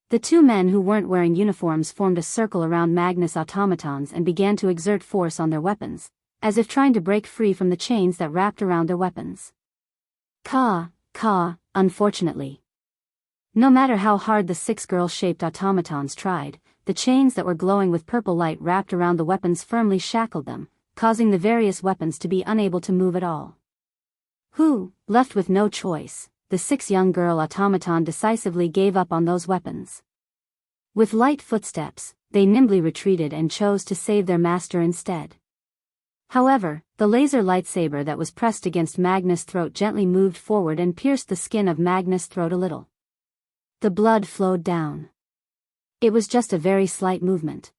Speaker 1: The 2 men who weren't wearing uniforms formed a circle around Magnus' automatons and began to exert force on their weapons, as if trying to break free from the chains that wrapped around their weapons. Unfortunately. No matter how hard the 6 girl-shaped automatons tried, the chains that were glowing with purple light wrapped around the weapons firmly shackled them, causing the various weapons to be unable to move at all. Left with no choice, the 6 young girl automaton decisively gave up on those weapons. With light footsteps, they nimbly retreated and chose to save their master instead. However, the laser lightsaber that was pressed against Magnus' throat gently moved forward and pierced the skin of Magnus' throat a little. The blood flowed down. It was just a very slight movement.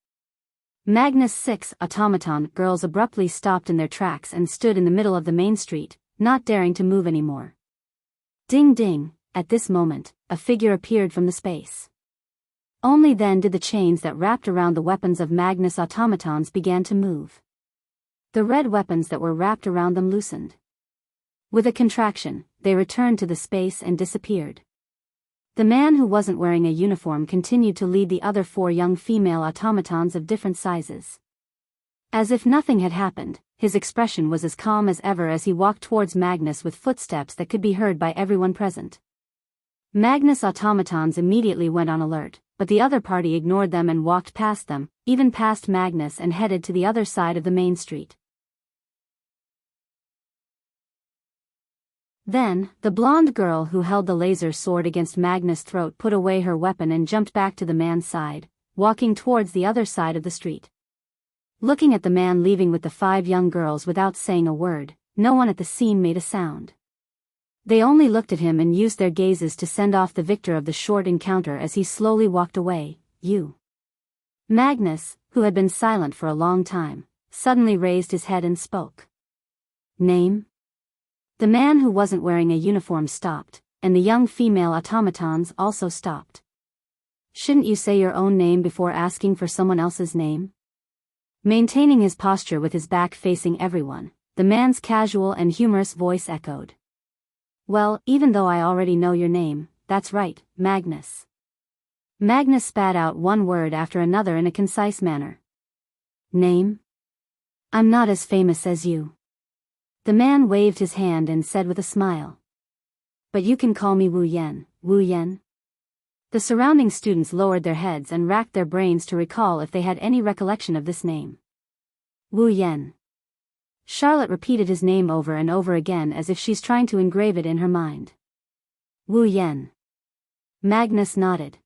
Speaker 1: Magnus' 6 automaton girls abruptly stopped in their tracks and stood in the middle of the main street, not daring to move anymore. Ding ding, at this moment, a figure appeared from the space. Only then did the chains that wrapped around the weapons of Magnus' automatons began to move. The red weapons that were wrapped around them loosened. With a contraction, they returned to the space and disappeared. The man who wasn't wearing a uniform continued to lead the other 4 young female automatons of different sizes. As if nothing had happened, his expression was as calm as ever as he walked towards Magnus with footsteps that could be heard by everyone present. Magnus' automatons immediately went on alert, but the other party ignored them and walked past them, even past Magnus, and headed to the other side of the main street. Then, the blonde girl who held the laser sword against Magnus' throat put away her weapon and jumped back to the man's side, walking towards the other side of the street. Looking at the man leaving with the 5 young girls without saying a word, no one at the scene made a sound. They only looked at him and used their gazes to send off the victor of the short encounter as he slowly walked away. You. Magnus, who had been silent for a long time, suddenly raised his head and spoke. Name? The man who wasn't wearing a uniform stopped, and the young female automatons also stopped. Shouldn't you say your own name before asking for someone else's name? Maintaining his posture with his back facing everyone, the man's casual and humorous voice echoed. Well, even though I already know your name, that's right, Magnus. Magnus spat out one word after another in a concise manner. Name? I'm not as famous as you. The man waved his hand and said with a smile. But you can call me Wu Yen, Wu Yen. The surrounding students lowered their heads and racked their brains to recall if they had any recollection of this name. Wu Yen. Charlotte repeated his name over and over again as if she's trying to engrave it in her mind. Wu Yen. Magnus nodded.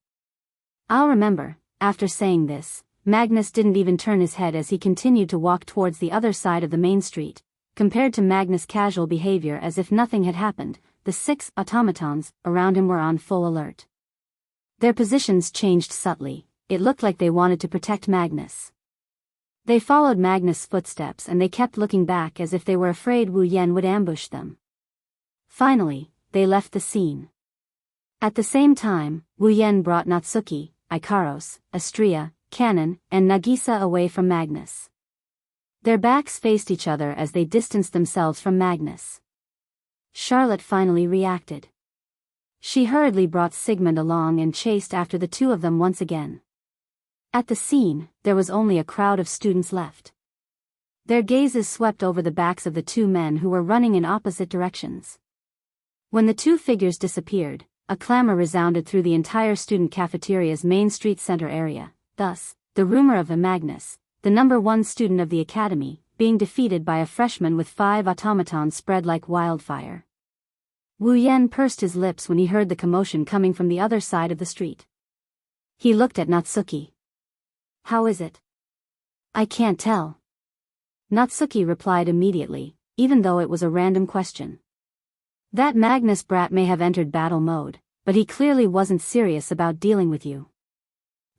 Speaker 1: I'll remember. After saying this, Magnus didn't even turn his head as he continued to walk towards the other side of the main street. Compared to Magnus' casual behavior as if nothing had happened, the 6 automatons around him were on full alert. Their positions changed subtly. It looked like they wanted to protect Magnus. They followed Magnus' footsteps and they kept looking back as if they were afraid Wu Yen would ambush them. Finally, they left the scene. At the same time, Wu Yen brought Natsuki, Ikaros, Astria, Kanon, and Nagisa away from Magnus. Their backs faced each other as they distanced themselves from Magnus. Charlotte finally reacted. She hurriedly brought Sigmund along and chased after the two of them once again. At the scene, there was only a crowd of students left. Their gazes swept over the backs of the two men who were running in opposite directions. When the two figures disappeared, a clamor resounded through the entire student cafeteria's main street center area. Thus, the rumor of Magnus, the number 1 student of the academy, being defeated by a freshman with 5 automatons spread like wildfire. Wu Yen pursed his lips when he heard the commotion coming from the other side of the street. He looked at Natsuki. How is it? I can't tell. Natsuki replied immediately, even though it was a random question. That Magnus brat may have entered battle mode, but he clearly wasn't serious about dealing with you.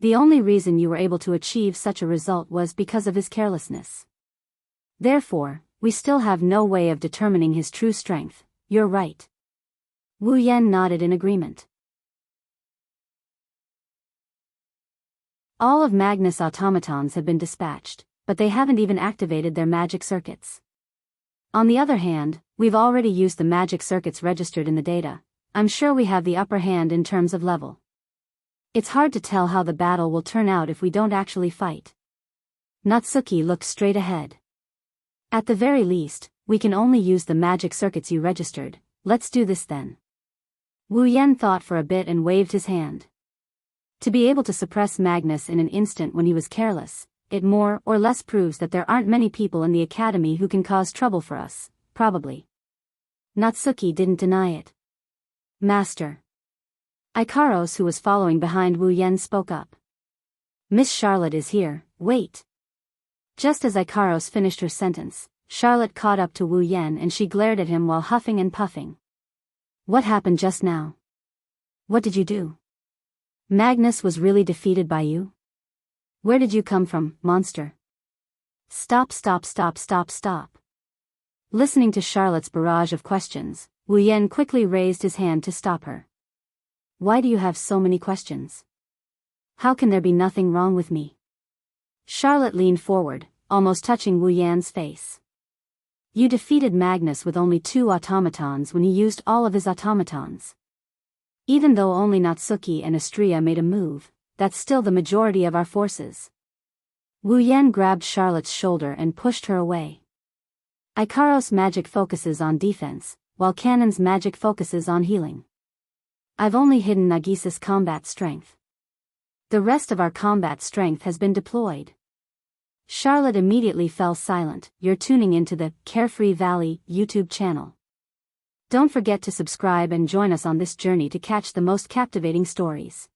Speaker 1: The only reason you were able to achieve such a result was because of his carelessness. Therefore, we still have no way of determining his true strength. You're right. Wu Yen nodded in agreement. All of Magnus' automatons have been dispatched, but they haven't even activated their magic circuits. On the other hand, we've already used the magic circuits registered in the data. I'm sure we have the upper hand in terms of level. It's hard to tell how the battle will turn out if we don't actually fight. Natsuki looked straight ahead. At the very least, we can only use the magic circuits you registered. Let's do this then. Wu Yen thought for a bit and waved his hand. To be able to suppress Magnus in an instant when he was careless, it more or less proves that there aren't many people in the academy who can cause trouble for us, probably. Natsuki didn't deny it. Master. Ikaros, who was following behind Wu Yen, spoke up. Miss Charlotte is here, wait. Just as Ikaros finished her sentence, Charlotte caught up to Wu Yen and she glared at him while huffing and puffing. What happened just now? What did you do? Magnus was really defeated by you? Where did you come from, monster? Stop. Listening to Charlotte's barrage of questions, Wu Yen quickly raised his hand to stop her. Why do you have so many questions? How can there be nothing wrong with me? Charlotte leaned forward, almost touching Wu Yan's face. You defeated Magnus with only 2 automatons when he used all of his automatons. Even though only Natsuki and Astria made a move, that's still the majority of our forces. Wu Yen grabbed Charlotte's shoulder and pushed her away. Ikaros' magic focuses on defense, while Kanon's magic focuses on healing. I've only hidden Nagisa's combat strength. The rest of our combat strength has been deployed. Charlotte immediately fell silent. You're tuning into the Carefree Valley YouTube channel. Don't forget to subscribe and join us on this journey to catch the most captivating stories.